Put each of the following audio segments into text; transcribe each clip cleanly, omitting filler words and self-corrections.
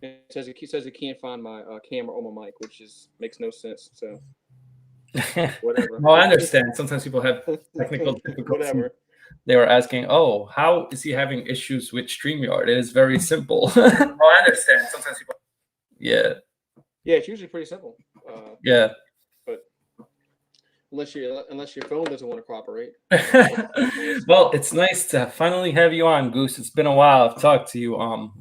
it says it can't find my camera or my mic, which is makes no sense. So whatever. Well, I understand. Sometimes people have technical difficulties. Whatever. They were asking, "Oh, how is he having issues with StreamYard?" It is very simple. Oh, I understand. Sometimes people. Yeah, Yeah, it's usually pretty simple. yeah. But unless your phone doesn't want to cooperate. Well, it's nice to finally have you on, Goose. It's been a while. I've talked to you,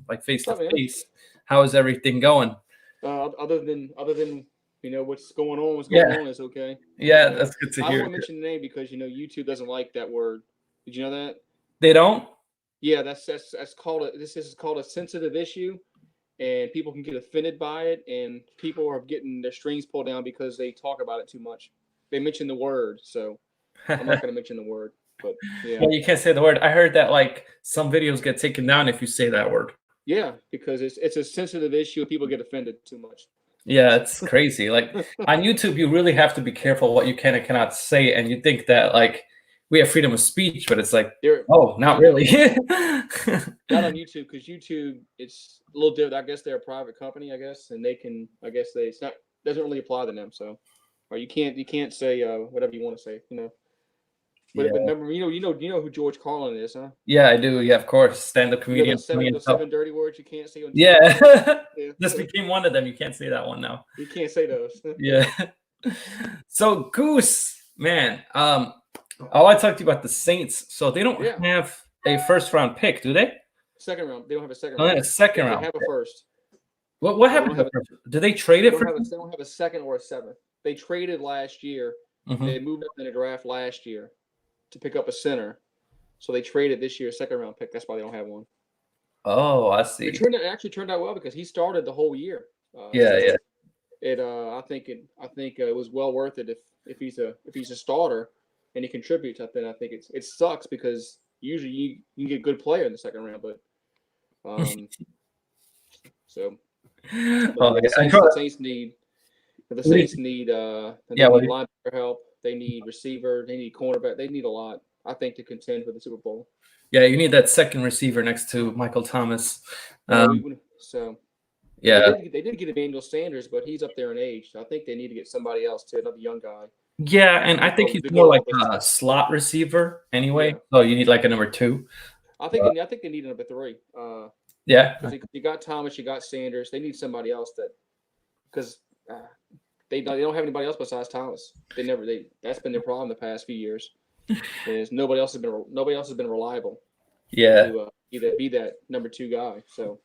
like face to What's up, man? face. How is everything going? Other than what's going on, is okay. Yeah, that's good to I don't hear. want to mention the name because YouTube doesn't like that word. Did you know that? They don't? Yeah, that's called this is called a sensitive issue, and people can get offended by it, and people are getting their strings pulled down because they talk about it too much. They mention the word, so I'm not going to mention the word. But yeah, Well, you can't say the word. I heard that like some videos get taken down if you say that word. yeah, because it's a sensitive issue, and people get offended too much. Yeah, it's crazy. Like on YouTube, you really have to be careful what you can and cannot say. And you think that like we have freedom of speech, but it's like, oh, not really. Not on YouTube, because YouTube, it's a little different. I guess they're a private company, I guess, and they can, I guess it's not doesn't really apply to them. So, or you can't say whatever you want to say, But, Yeah. but remember, you know who George Carlin is, huh? Yeah, I do. Yeah, of course. Stand-up comedian. The seven dirty words you can't say on TV. Yeah. This became one of them. You can't say that one now. You can't say those. Yeah. So Goose, man, I want to talk to you about the Saints. So they don't have a first-round pick, do they? Second round. They don't have a second round. round. A second round. They have a first. What happened to the first? Did they trade it for? They don't have a second or a seventh. They traded last year. Mm-hmm. They moved up in the draft last year to pick up a center. So they traded this year's second round pick. That's why they don't have one. Oh, I see. It actually turned out well because he started the whole year. Yeah. I think it was well worth it if he's a starter and he contributes. I think it sucks because usually you can get a good player in the second round, but so. The Saints need linebacker help. They need receiver. They need cornerback. They need a lot, I think, to contend for the Super Bowl. Yeah, you need that second receiver next to Michael Thomas. Yeah, they did get Emmanuel Sanders, but he's up there in age. So I think they need to get somebody else too, another young guy. Yeah, and I think he's more like a slot receiver anyway. Yeah. So you need like a number 2. I think they need a number 3. Yeah, you got Thomas, you got Sanders. They need somebody else because they don't have anybody else besides Thomas. That's been their problem the past few years. Is nobody else has been reliable. Yeah, to either be that number 2 guy. So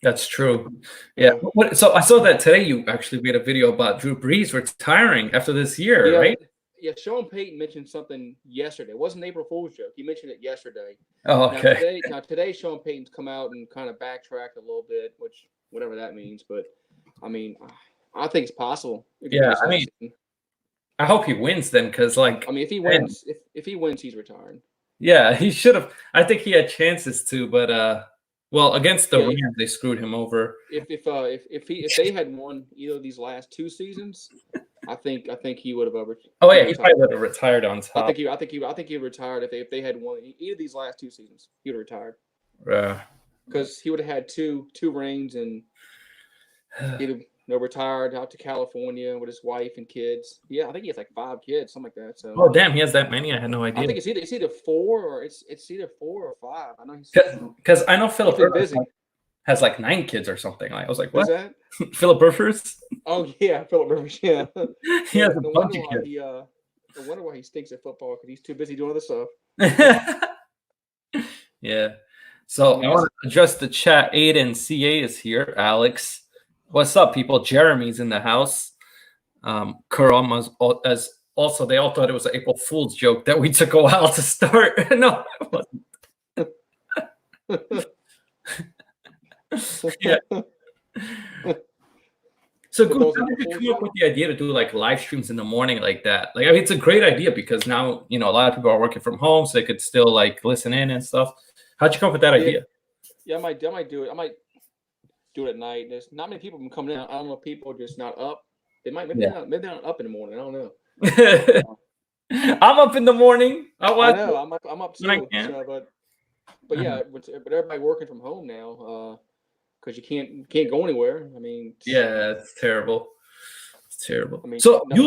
that's true. Yeah. So I saw that today. You actually made a video about Drew Brees retiring after this year, right? Yeah. Sean Payton mentioned something yesterday. It wasn't an April Fool's joke. He mentioned it yesterday. Oh, okay. Now today Sean Payton's come out and kind of backtracked a little bit, which whatever that means. But I mean, I think it's possible. Yeah, I mean, I hope he wins then, because if he wins, if he wins, he's retiring. Yeah, he should have. I think he had chances to, but against the Rams, they screwed him over. If they had won either of these last 2 seasons, I think he would have over. Oh yeah, he probably would have retired on top. I think he retired if they had won either of these last 2 seasons. He would have retired. Yeah. Because he would have had two rings and he'd have retired out to California with his wife and kids. Yeah, I think he has like 5 kids, something like that. So. Oh damn, he has that many? I had no idea. I think it's either 4 or it's either 4 or 5. I know because I know Philip Rivers has like 9 kids or something. I was like, what? Who's that? Philip Rivers? Oh yeah, Philip Rivers. Yeah. He has a bunch of kids. I wonder why he stinks at football because he's too busy doing other stuff. Yeah. So I want to address the chat. Aiden CA is here. Alex, what's up, people? Jeremy's in the house. Karam as also. They all thought it was an April Fool's joke that we took a while to start. No, it wasn't. Yeah. So good. How did you come up with the idea to do like live streams in the morning like that? Like, I mean, it's a great idea because now a lot of people are working from home, so they could still like listen in and stuff. How'd you come up with that idea? Yeah, I might do it. I might do it at night. There's not many people coming in. I don't know if people are just not up. They might maybe they're not up in the morning. I don't know. I'm up in the morning. I know. I'm up too. But yeah, but everybody working from home now. because you can't go anywhere. I mean, Yeah, it's terrible. It's terrible. I mean, So no, You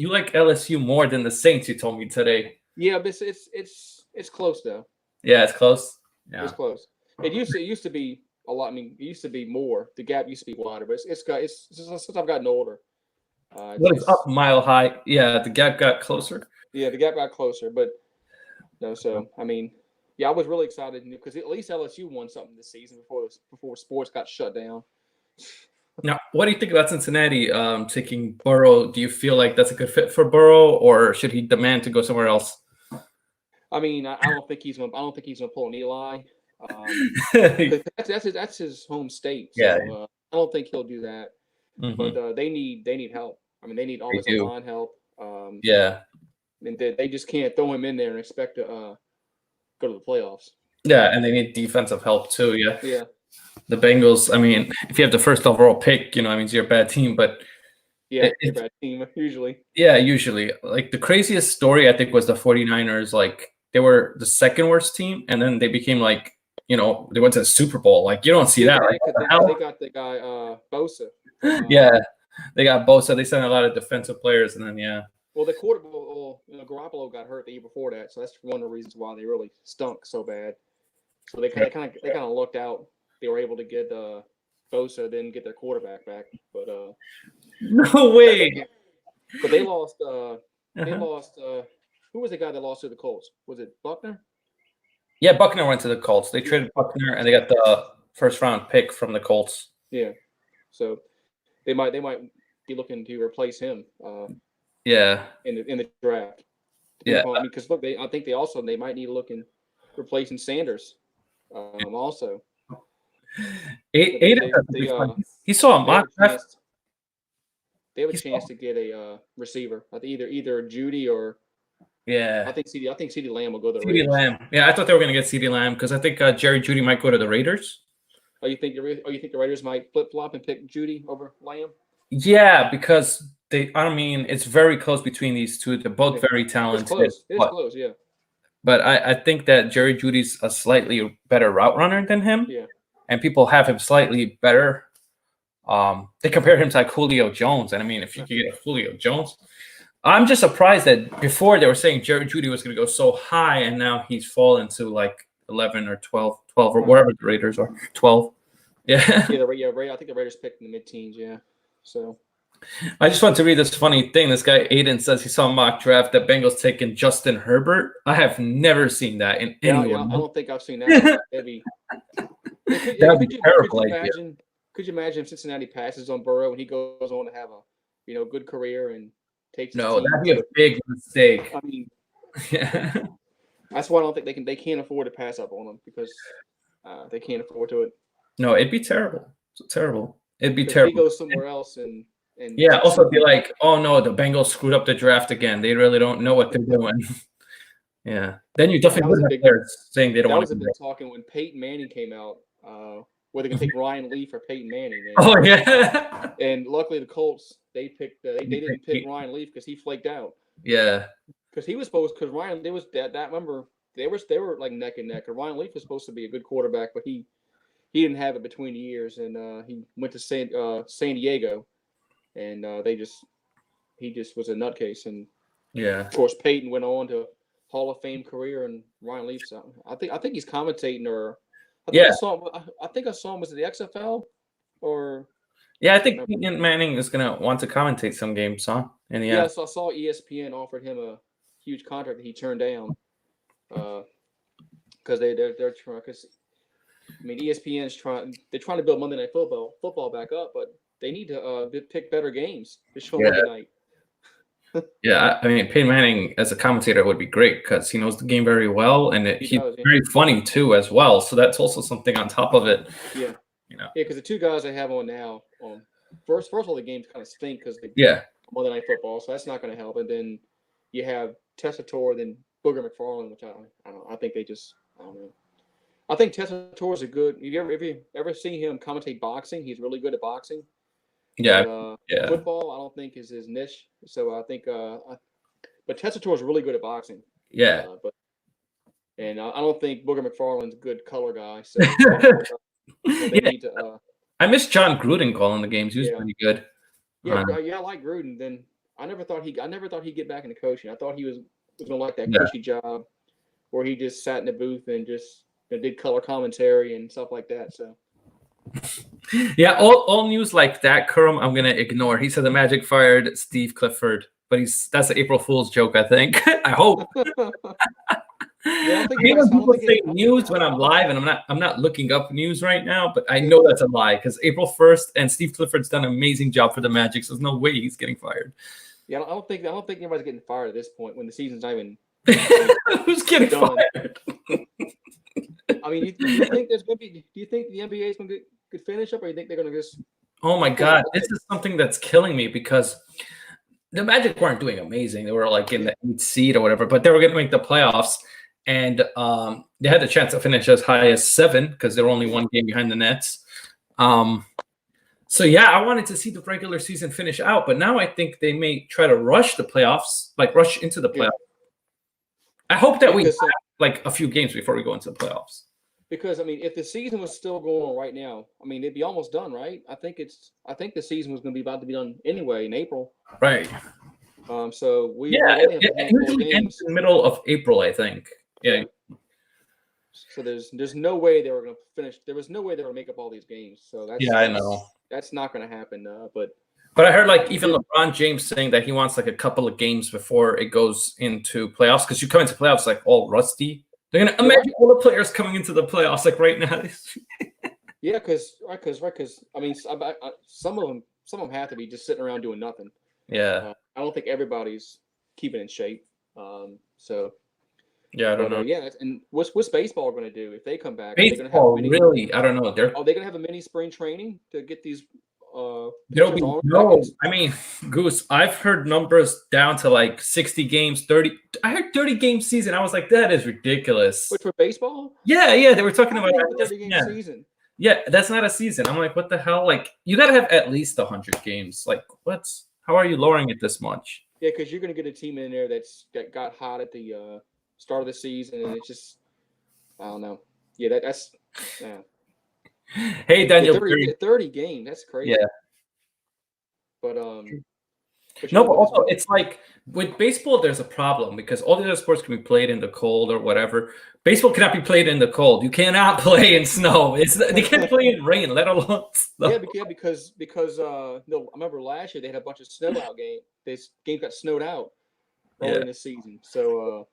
like LSU more than the Saints, you told me today. yeah, but it's close though. Yeah, it's close. It's Yeah. close. It used to be a lot. I mean, it used to be more. The gap used to be wider, but it's since I've gotten older. What is up, Mile High? Yeah, the gap got closer. Yeah, the gap got closer, but no. So I mean, yeah, I was really excited because at least LSU won something this season before sports got shut down. Now, what do you think about Cincinnati taking Burrow? Do you feel like that's a good fit for Burrow, or should he demand to go somewhere else? I mean, I don't think he's gonna. I don't think he's gonna pull an Eli. 'Cause that's his home state. So Yeah. I don't think he'll do that. But Mhm. they need help. I mean, they need They offensive do. line help. Yeah. And they just can't throw him in there and expect to go to the playoffs. Yeah, and they need defensive help too. Yeah. Yeah. The Bengals, I mean, if you have the first overall pick, I mean, you're a bad team, but Yeah, it, they're a it's bad team usually. yeah, usually. Like the craziest story I think was the 49ers, like they were the second worst team and then they became like, they went to the Super Bowl. Like you don't see that. Like what the Because they hell? got the guy Bosa from Yeah, they got Bosa, they sent a lot of defensive players and then yeah. well the quarterback Garoppolo got hurt the year before that, so that's one of the reasons why they really stunk so bad. So they kind of looked out. They were able to get Bosa, then get their quarterback back, but No way. but they lost. They Uh-huh. lost. Who was the guy that lost to the Colts? Was it Buckner? Yeah, Buckner went to the Colts. They traded Buckner and they got the first round pick from the Colts. Yeah. So they might be looking to replace him Yeah. in the draft. Yeah. Because look, I think they might need to look in replacing Sanders also. Aiden, he saw a mock draft. They have a chance to get a receiver. I think either Judy or Yeah. I think CD Lamb will go to the CeeDee Raiders. Lamb. Yeah, I thought they were going to get CeeDee Lamb because I think Jerry Judy might go to the Raiders. Oh, you think the Raiders might flip flop and pick Judy over Lamb? Yeah, because I mean, it's very close between these two. They're both very talented. It's close. It's close. Yeah. But I think that Jerry Judy's a slightly better route runner than him. Yeah. And people have him slightly better. They compare him to like Julio Jones. And I mean, if you could get a Julio Jones, I'm just surprised that before they were saying Jerry Judy was going to go so high, and now he's fallen to like 11 or 12 or wherever the Raiders are. 12. Yeah. I think the Raiders picked in the mid-teens. Yeah. So. I just want to read this funny thing. This guy Aiden says he saw a mock draft that Bengals taking Justin Herbert. I have never seen that in anyone. I don't think I've seen that. That'd be terrible. Could you imagine if Cincinnati passes on Burrow and he goes on to have a good career and takes? No, that'd be a big mistake. I mean, yeah. That's why I don't think they can't afford to pass up on him because they can't afford to it. No, it'd be terrible. It's terrible. It'd be terrible. If he goes somewhere else and yeah, also be like, oh no, the Bengals screwed up the draft again. They really don't know what they're doing. Yeah. Then you definitely would have players saying they don't want to. That was a big talking when Peyton Manning came out. Whether they can take Ryan Leaf or Peyton Manning. And, oh yeah. And luckily the Colts they didn't pick Ryan Leaf because he flaked out. Yeah. Because he was supposed Ryan there was that remember they were like neck and neck. And Ryan Leaf was supposed to be a good quarterback, but he didn't have it between the years, and he went to San Diego, and he just was a nutcase. And yeah, of course Peyton went on to Hall of Fame career, and Ryan Leaf's I think he's commentating or. I think I saw him was it the XFL or yeah, I think Peyton Manning is gonna want to commentate some games, huh? And yeah, so I saw ESPN offered him a huge contract that he turned down because they're trying ESPN's trying to build Monday Night Football back up, but they need to pick better games to show Monday night. Yeah, I mean Peyton Manning as a commentator would be great because he knows the game very well, and he's very funny too as well. So that's also something on top of it. Yeah, because the two guys I have on now, first of all, the games kind of stink because Monday Night Football, so that's not going to help. And then you have Tessitore, then Booger McFarland, which I don't know. I think they just I don't know. I think Tessitore is a good. Have you ever seen him commentate boxing? He's really good at boxing. Yeah, Football, I don't think is his niche. So I think, but Tessitore is really good at boxing. Yeah, I don't think Booger McFarland's a good color guy. So So they need to. I miss John Gruden calling the games. He was Yeah. pretty good. Yeah, I like Gruden. Then I never thought he'd get back into coaching. I thought he was gonna like that cushy job where he just sat in the booth and just did color commentary and stuff like that. So yeah, all news like that, Kerm, I'm gonna ignore. He said the Magic fired Steve Clifford, but that's an April Fool's joke, I think. I hope. Yeah, Even people say news when I'm live, and I'm not looking up news right now, but I know that's a lie because April 1st and Steve Clifford's done an amazing job for the Magic, so there's no way he's getting fired. Yeah, I don't think anybody's getting fired at this point when the season's not even. Who's getting fired? I mean, do you think there's gonna be? Do you think the NBA is gonna could finish up, or you think they're gonna just? Oh my God, this is something that's killing me because the Magic weren't doing amazing. They were like in the 8th seed or whatever, but they were going to make the playoffs. And they had the chance to finish as high as 7 because they were only 1 game behind the Nets. So, yeah, I wanted to see the regular season finish out. But now I think they may try to rush the playoffs, like rush into the playoffs. I hope that we have like a few games before we go into the playoffs. Because, I mean, if the season was still going on right now, I mean, it'd be almost done, right? I think the season was going to be about to be done anyway in April. Right. So it usually ends in the middle of April, I think. Yeah. So there's no way they were going to finish. There was no way they were going to make up all these games. So I know that's not going to happen. But I heard like even LeBron James saying that he wants like a couple of games before it goes into playoffs because you come into playoffs like all rusty. They're gonna imagine all the players coming into the playoffs like right now. Yeah, because I mean, some of them have to be just sitting around doing nothing. Yeah, I don't think everybody's keeping in shape. So. Yeah, I don't know. Yeah, and what's baseball going to do if they come back? Baseball, really? I don't know. Are they going to have a mini spring training to get these? No, I mean, Goose, I've heard numbers down to like 60 games, 30. I heard 30 game season. I was like, that is ridiculous. Which for baseball? Yeah, they were talking about a 30 game season. Yeah, that's not a season. I'm like, what the hell? Like, you got to have at least 100 games. Like, how are you lowering it this much? Yeah, because you're going to get a team in there that got hot at the start of the season, and it's just, I don't know. Yeah, that's. Yeah. Hey, Daniel. 30 game. That's crazy. Yeah. But also it's like with baseball, there's a problem because all the other sports can be played in the cold or whatever. Baseball cannot be played in the cold. You cannot play in snow. They can't play in rain, let alone snow. Yeah, because I remember last year they had a bunch of snow out game. This game got snowed out early in the season. So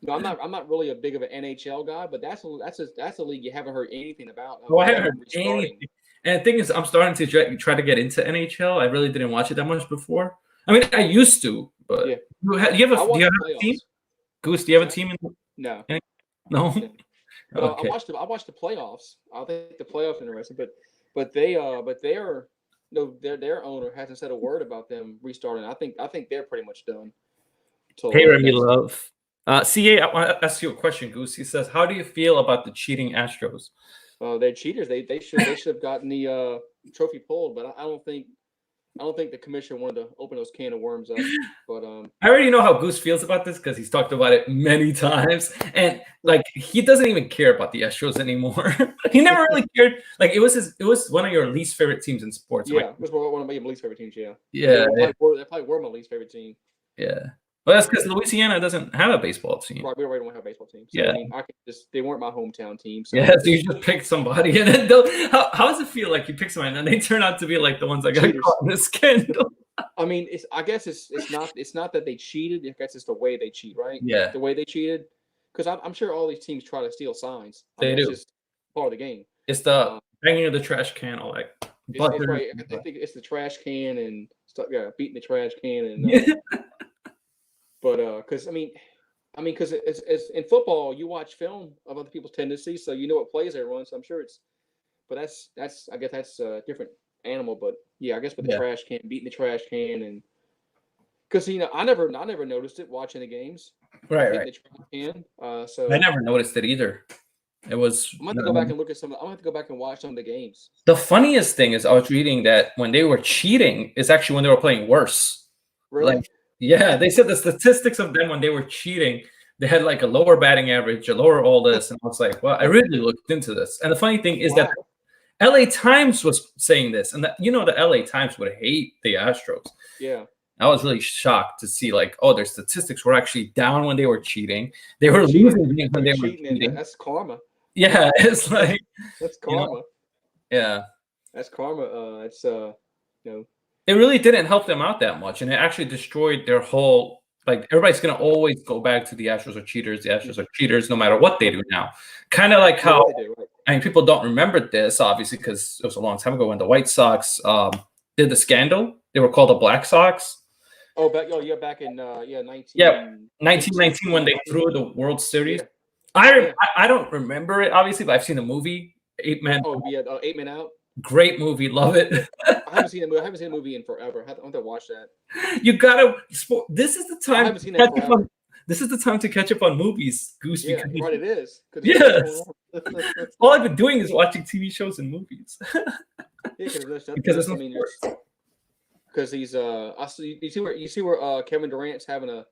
no, I'm not really a big of an NHL guy, but that's a league you haven't heard anything about. I haven't heard anything. And the thing is, I'm starting to try to get into NHL. I really didn't watch it that much before. I mean, I used to, but do you have a team? Goose, do you have a team? No. No. But Okay. I watched the playoffs. I think the playoffs are interesting, but their owner hasn't said a word about them restarting. I think they're pretty much done. Hey, Remy Love. CA, I want to ask you a question, Goose. He says, how do you feel about the cheating Astros? They're cheaters. They should have gotten the trophy pulled, but I don't think the commissioner wanted to open those can of worms up. But I already know how Goose feels about this because he's talked about it many times, and like he doesn't even care about the Astros anymore. He never really cared. Like it was one of your least favorite teams in sports. Yeah, it was one of my least favorite teams. Yeah. They probably were my least favorite team. Yeah. Well, that's because Louisiana doesn't have a baseball team. Right, we don't have a baseball team. So, yeah, I mean, they weren't my hometown team. So. Yeah, so you just picked somebody, and then how does it feel like you pick somebody, and then they turn out to be like the ones that got caught in this scandal? I mean, I guess it's not that they cheated. I guess it's the way they cheat, right? Yeah, the way they cheated. Because I'm sure all these teams try to steal signs. They do. It's just part of the game. It's the banging of the trash can, all that. It's right. I think it's the trash can and stuff. Yeah, beating the trash can and. But because because it's in football, you watch film of other people's tendencies, so you know what plays they run. So I'm sure but that's I guess that's a different animal. But yeah, I guess with the trash can, beating the trash can, and because I never noticed it watching the games. Right. The trash can. So I never noticed it either. It was. I'm gonna have to go back and look at some. I'm gonna have to go back and watch some of the games. The funniest thing is I was reading that when they were cheating, it's actually when they were playing worse. Really? Yeah, they said the statistics of them when they were cheating they had like a lower batting average, a lower all this, and I was like, well, I really looked into this. And the funny thing is that LA Times was saying this, and that the LA Times would hate the Astros. Yeah. I was really shocked to see like, oh, their statistics were actually down when they were cheating. They were cheating. losing when they were cheating. That's karma. Yeah, it's like that's karma. Yeah, that's karma. It's it really didn't help them out that much, and it actually destroyed their whole. Like everybody's gonna always go back to the Astros are cheaters. The Astros are cheaters, no matter what they do now. Kind of like how I mean, people don't remember this obviously because it was a long time ago when the White Sox did the scandal. They were called the Black Sox. Oh, back in 1919 when they threw the World Series. Yeah. I don't remember it obviously, but I've seen the movie 8 Men. Oh yeah, 8 Men Out. Great movie, love it. I haven't seen the movie in forever. I have to watch that. You gotta. This is the time. I haven't seen that forever. This is the time to catch up on movies, Goose. Yeah, right. It is. Yes. All I've been doing is watching TV shows and movies. Because he's you see where Kevin Durant's having a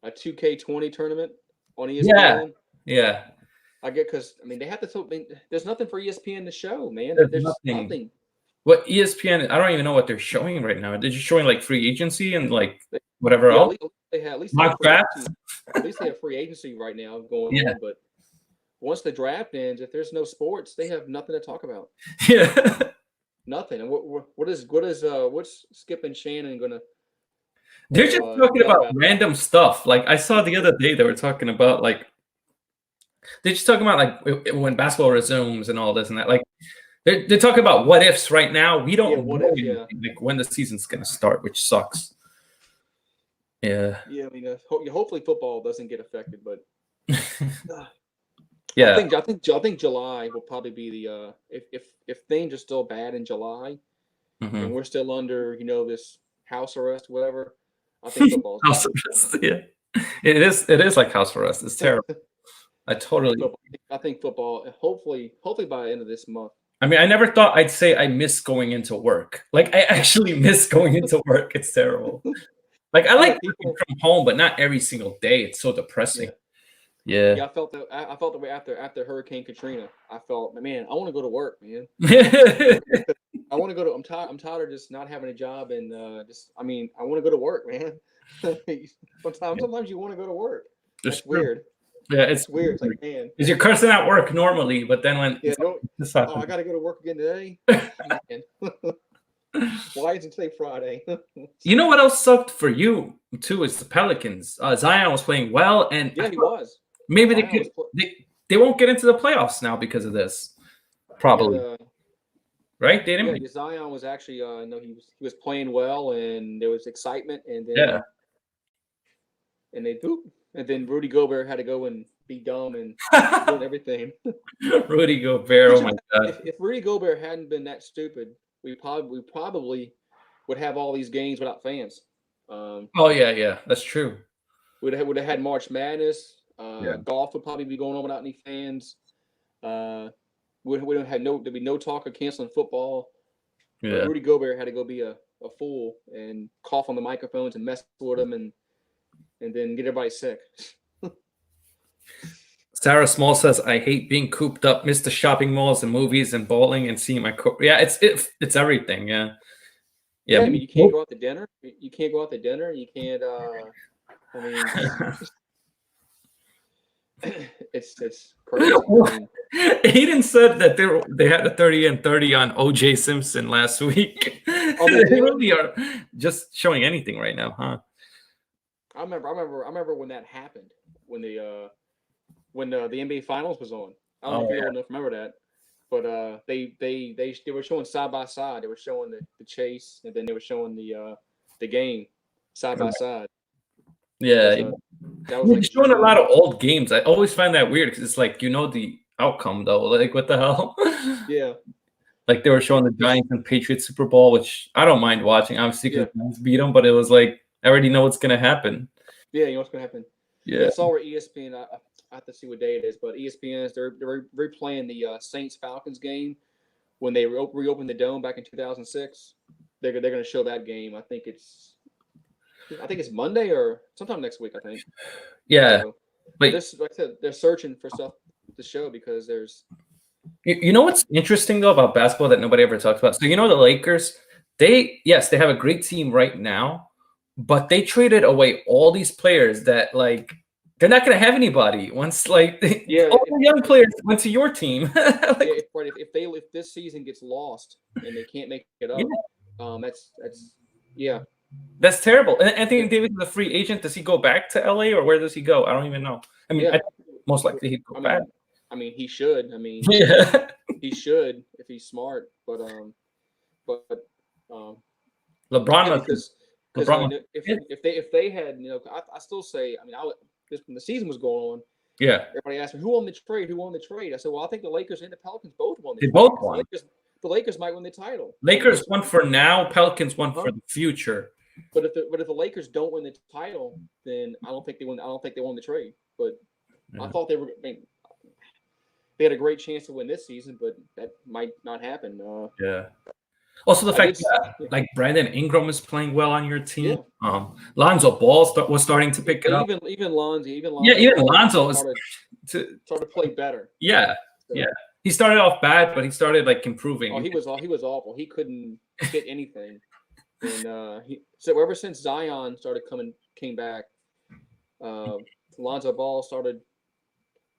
2K20 tournament on ESPN. Yeah. I get because they have to. There's nothing for ESPN to show, man. There's nothing. What ESPN? I don't even know what they're showing right now. They're just showing like free agency and like whatever else. At least they have free agency right now going on. But once the draft ends, if there's no sports, they have nothing to talk about. Yeah. Nothing. And what's Skip and Shannon gonna? They're just talking about random stuff. Like I saw the other day, they were talking about like. They're just talking about like when basketball resumes and all this and that. Like they're talking about what ifs right now. We don't know like when the season's gonna start, which sucks. Yeah. Yeah, hopefully football doesn't get affected, but yeah, I think July will probably be the if things are still bad in July and we're still under this house arrest, whatever. I think football. House arrest, yeah, it is like house arrest. It's terrible. I think football. Hopefully by the end of this month. I mean, I never thought I'd say I miss going into work. Like I actually miss going into work. It's terrible. Like I like working from home, but not every single day. It's so depressing. Yeah. I felt the way after Hurricane Katrina. I felt, man, I want to go to work, man. I want to go to. I'm tired of just not having a job and I want to go to work, man. Sometimes you want to go to work. It's weird. Yeah, it's weird. It's like, man, because you're cursing at work normally, but then when I got to go to work again today. Why isn't today Friday? You know what else sucked for you too is the Pelicans. Zion was playing well, and he was. Maybe they won't get into the playoffs now because of this. Probably, right? They didn't. Yeah, Zion was actually he was playing well, and there was excitement, and then and they poop. And then Rudy Gobert had to go and be dumb and doing everything. Rudy Gobert, oh my God! If Rudy Gobert hadn't been that stupid, we probably would have all these games without fans. Oh yeah, that's true. Would have had March Madness. Golf would probably be going on without any fans. There'd be no talk of canceling football. Yeah. Rudy Gobert had to go be a fool and cough on the microphones and mess with them and then get everybody sick. Sarah Small says, "I hate being cooped up. Miss the shopping malls and movies and bowling and seeing my it's everything. Yeah. I mean, you can't go out to dinner. You can't go out to dinner. You can't. It's crazy. Aiden said that they had a 30-30 on O.J. Simpson last week. Oh, they really are just showing anything right now, huh? I remember when that happened, when the NBA Finals was on. I don't know if you don't remember that, but they were showing side by side. They were showing the chase, and then they were showing the game side by side. Yeah, that was showing a lot of old games. I always find that weird because it's like the outcome though. Like what the hell? Yeah. Like they were showing the Giants and Patriots Super Bowl, which I don't mind watching. Obviously, because the Giants beat them, but it was like I already know what's gonna happen. Yeah, you know what's gonna happen. Yeah, I saw where ESPN. I have to see what day it is, but ESPN they're replaying the Saints Falcons game when they reopened the dome back in 2006. They're gonna show that game. I think it's Monday or sometime next week. I think. Yeah, But this, like I said, they're searching for stuff to show because there's. you know what's interesting though about basketball that nobody ever talks about? So you know the Lakers, they have a great team right now, but they traded away all these players that like they're not gonna have anybody once like Yeah, all the young players went to your team. Like, yeah, if this season gets lost and they can't make it up, that's yeah. that's terrible. And Anthony Davis is a free agent. Does he go back to LA or where does he go? I don't even know. I mean, Yeah. I think most likely he'd go back. I mean, he should. I mean, Yeah. he should if he's smart. But LeBron yeah, must because LeBron if they had, I still say, I mean, just when the season was going on, yeah. everybody asked me who won the trade, I said, well, I think the Lakers and the Pelicans both won. They both won. The Lakers might win the title. Lakers won for now. Pelicans won for the future. But if the Lakers don't win the title, then I don't think they won. I don't think they won the trade. But I thought they were. I mean, they had a great chance to win this season, but that might not happen. Yeah. Also, the fact that like Brandon Ingram is playing well on your team. Yeah. Lonzo Ball was starting to pick it up. Even Lonzo. Yeah, even Lonzo started to play better. Yeah, so. Yeah. He started off bad, but he started like improving. Oh, he was awful. He couldn't hit anything, and so ever since Zion came back, Lonzo Ball started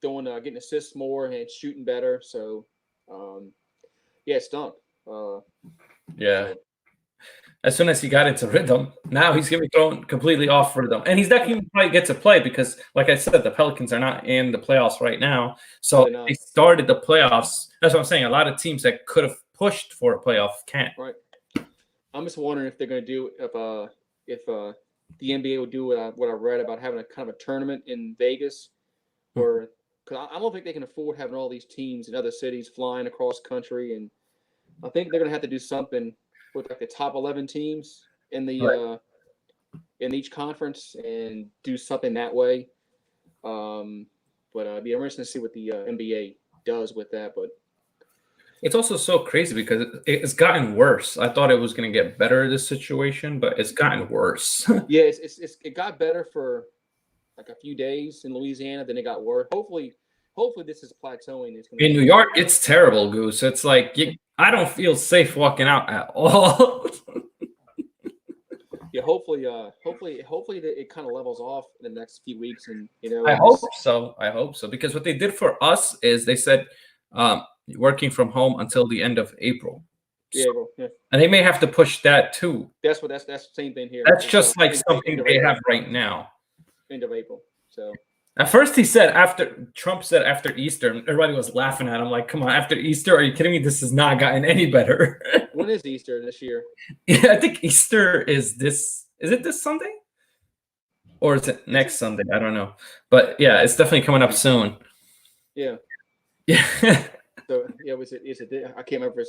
getting assists more and shooting better. So, yeah, it stunk. Yeah. As soon as he got into rhythm, now he's going to be thrown completely off rhythm. And he's not going to probably get to play because, like I said, the Pelicans are not in the playoffs right now. So they started the playoffs. That's what I'm saying. A lot of teams that could have pushed for a playoff can't. Right. I'm just wondering if they're going to do if the NBA will do what I read about having a kind of a tournament in Vegas, where because I don't think they can afford having all these teams in other cities flying across country, and I think they're going to have to do something with like the top 11 teams in the in each conference and do something that way. But it'd be interesting to see what the NBA does with that. But it's also so crazy because it's gotten worse. I thought it was going to get better, this situation, but it's gotten worse. Yeah, it got better for like a few days in Louisiana, then it got worse. Hopefully this is plateauing. In New York, it's terrible, Goose. It's like I don't feel safe walking out at all. Yeah, hopefully it kind of levels off in the next few weeks, and I hope so. I hope so because what they did for us is they said working from home until the end of April. Yeah, yeah. And they may have to push that too. That's the same thing here. That's just like something they have right now. End of April. So. At first, Trump said after Easter, everybody was laughing at him like, come on, after Easter, are you kidding me? This has not gotten any better. When is Easter this year? Yeah, I think Easter is it this Sunday? Or is it next Sunday? I don't know. But yeah, it's definitely coming up soon. Yeah. Yeah. So yeah, is it I can't remember if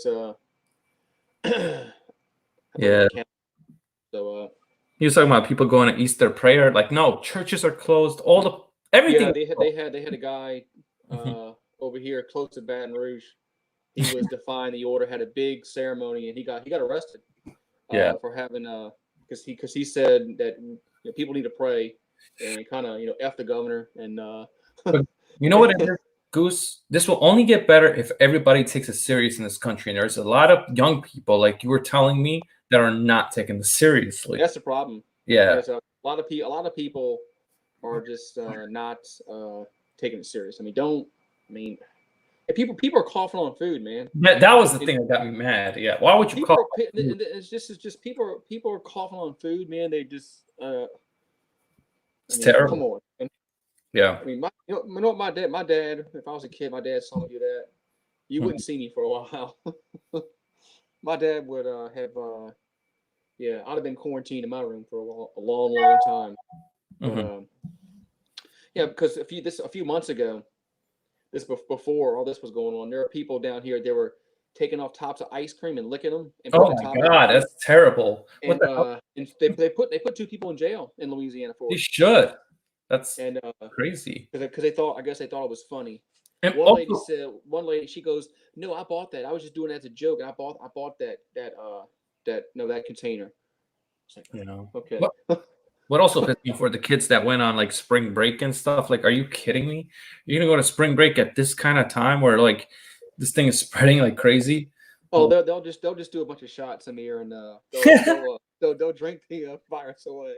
it's yeah. So he was talking about people going to Easter prayer. Like, no, churches are closed. Everything. Yeah, they had a guy over here close to Baton Rouge. He was defying the order, had a big ceremony, and he got arrested. For having because he said that people need to pray and kind of F the governor and. You know what it is, Goose? This will only get better if everybody takes it serious in this country. And there's a lot of young people, like you were telling me, that are not taking this seriously. That's the problem. Yeah, a lot of people are just not taking it serious. If people are coughing on food, man. That was the thing that got me mad. Yeah, why would you cough? It's just people are coughing on food, man. They just it's terrible. Come on. Yeah. I mean, my dad. If I was a kid, my dad saw me do that. You wouldn't see me for a while. My dad would have. I'd have been quarantined in my room for a long time. But, because a few months ago, before all this was going on, there are people down here. They were taking off tops of ice cream and licking them. And oh my God, that's terrible! And, and they put 2 people in jail in Louisiana for it. They should. That's crazy. Because I guess they thought it was funny. And one lady, she goes, "No, I bought that. I was just doing that as a joke. And I bought that container." It's like, okay. what also pissed me for the kids that went on like spring break and stuff. Like, are you kidding me? You're gonna go to spring break at this kind of time where like this thing is spreading like crazy? Oh, they'll just do a bunch of shots, Amir, and they'll drink the virus away.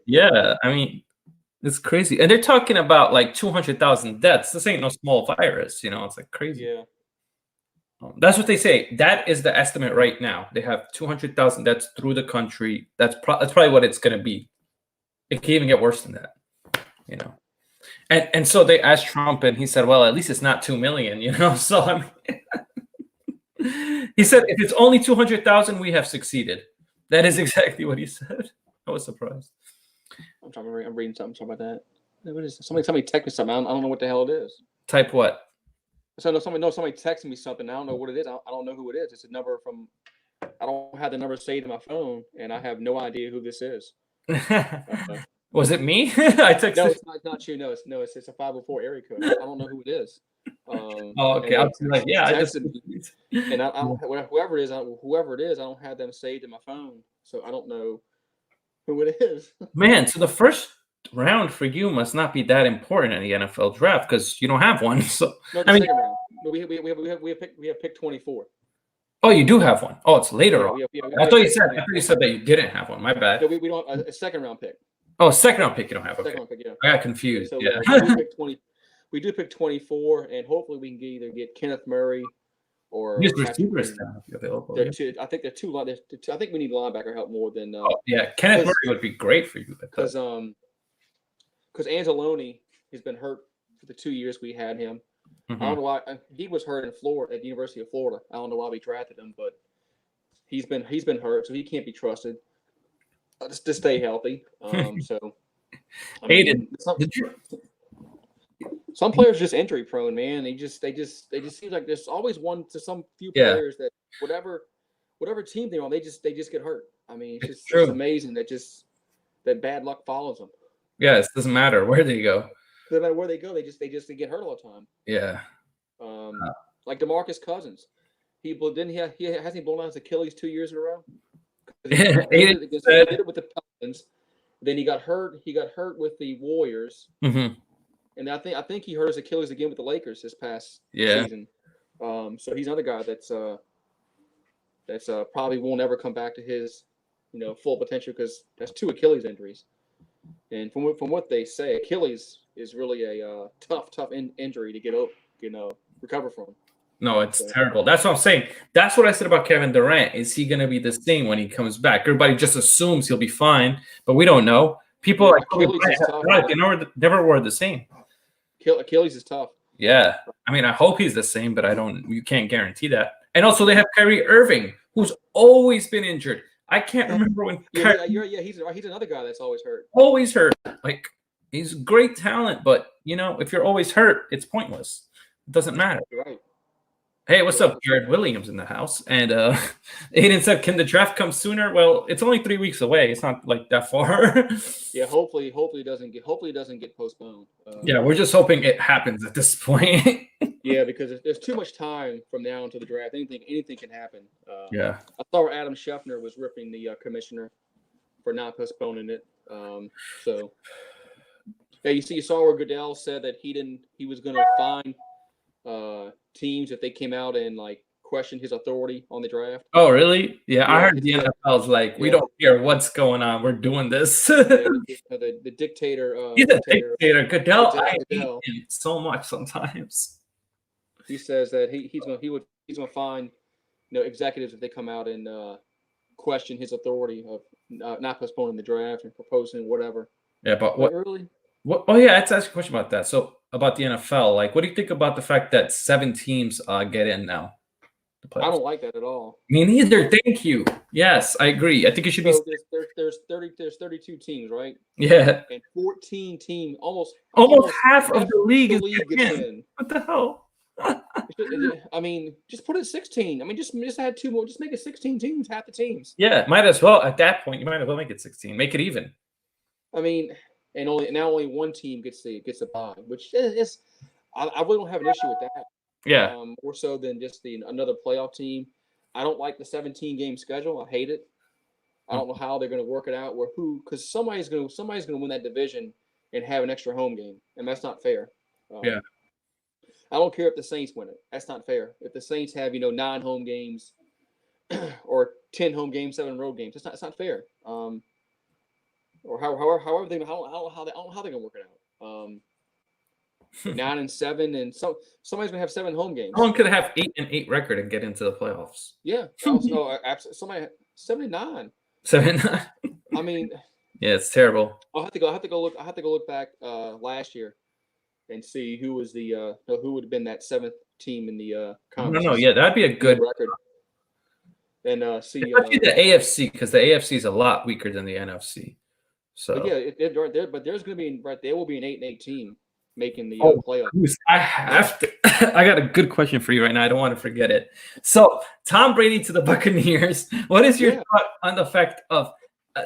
Yeah, I mean, it's crazy. And they're talking about like 200,000 deaths. This ain't no small virus, it's like crazy. Yeah. That's what they say. That is the estimate right now. They have 200,000 deaths through the country. That's probably what it's going to be. It can even get worse than that, And so they asked Trump, and he said, "Well, at least it's not 2 million," So I mean, he said, "If it's only 200,000, we have succeeded." That is exactly what he said. I was surprised. I'm reading something about that. What is it? Somebody text me something. I don't know what the hell it is. Type what? So somebody texted me something. I don't know what it is. I don't know who it is. It's a number from. I don't have the number saved in my phone, and I have no idea who this is. Was it me? I texted. No, it's not you. No, it's a 504 area code. I don't know who it is. Okay. I was like, yeah, I just. And whoever it is, I don't have them saved in my phone, so I don't know who it is. Man, so the first round for you must not be that important in the NFL draft because you don't have one. So no, the second round. No, we have pick 24. Oh, you do have one. Oh, it's later. Yeah, I thought you said that you didn't have one. My bad. No, we don't a second round pick. Oh, second round pick you don't have. Okay. Second round pick, yeah. I got confused. So yeah. we do pick 24, and hopefully we can either get Kenneth Murray or receivers available. I think they're two. I think we need linebacker help more than. Kenneth Murray would be great for you because Anzalone has been hurt for the 2 years we had him. Mm-hmm. I don't know why he was hurt in Florida at the University of Florida. I don't know why we drafted him, but he's been hurt, so he can't be trusted just to stay healthy. So Aiden, some players just injury prone, man. They just seem like there's always one to some few players that whatever team they're on, they just get hurt. I mean, it's amazing that bad luck follows them. Yeah, it doesn't matter where they go. No matter where they go, they get hurt all the time. Yeah. Like DeMarcus Cousins, he hasn't blown out his Achilles 2 years in a row. He did it with the Pelicans. Then he got hurt. He got hurt with the Warriors. Mm-hmm. And I think he hurt his Achilles again with the Lakers this past season. So he's another guy that's probably won't ever come back to his full potential because that's 2 Achilles injuries. And from what they say, Achilles is really a tough injury to get recover from. No, it's terrible. That's what I'm saying. That's what I said about Kevin Durant. Is he going to be the same when he comes back? Everybody just assumes he'll be fine, but we don't know. People never were the same. Achilles is tough. Yeah. I mean, I hope he's the same, but you can't guarantee that. And also they have Kyrie Irving, who's always been injured. I can't remember when. He's another guy that's always hurt. Always hurt. Like, he's great talent, but if you're always hurt, it's pointless. It doesn't matter. You're right. Hey, what's up? Jared Williams in the house. And Aiden said, can the draft come sooner? Well, it's only 3 weeks away. It's not like that far. Yeah, hopefully it doesn't get postponed. Yeah, we're just hoping it happens at this point. Yeah, because there's too much time from now until the draft. Anything can happen. Yeah. I saw where Adam Schefter was ripping the commissioner for not postponing it. So yeah, you saw where Goodell said that he was going to fine teams if they came out and questioned his authority on the draft. Oh, really? Yeah, I heard the NFL's like, we don't care what's going on. We're doing this. The dictator. He's a dictator. Goodell. I hate him so much sometimes. He says that he's going to fine executives if they come out and question his authority of not postponing the draft and proposing whatever. Yeah, but what? Really? Oh yeah, let's ask a question about that. So about the NFL, what do you think about the fact that 7 teams get in now? I don't like that at all. Me neither. Thank you. Yes, I agree. I think it should be. There's 32 teams, right? Yeah. And 14 teams, almost half of the league is in. What the hell? I mean, just put it 16. I mean, just add 2 more. Just make it 16 teams, half the teams. Yeah, might as well. At that point, you might as well make it 16. Make it even. I mean, and only one team gets the bye, which is I really don't have an issue with that. Yeah. More so than just another playoff team. I don't like the 17-game schedule. I hate it. I don't know how they're going to work it out. Because somebody's going to win that division and have an extra home game, and that's not fair. Yeah. I don't care if the Saints win it. That's not fair. If the Saints have 9 home games or 10 home games, 7 road games, it's not fair. Or however they I don't know how they're gonna work it out. 9 and 7, and somebody's gonna have 7 home games. Someone could have 8-8 record and get into the playoffs. Yeah, absolutely. Somebody 79. 7-9. I mean, yeah, it's terrible. I have to go look back last year and see who was who would have been that 7th team in the conference. No, yeah, that'd be a good record. And see, especially the AFC, because the AFC is a lot weaker than the NFC. So but yeah, but there's going to be there will be an 8-8 team making the playoffs. Goose, I have to. I got a good question for you right now. I don't want to forget it. So, Tom Brady to the Buccaneers. What is your thought on the fact of?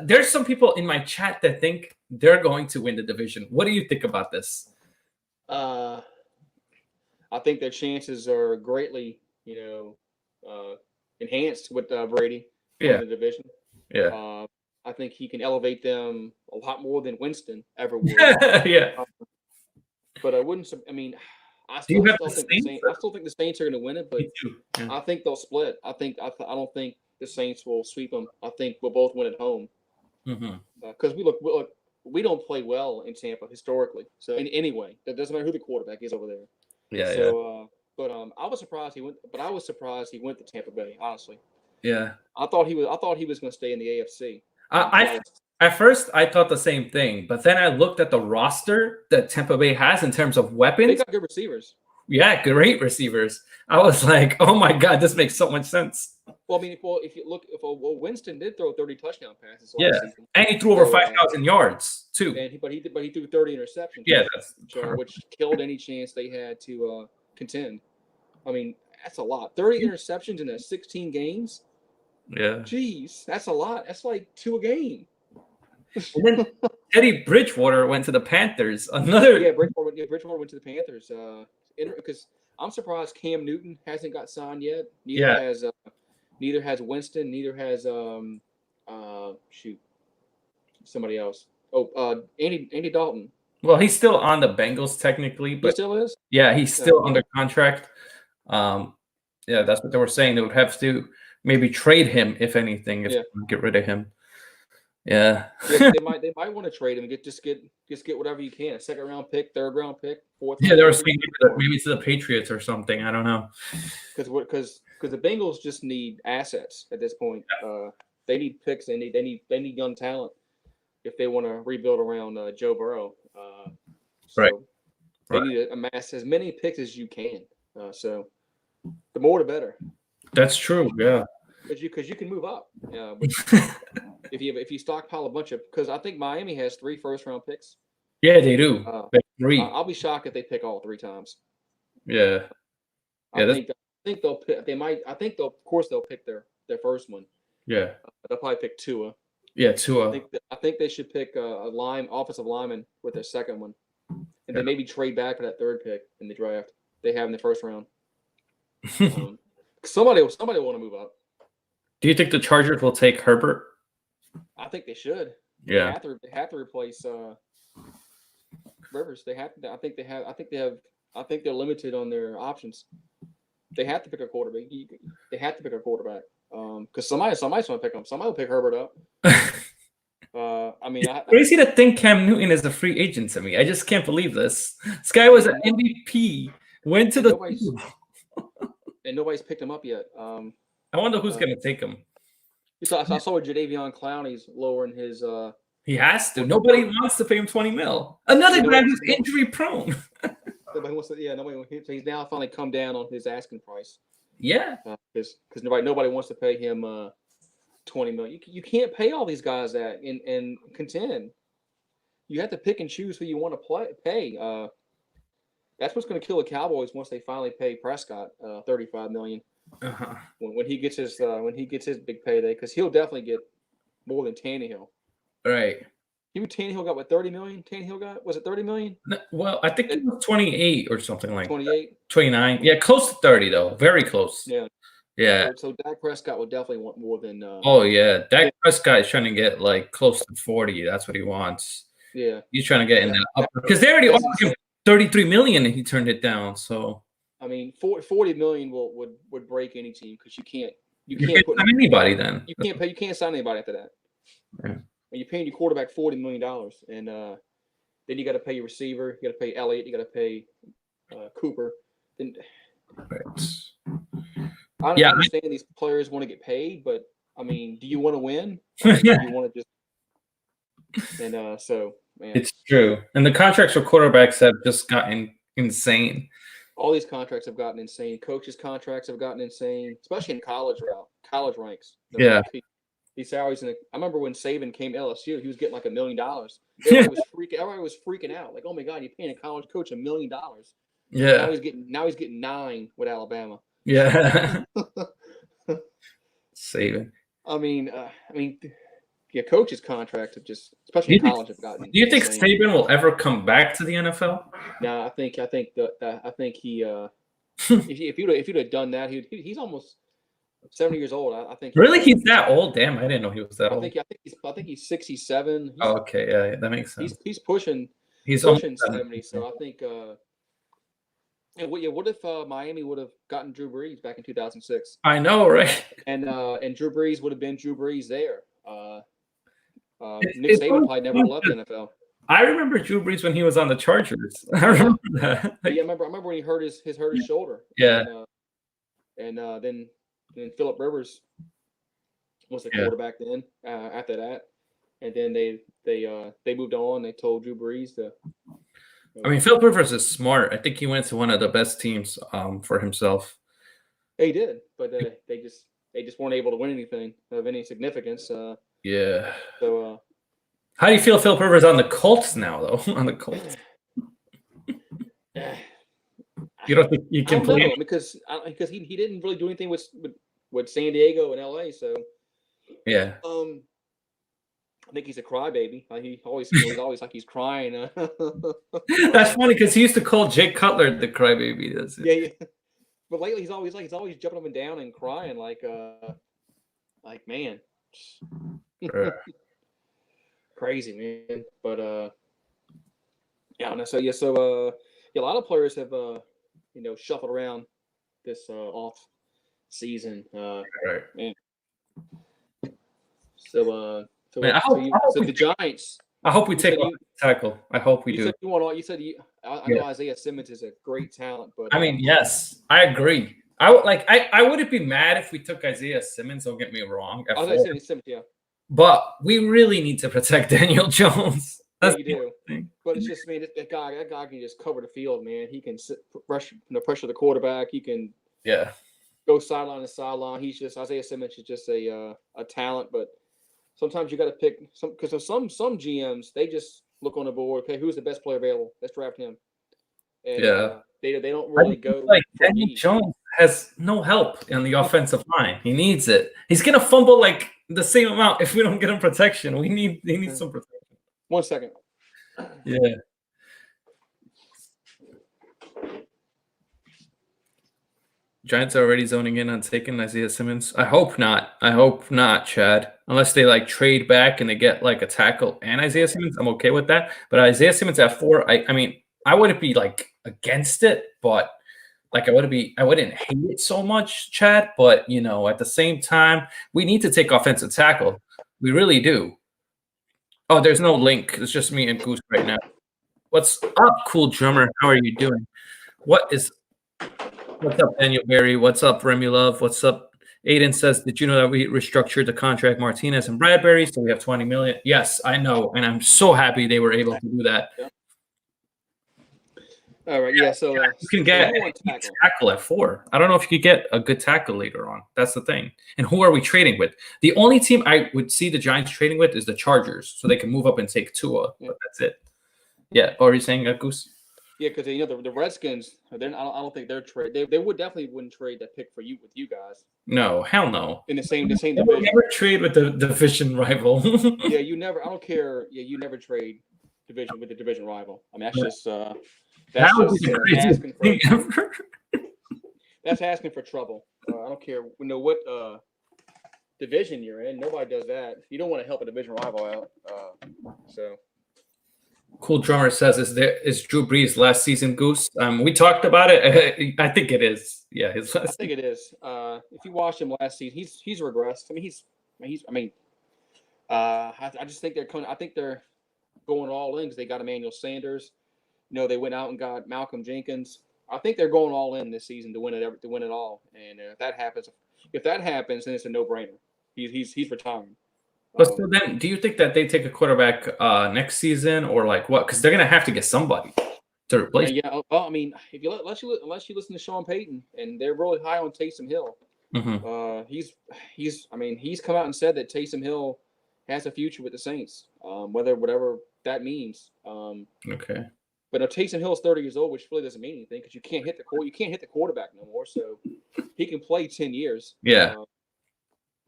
There's some people in my chat that think they're going to win the division. What do you think about this? I think their chances are greatly, enhanced with Brady in the division. Yeah. I think he can elevate them a lot more than Winston ever would. Yeah. But I wouldn't. I mean, I still think the Saints are going to win it, but I think they'll split. I don't think the Saints will sweep them. I think we'll both win at home. Because we don't play well in Tampa historically. So anyway, it doesn't matter who the quarterback is over there. Yeah. So, but I was surprised he went. But I was surprised he went to Tampa Bay. Honestly. Yeah. I thought he was going to stay in the AFC. At first, I thought the same thing, but then I looked at the roster that Tampa Bay has in terms of weapons. They got good receivers. Yeah, great receivers. I was like, oh my God, this makes so much sense. Well, I mean, if you look, Winston did throw 30 touchdown passes last season. And he threw over 5,000 yards too. But he threw 30 interceptions. Yeah, which killed any chance they had to contend. I mean, that's a lot. 30 interceptions in 16 games. Yeah. Jeez, that's a lot. That's like 2 a game. And then Teddy Bridgewater went to the Panthers. Bridgewater went to the Panthers. Because I'm surprised Cam Newton hasn't got signed yet. Neither has Winston. Neither has somebody else. Andy Dalton. Well, he's still on the Bengals technically, but he still is. Yeah, he's still under contract. That's what they were saying. They would have to maybe trade him if anything, if they get rid of him. Yeah. They might want to trade him and just get whatever you can. A 2nd round pick, 3rd round pick, 4th. Yeah, they were saying maybe to the Patriots or something. I don't know. Because the Bengals just need assets at this point. They need picks. They need young talent if they want to rebuild around Joe Burrow. They need to amass as many picks as you can. So the more the better. That's true. Yeah. Because you can move up. If you stockpile a bunch of, because I think Miami has 3 first-round picks. Yeah, they do. 3. I'll be shocked if they pick all 3 times. Yeah. I think they'll pick. They might. I think of course they'll pick their first one. Yeah. They'll probably pick Tua. Yeah, Tua. I think they should pick offensive lineman with their 2nd one, and then maybe trade back for that 3rd pick in the draft they have in the 1st round. Somebody will want to move up. Do you think the Chargers will take Herbert? I think they should. Yeah. They have to replace Rivers. They have to. I think they're limited on their options. They have to pick a quarterback. They have to pick a quarterback. Because somebody's going to pick him. Somebody will pick Herbert up. It's crazy to think Cam Newton is a free agent to me. I just can't believe this. This guy was an MVP. Went to and nobody's picked him up yet. I wonder who's going to take him. I saw Jadeveon Clowney's lowering his. He has to. Nobody wants to pay him $20 million. Another guy who's injury prone. Nobody wants to. Yeah, nobody. So he's now finally come down on his asking price. Yeah, because nobody wants to pay him $20 million. You can't pay all these guys that and contend. You have to pick and choose who you want to pay. That's what's going to kill the Cowboys once they finally pay Prescott $35 million. When he gets his big payday, because he'll definitely get more than Tannehill. Right. Tannehill got what, 30 million? Was it 30 million? No, well, I think it was 28 or something like 28. 29. Yeah, close to 30 though. Very close. Yeah. Yeah. So Dak Prescott would definitely want more than. Oh yeah, Dak Prescott is trying to get like close to 40. That's what he wants. Yeah. He's trying to get in that upper because they already offered him 33 million and he turned it down. So I mean, 40 million would break any team because you can't put anybody then. You can't sign anybody after that. Yeah. And you're paying your quarterback $40 million, and then you got to pay your receiver, you got to pay Elliott, you got to pay Cooper. Then I understand these players want to get paid, but I mean, do you want to win? Or do you want to just? And so, man, it's true. And the contracts for quarterbacks have just gotten insane. All these contracts have gotten insane. Coaches' contracts have gotten insane, especially in college ranks. Yeah. These salaries. I remember when Saban came to LSU, he was getting like $1 million. Everybody was freaking out. Like, oh my God, you're paying a college coach $1 million. Yeah. Now he's getting 9 with Alabama. Yeah. Saban. I mean, yeah, coaches' contracts have just, especially in college, have gotten. Do you think Saban will ever come back to the NFL? No, I think he if you'd have done that, he's almost 70 years old. I think. Really, he's that old? Damn, I didn't know he was that old. I think he's 67. Oh, okay, yeah, that makes sense. He's pushing. He's pushing 70. So I think. What if Miami would have gotten Drew Brees back in 2006? I know, right? And Drew Brees would have been Drew Brees there. Nick Saban probably never left the NFL. I remember Drew Brees when he was on the Chargers. I remember that. Yeah, I remember when he hurt his shoulder. Yeah. And then Philip Rivers was the quarterback then. After that, and then they moved on. They told Drew Brees to. I mean, Philip Rivers is smart. I think he went to one of the best teams for himself. He did, but they just weren't able to win anything of any significance. Yeah. So. How do you feel Philip Rivers on the Colts now, though? On the Colts. You don't think you can play because he didn't really do anything with San Diego and LA. So. Yeah. I think he's a crybaby. He's always like he's crying. That's funny because he used to call Jake Cutler the crybaby. That's it. Yeah. But lately he's always jumping up and down and crying like man. Crazy, man. But a lot of players have shuffled around this off season. Right. Man. So Man, the Giants. I hope we take a tackle. I hope we do. I know Isaiah Simmons is a great talent, but I mean, yes, I agree. I wouldn't be mad if we took Isaiah Simmons. Don't get me wrong. Simmons, yeah. But we really need to protect Daniel Jones. That's you do. But it's just, man, that guy can just cover the field, man. He can pressure the quarterback. He can go sideline to sideline. Isaiah Simmons is just a talent, but sometimes you got to pick because some GMs, they just look on the board. Okay, who's the best player available? Let's draft him. And, they don't really go. Like Daniel Jones has no help in the offensive line. He needs it. He's gonna fumble like the same amount if we don't get him protection. He needs some protection. 1 second. Yeah. Giants are already zoning in on taking Isaiah Simmons. I hope not, Chad. Unless they like trade back and they get like a tackle and Isaiah Simmons, I'm okay with that. But Isaiah Simmons at 4, I mean, I wouldn't be like against it, but like I wouldn't hate it so much, Chad. But at the same time, we need to take offensive tackle. We really do. Oh, there's no link. It's just me and Goose right now. What's up, cool drummer? How are you doing? What's up, Daniel Berry? What's up, Remy Love? What's up? Aiden says, did you know that we restructured the contract Martinez and Bradbury, so we have $20 million? Yes, I know, and I'm so happy they were able to do that. All right, yeah. So you can get a tackle at 4. I don't know if you could get a good tackle later on. That's the thing. And who are we trading with? The only team I would see the Giants trading with is the Chargers, so they can move up and take Tua. But that's it. Yeah. What are you saying, Goose? Yeah, because the Redskins, I don't think they're trade. They wouldn't trade that pick with you guys. No, hell no. In the same division. Never trade with the division rival. Yeah, you never. I don't care. Yeah, you never trade division with the division rival. I mean, that's just asking for trouble. I don't care what division you're in. Nobody does that. You don't want to help a division rival out. So Cool Drummer says, "Is Drew Brees last season Goose?" We talked about it. I think it is. Yeah, his I last. think it is. If you watched him last season, he's regressed. I mean, I just think they're coming. I think they're going all in because they got Emmanuel Sanders. They went out and got Malcolm Jenkins. I think they're going all in this season to win it all. And if that happens, then it's a no-brainer. He's retiring. But so then, do you think that they take a quarterback next season, or like what? Because they're gonna have to get somebody to replace. Yeah. Well, I mean, if you unless you listen to Sean Payton, and they're really high on Taysom Hill. He's come out and said that Taysom Hill has a future with the Saints. Whatever that means. Okay. But Taysom Hill is 30 years old, which really doesn't mean anything because you can't hit the quarterback no more. So he can play 10 years. Yeah.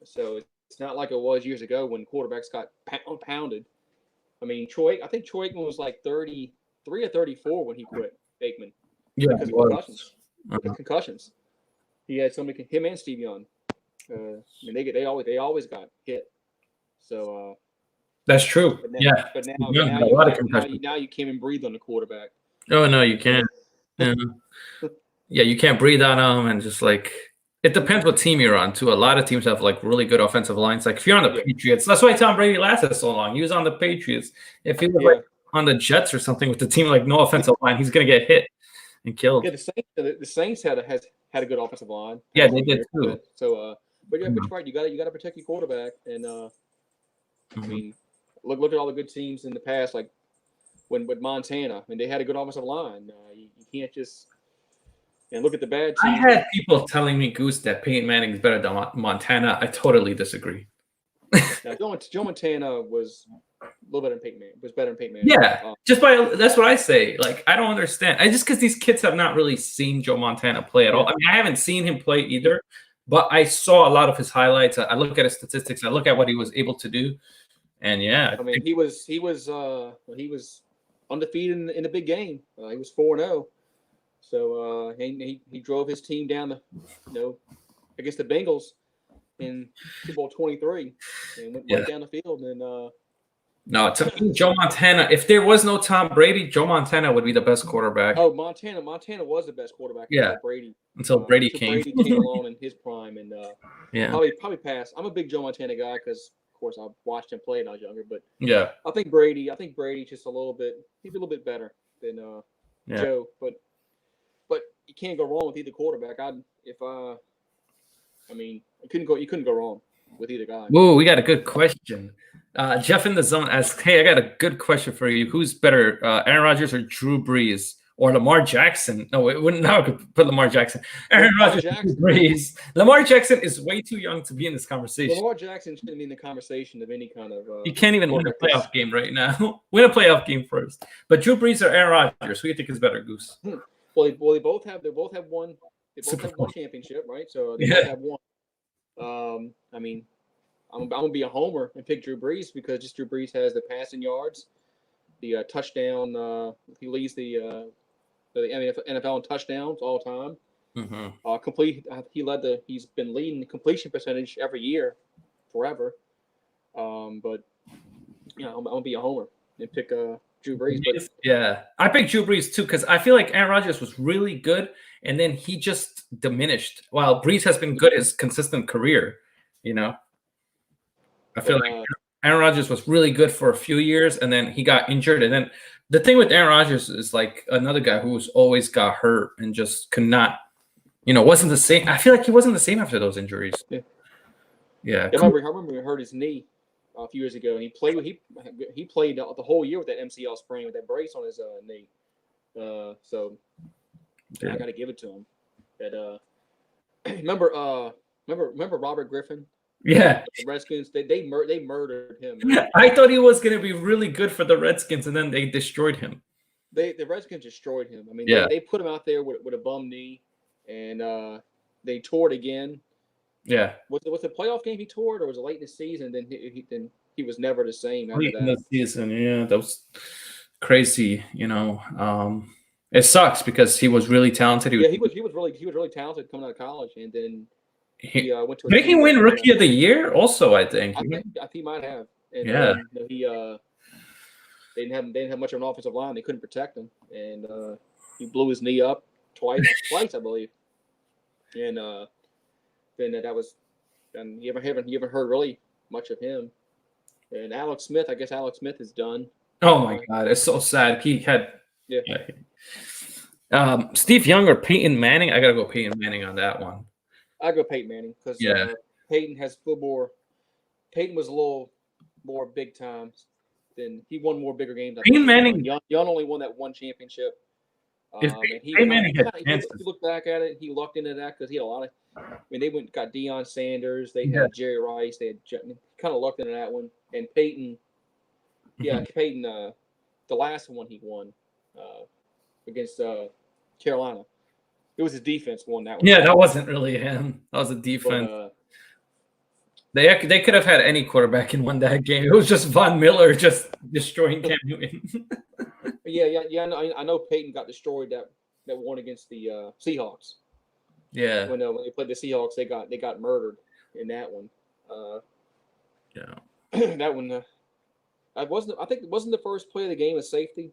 So it's not like it was years ago when quarterbacks got pounded. I mean, I think Troy Aikman was like 33 or 34 when he quit. Aikman. Yeah. Because of concussions. Concussions. He had somebody. Him and Steve Young. I mean, they always got hit. So. That's true. Yeah. But now you can't even breathe on the quarterback. Oh no, you can't. Yeah, you can't breathe on them, and just like it depends what team you're on too. A lot of teams have like really good offensive lines. Like if you're on the Patriots, that's why Tom Brady lasted so long. He was on the Patriots. If he was like on the Jets or something with the team like no offensive line, he's gonna get hit and killed. Yeah, the Saints had a good offensive line. Yeah, they did too. So, but you're right. You got to protect your quarterback, and I mean. Look at all the good teams in the past, like with Montana, and they had a good offensive line. You can't just look at the bad teams. I had people telling me, Goose, that Peyton Manning is better than Montana. I totally disagree. Now, Joe Montana was a little better than Peyton Manning. Was better than Peyton Manning. Yeah, that's what I say. Like I don't understand. Just because these kids have not really seen Joe Montana play at all. I mean, I haven't seen him play either, but I saw a lot of his highlights. I look at his statistics. I look at what he was able to do. And yeah, I mean, he was undefeated in the big game. He was 4-0. So he drove his team down against the Bengals in Super Bowl 23 and went right down the field. And no, to me, Joe Montana. If there was no Tom Brady, Joe Montana would be the best quarterback. Oh, Montana was the best quarterback. Yeah, until Brady came. Brady came along in his prime, and probably passed. I'm a big Joe Montana guy because. Of course, I watched him play when I was younger, but I think Brady just maybe a little bit better than Joe, but you can't go wrong with either quarterback. You couldn't go wrong with either guy. Whoa, we got a good question. Jeff in the Zone asks, "Hey, I got a good question for you. Who's better, Aaron Rodgers or Drew Brees?" Or Lamar Jackson. No, it wouldn't. Now I could put Lamar Jackson. Aaron Rodgers, Brees. Lamar Jackson is way too young to be in this conversation. Lamar Jackson shouldn't be in the conversation of any kind of. You can't even win a playoff game right now. Win a playoff game first. But Drew Brees or Aaron Rodgers? Who do you think is better, Goose? Well, they both have one. They both have one championship, right? So they both have one. I mean, I'm gonna be a homer and pick Drew Brees because just Drew Brees has the passing yards, the touchdown. He leads the NFL in touchdowns all time. He's been leading the completion percentage every year, forever. But I'm gonna be a homer and pick Drew Brees. But I picked Drew Brees too because I feel like Aaron Rodgers was really good, and then he just diminished. While Brees has been good his consistent career, I feel like Aaron Rodgers was really good for a few years, and then he got injured, and then. The thing with Aaron Rodgers is like another guy who's always got hurt and just could not, wasn't the same. I feel like he wasn't the same after those injuries. Yeah. I remember he hurt his knee a few years ago, and he played the whole year with that MCL sprain with that brace on his knee. So I got to give it to him. But remember Robert Griffin? Yeah, the Redskins. They murdered him. I thought he was going to be really good for the Redskins, and then they destroyed him. The Redskins destroyed him. I mean, they put him out there with a bum knee, and they tore it again. Yeah. Was the playoff game he tore it, or was it late in the season? Then he was never the same after late that. in the season, that was crazy. It sucks because he was really talented. He was really talented coming out of college, and then He went to a Did he team win that Rookie of the Year? Also, I think. I think he might have. And Yeah. he they didn't have much of an offensive line. They couldn't protect him, and he blew his knee up twice, I believe. And then that was, and you haven't heard really much of him. And Alex Smith, I guess Alex Smith is done. Oh my God, it's so sad. He had Yeah. Steve Young or Peyton Manning. I gotta go Peyton Manning on that one. I go Peyton Manning because Peyton has a little more. Peyton was a little more big time. Then he won more bigger games. Peyton Manning. Young only won that one championship. Peyton Manning had chances. If you look back at it, he lucked into that because he had a lot of. I mean, they got Deion Sanders. They had Jerry Rice. They had kind of lucked into that one. And Peyton, Peyton, the last one he won against Carolina, it was his defense won that one. Yeah, that wasn't really him. That was a defense. But, they could have had any quarterback and won that game. It was just Von Miller just destroying Cam Newton. I know Peyton got destroyed that one against the Seahawks. Yeah. When they played the Seahawks, they got murdered in that one. That one. I think it wasn't the first play of the game a safety.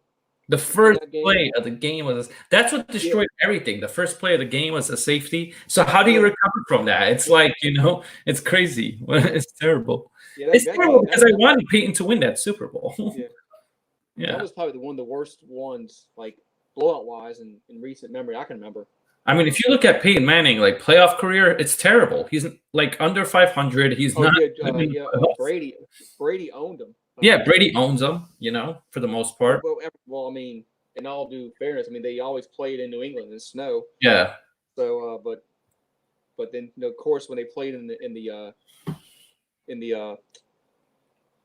The first play of the game that's what destroyed everything. The first play of the game was a safety. So how do you recover from that? It's like, it's crazy. It's terrible. It's terrible because I wanted Peyton to win that Super Bowl. Yeah. That was probably one of the worst ones, like blowout wise in recent memory I can remember. I mean, if you look at Peyton Manning, like playoff career, it's terrible. He's like under 500. He's not. Brady owned him. Yeah, Brady owns them, for the most part. Well, I mean, in all due fairness, I mean, they always played in New England in snow. Yeah. So, but then, of course, when they played in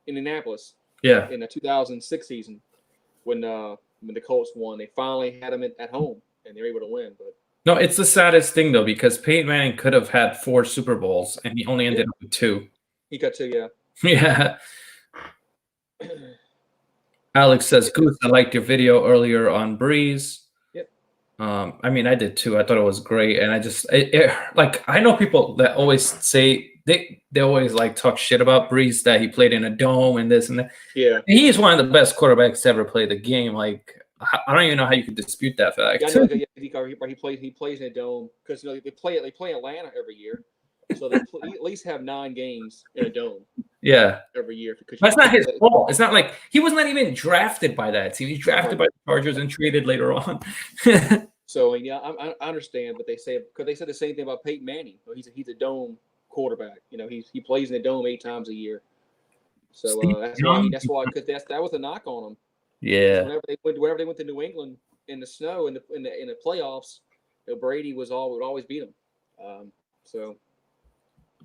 Indianapolis. Yeah. In the 2006 season, when the Colts won, they finally had them at home and they were able to win. But no, it's the saddest thing though because Peyton Manning could have had 4 Super Bowls and he only ended up with 2. He got 2, yeah. Yeah. Alex says, Goose, I liked your video earlier on Breeze. Yep. I mean, I did too. I thought it was great. And I just, I know people that always say, they always talk shit about Breeze, that he played in a dome and this and that. Yeah. He's one of the best quarterbacks to ever play the game. Like, I don't even know how you could dispute that fact. He plays in a dome because they play Atlanta every year. So they at least have 9 games in a dome. Yeah, every year. That's not his fault. It's not like he was not even drafted by that team. He's drafted by the Chargers and traded later on. So yeah, I understand, but they said the same thing about Peyton Manning. He's a dome quarterback. He plays in the dome 8 times a year. So that's why because that was a knock on him. Yeah. Whenever they went to New England in the snow in the playoffs, Brady would always beat them. So.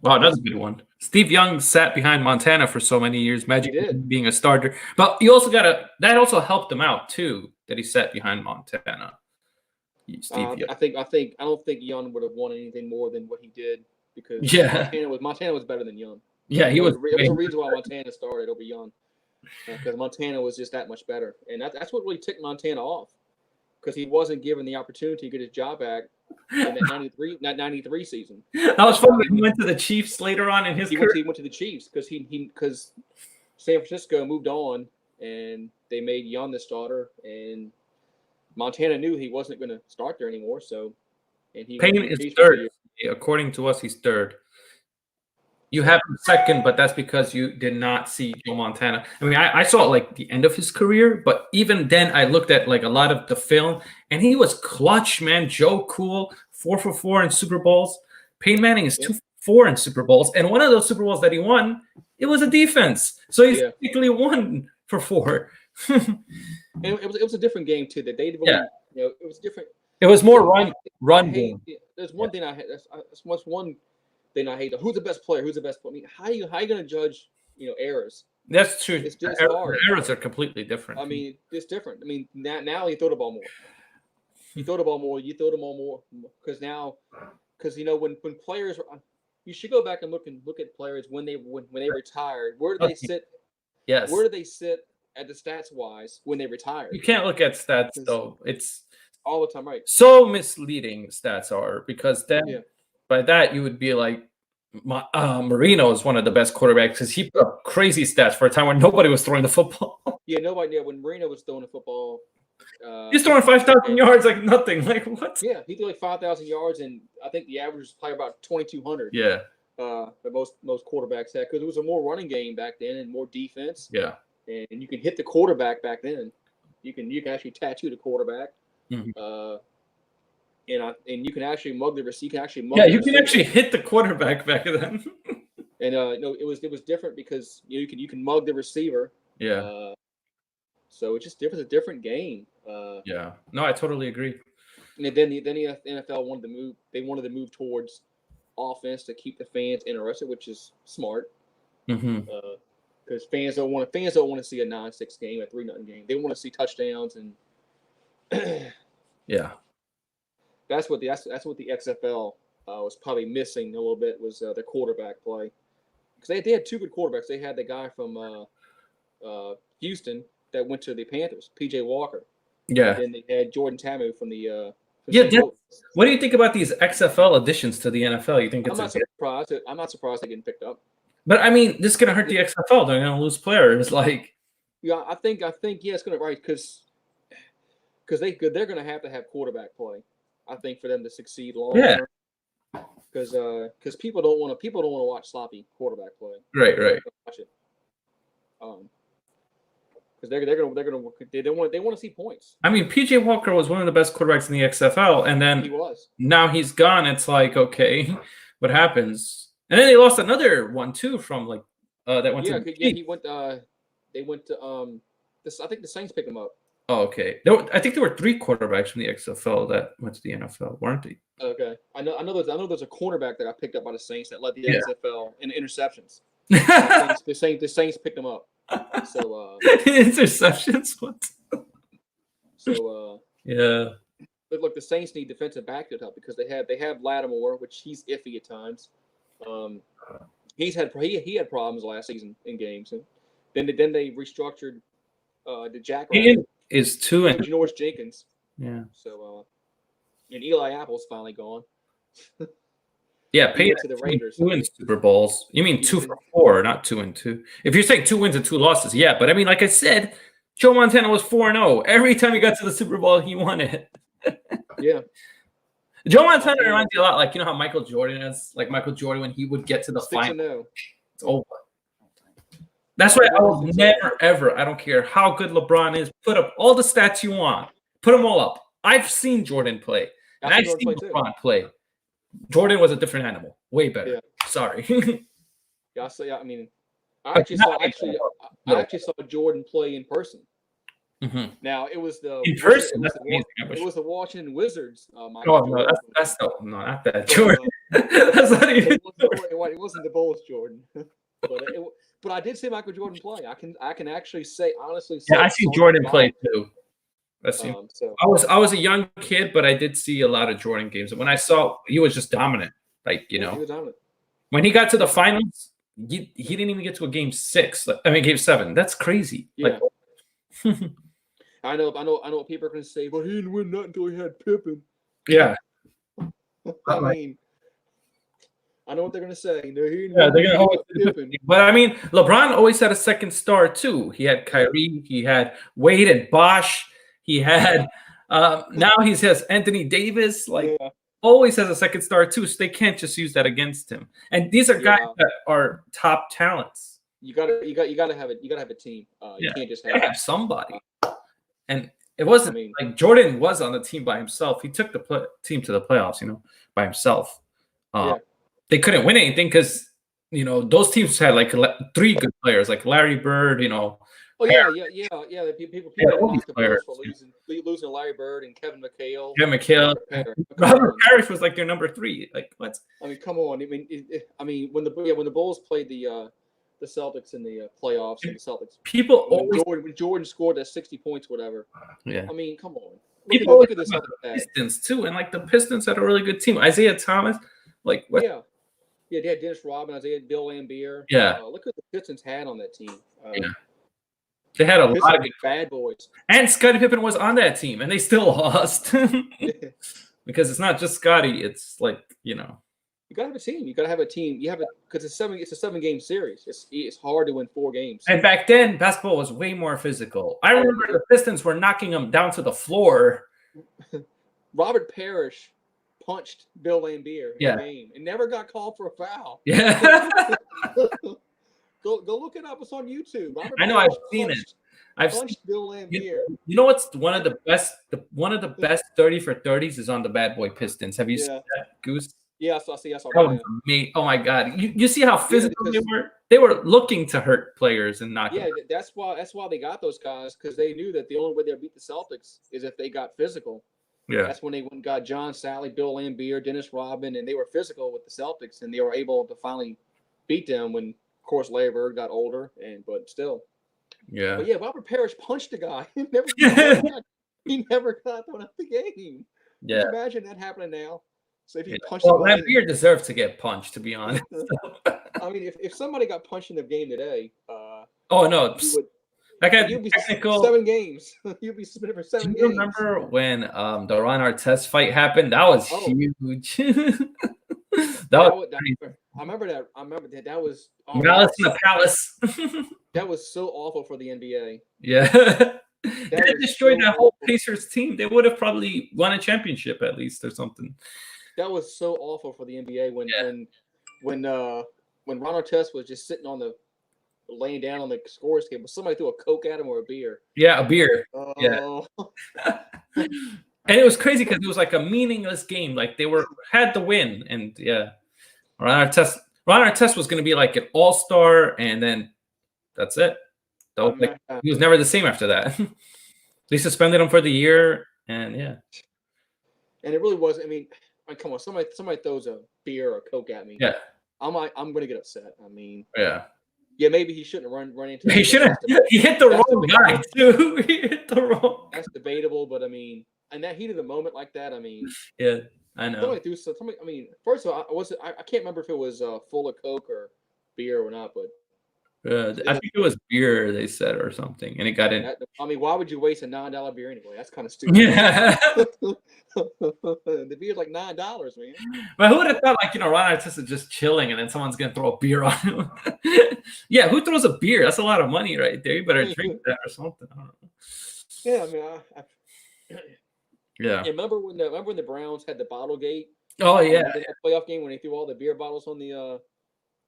Wow, that's a good one. Steve Young sat behind Montana for so many years, Magic being a starter. But you also that also helped him out too, that he sat behind Montana. I don't think Young would have won anything more than what he did because Montana was better than Young. Yeah, he was. There's a reason why Montana started over Young because Montana was just that much better, and that's what really ticked Montana off because he wasn't given the opportunity to get his job back. In that 93 season. That was fun when he went to the Chiefs later on in his career. He went to the Chiefs because San Francisco moved on and they made Young the starter and Montana knew he wasn't going to start there anymore. So, and Payne is third. According to us, he's third. You have him second, but that's because you did not see Joe Montana. I mean, I saw the end of his career, but even then I looked at a lot of the film and he was clutch, man. Joe Cool, 4 for 4 in Super Bowls. Peyton Manning is 2 for 4 in Super Bowls. And one of those Super Bowls that he won, it was a defense. So he's technically 1 for 4. And it was a different game too. That they it was different. It was more run game. There's one thing I hate. That's one thing I hate. Who's the best player? Who's the best player? I mean, how are you going to judge errors? That's true. It's just hard. Errors are completely different. I mean, it's different. I mean, now you throw the ball more. You throw the ball more. You throw the ball more because when players, you should go back and look at players when they retired. Where do they sit? Yes. Where do they sit at the stats wise when they retired? You can't look at stats though. It's all the time, right? So misleading stats are because then by that you would be like Marino is one of the best quarterbacks because he put up crazy stats for a time when nobody was throwing the football. Yeah, nobody. Yeah, when Marino was throwing the football, He's throwing 5,000 yards like nothing. Like what? Yeah, he threw like 5,000 yards, and I think the average was probably about 2,200. Yeah. That most quarterbacks had, because it was a more running game back then and more defense. Yeah. And you can hit the quarterback back then. You can actually tattoo the quarterback. Mm-hmm. And you can actually mug the receiver. You can actually hit the quarterback back then. And no, it was different because you can mug the receiver. Yeah. So it's just different. It's a different game. Yeah. No, I totally agree. And then the NFL wanted to move. They wanted to move towards offense to keep the fans interested, which is smart. Because fans don't want to see a 9-6 game, a 3-0 game. They want to see touchdowns and yeah. That's what the XFL was probably missing a little bit, was the quarterback play, because they had two good quarterbacks. They had the guy from Houston that went to the Panthers, PJ Walker. Yeah. And then they had Jordan Tamu from the what do you think about these XFL additions to the NFL? You think it's I'm not surprised they're getting picked up. But I mean, this is gonna hurt the XFL. They're gonna lose players. Like, yeah, I think it's gonna, right, because they're gonna have to have quarterback play, I think, for them to succeed long term. Because people don't want to watch sloppy quarterback play. Right. Watch it. Because they want to see points. I mean, PJ Walker was one of the best quarterbacks in the XFL, and then he was. Now he's gone. It's like, okay, what happens? And then they lost another one too from like that went to. Yeah, he went. They went to I think the Saints picked him up. Oh, okay. I think there were 3 quarterbacks from the XFL that went to the NFL, weren't they? Okay, I know there's a cornerback that got picked up by the Saints that led the XFL in interceptions. The Saints picked him up. So interceptions. What? So yeah. But look, the Saints need defensive back to help, because they have Lattimore, which he's iffy at times. He had problems last season in games, and then they restructured the Jack Ian is 2 and Janoris Jenkins. Yeah. So and Eli Apple's finally gone. Yeah, Peyton to the Raiders. 2 in Super Bowls. You mean 2 for 4, not 2 and 2. If you're saying 2 wins and 2 losses, yeah. But I mean, like I said, Joe Montana was 4-0. Every time he got to the Super Bowl, he won it. Yeah. Joe Montana reminds me a lot, like, you know how Michael Jordan is? Like Michael Jordan, when he would get to the final, it's over. That's why I will never, ever, I don't care how good LeBron is, put up all the stats you want. Put them all up. I've seen Jordan play. And I've seen LeBron play. Jordan was a different animal. Way better. Yeah. Sorry. I actually saw Jordan play in person. Mm-hmm. Now it was the in person. It was the Washington Wizards. No, that's not that Jordan. That's not even. It wasn't the Bulls Jordan, but I did see Michael Jordan play. I can actually say honestly. Yeah, I see Jordan play too. I was a young kid, but I did see a lot of Jordan games. And when I saw, he was just dominant. Like, he was dominant. When he got to the finals, he didn't even get to a game 6. Game 7. That's crazy. Yeah. I know what people are going to say, but he didn't win nothing until he had Pippen. Yeah. I mean, I know what they're going to say. They're going to always Pippen. But I mean, LeBron always had a second star too. He had Kyrie, he had Wade and Bosh. He had now he has Anthony Davis, always has a second star too, so they can't just use that against him. And these are guys that are top talents. You gotta have it. You gotta have a team. You can't just have somebody. And it wasn't like Jordan was on the team by himself. He took the team to the playoffs, by himself. They couldn't win anything because those teams had like 3 good players, like Larry Bird, Oh yeah. People lost the players for losing Larry Bird and Kevin McHale. Robert Parrish was like their number 3. Like what? I mean, come on. I mean, when the Bulls played the Celtics in the playoffs, and the Celtics. When Jordan scored that 60 points, whatever. Yeah. I mean, come on. Look at the Pistons too, and like the Pistons had a really good team. Isaiah Thomas, like what? Yeah, they had Dennis Rodman, Bill Laimbeer. Yeah. Look what the Pistons had on that team. They had a lot of bad boys. And Scottie Pippen was on that team, and they still lost. Because it's not just Scottie, it's like, You gotta have a team. You gotta have a team. You have because it's a 7 game series. It's hard to win 4 games. And back then, basketball was way more physical. I remember the Pistons were knocking them down to the floor. Robert Parrish punched Bill Laimbeer in the game and never got called for a foul. Yeah. Go look it up. It's on YouTube. Robert I know. Parrish I've seen it. I've seen Bill Laimbeer. You know what's one of the best? One of the best 30 for 30s is on the Bad Boy Pistons. Have you seen that, Goose? Yeah, I saw that. Oh my God! You see how physical they were? They were looking to hurt players and knock. Yeah, that's why they got those guys, because they knew that the only way they'll beat the Celtics is if they got physical. Yeah, that's when they went and got John Sally, Bill Laimbeer, Dennis Rodman, and they were physical with the Celtics, and they were able to finally beat them when, of course, Larry Bird got older, but still. Yeah. But yeah, Robert Parrish punched a guy. He never got thrown out the game. Yeah. Can you imagine that happening now? So if he punched Laimbeer deserves to get punched, to be honest. I mean, if somebody got punched in the game today, oh no, that guy you'd be technical 7 games. You'd be suspended for 7 games. Do you remember when the Ron Artest fight happened? That was huge. I remember that. That was Malice in the Palace. That was so awful for the NBA. Yeah. They destroyed that whole Pacers team. They would have probably won a championship at least or something. That was so awful for the NBA when Ron Artest was just sitting laying down on the scores table. Somebody threw a Coke at him or a beer. Yeah, a beer. Yeah. And it was crazy because it was like a meaningless game. Like they had the win, and Ron Artest was going to be like an all-star, and then that's it. He was never the same after that. They suspended him for the year, and And it really was. I mean, come on, somebody throws a beer or a Coke at me. Yeah, I'm going to get upset. I mean, yeah, maybe he shouldn't have run into. He shouldn't. He hit the wrong guy too. He hit the wrong. That's debatable, but I mean, in that heat of the moment like that, I mean, yeah, I know. Somebody. I mean, first of all, I can't remember if it was full of Coke or beer or not, but. I think it was beer, they said, or something, and it got in. I mean, why would you waste a $9 beer anyway? That's kind of stupid. Yeah. The beer's like $9, man. But who would have thought, Ron Artest is just chilling, and then someone's gonna throw a beer on him? Yeah, who throws a beer? That's a lot of money right there. You better drink that or something. I don't know. Yeah, I mean, yeah. Remember when the Browns had the bottle gate? Oh yeah. The playoff game when they threw all the beer bottles on the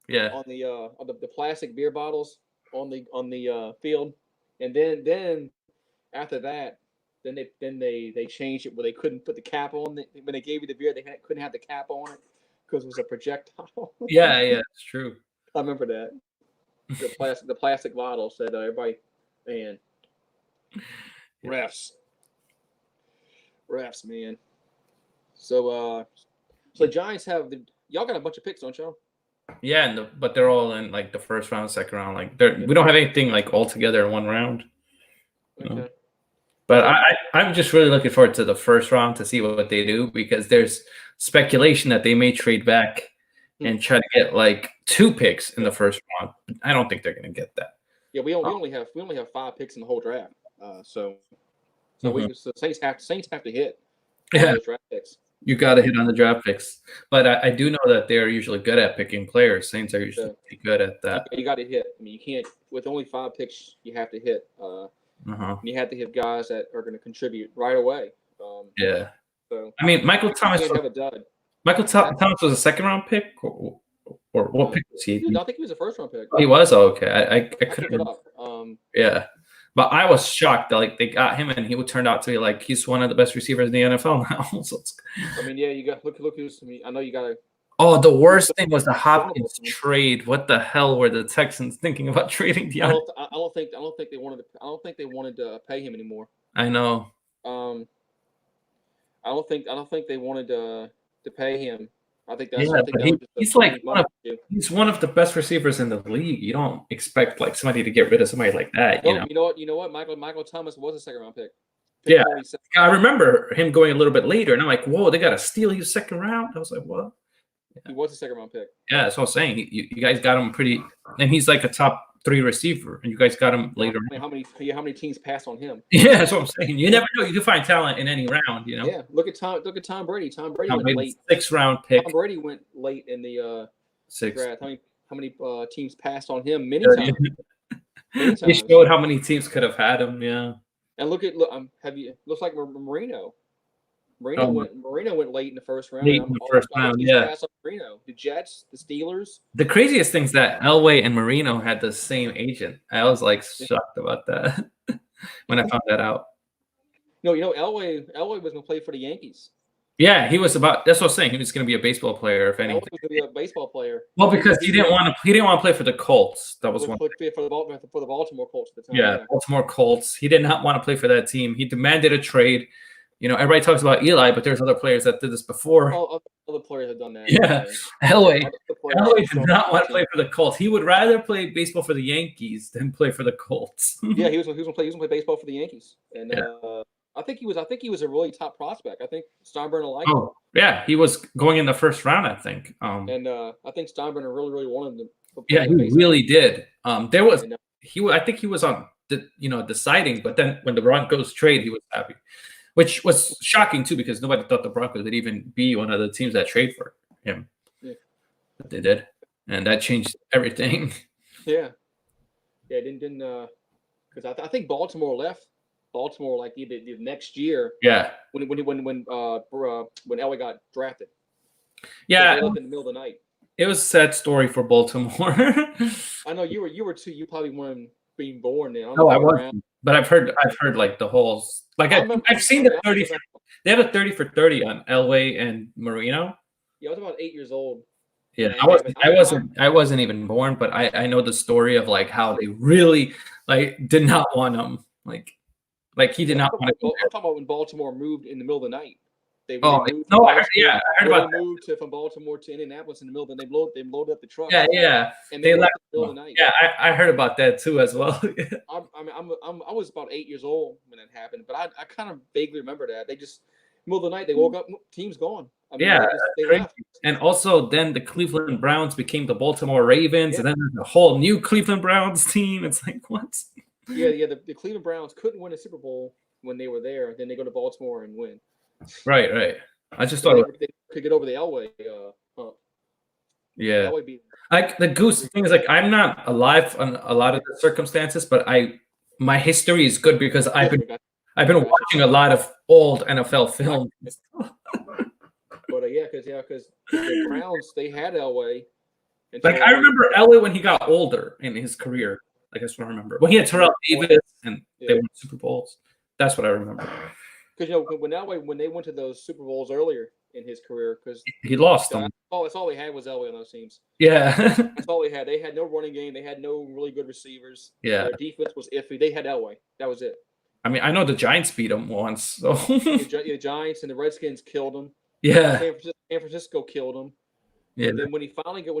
on the plastic beer bottles on the field, and then after that, then they changed it where they couldn't put the cap on it. When they gave you the beer, they couldn't have the cap on it because it was a projectile. Yeah, it's true. I remember that. The plastic bottle said everybody, man, refs, man. So Giants y'all got a bunch of picks, don't y'all? Yeah, but they're all in like the first round, second round. Like we don't have anything like all together in one round. Okay. But I'm just really looking forward to the first round to see what they do, because there's speculation that they may trade back and try to get like 2 picks in the first round. I don't think they're going to get that. Yeah, we only have 5 picks in the whole draft. So Saints have to hit those draft picks. You got to hit on the draft picks. But I do know that they're usually good at picking players. Saints are usually pretty good at that. You got to hit. I mean, you can't, with only 5 picks, you have to hit. You have to hit guys that are going to contribute right away. So I mean, Michael Thomas. Have a dud. Michael Thomas was a second round pick, or what pick was he? Dude, I think he was a first round pick. Oh, he was? Oh, okay. I couldn't. It up. Yeah. But I was shocked that like they got him, and he turned out to be like he's one of the best receivers in the NFL now. So I mean, yeah, you got look who's. I mean, I know you got to. Oh, the worst thing was the Hopkins trade. What the hell were the Texans thinking about trading DeAndre? I don't think they wanted to pay him anymore. I know. I don't think they wanted to pay him. I think that's. He's one of the best receivers in the league. You don't expect like somebody to get rid of somebody like that. You know what? Michael Thomas was a second round pick. Yeah, I remember him going a little bit later, and I'm like, whoa, they got to steal his second round. I was like, what? He was a second round pick. Yeah, that's what I'm saying. You guys got him pretty, and he's like a top 3 receiver, and you guys got him later. How many teams passed on him? Yeah, that's what I'm saying. You never know. You can find talent in any round, you know. Yeah, look at Tom Brady. Tom Brady went late. 6th round pick. Tom Brady went late in the 6th. draft. How many teams passed on him? Many times. Many He times. showed how many teams could have had him. Yeah. And looks like Marino. Marino went late in the first round. Late in the first round, yeah. Passed on Marino. The Jets, the Steelers. The craziest thing is that Elway and Marino had the same agent. I was like shocked about that when I found that out. No, Elway was going to play for the Yankees. Yeah, he was about. That's what I was saying. He was going to be a baseball player, if anything. Elway was going to be a baseball player. Well, because he didn't want to play for the Colts. That was one. For the Baltimore Colts at the time. Yeah, Baltimore Colts. He did not want to play for that team. He demanded a trade. You know, everybody talks about Eli, but there's other players that did this before. Other players have done that. Yeah, Elway did not want to play for the Colts. He would rather play baseball for the Yankees than play for the Colts. Yeah, he was going to play baseball for the Yankees, and I think he was a really top prospect. I think Steinbrenner liked him. Yeah, he was going in the first round, I think. And I think Steinbrenner really wanted him. Yeah, he really did. I think he was on deciding, but then when the Broncos trade, he was happy. Which was shocking too, because nobody thought the Broncos would even be one of the teams that trade for him. Yeah. But they did, and that changed everything. Yeah, didn't because I think Baltimore left. Baltimore like the next year. Yeah. When Elway got drafted. Yeah. They left in the middle of the night. It was a sad story for Baltimore. I know you were too. You probably weren't being born then. No, I wasn't. But I've heard like the whole I've seen the 30. They have a 30 for 30 on Elway and Marino. Yeah, I was about 8 years old. Yeah, I wasn't even born, but I know the story of like how they really like did not want him. Like he did not want to go. I'm talking about when Baltimore moved in the middle of the night. I heard about they moved from Baltimore to Indianapolis in the middle. Then they loaded up the truck. Yeah. And they left in the middle of the night. Yeah, I heard about that too as well. I was about 8 years old when it happened, but I kind of vaguely remember that. They just middle of the night they woke up, team's gone. They left. And also then the Cleveland Browns became the Baltimore Ravens, and then there's a whole new Cleveland Browns team. It's like what? Yeah. The Cleveland Browns couldn't win a Super Bowl when they were there. Then they go to Baltimore and win. Right. I just thought they could get over the Elway. Yeah. Elway beat. Like the Goose thing is like I'm not alive on a lot of the circumstances, but my history is good because I've been watching a lot of old NFL films. But because the Browns they had Elway. Like I remember Elway when he got older in his career. Like that's what I remember when he had Terrell Davis and they won Super Bowls. That's what I remember. Because when they went to those Super Bowls earlier in his career, because he lost them. That's all they had was Elway on those teams. Yeah, that's all they had. They had no running game. They had no really good receivers. Yeah, their defense was iffy. They had Elway. That was it. I mean, I know the Giants beat them once. So the Giants and the Redskins killed them. Yeah, San Francisco killed them. Yeah. And then when he finally got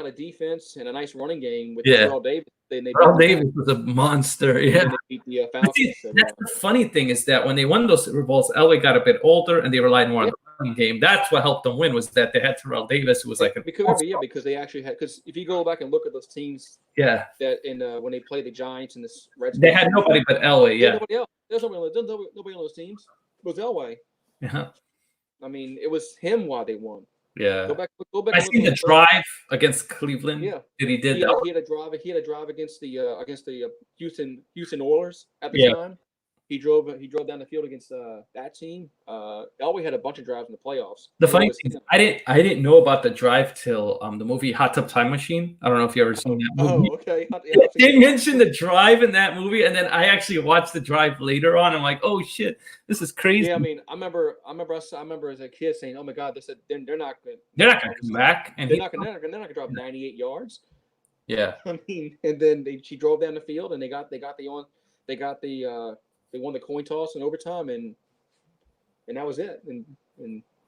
a defense and a nice running game with Terrell Davis, Terrell Davis was a monster. Yeah, they beat the Falcons. That's the funny thing is that when they won those Super Bowls, Elway got a bit older and they relied more on the running game. That's what helped them win was that they had Terrell Davis, who was like because they actually had if you go back and look at those teams, that in when they played the Giants and the Redskins, they had nobody but Elway. Yeah, nobody else. There's nobody on those teams. It was Elway. Yeah, I mean, it was him why they won. Yeah. Go back. I seen the drive against Cleveland. Yeah. That he did. He had a drive against the Houston Oilers at the time. He drove down the field against that team. Elway had a bunch of drives in the playoffs. The funny thing is, I didn't know about the drive till the movie Hot Tub Time Machine. I don't know if you ever seen that movie. Oh, okay. They mentioned the drive in that movie, and then I actually watched the drive later on. I'm like, oh shit, this is crazy. Yeah, I mean, I remember as a kid saying, oh my god, they said they're not going to come back, and they're not going to drop 98 yards. Yeah, I mean, and then she drove down the field, and they won the coin toss in overtime, and that was it. And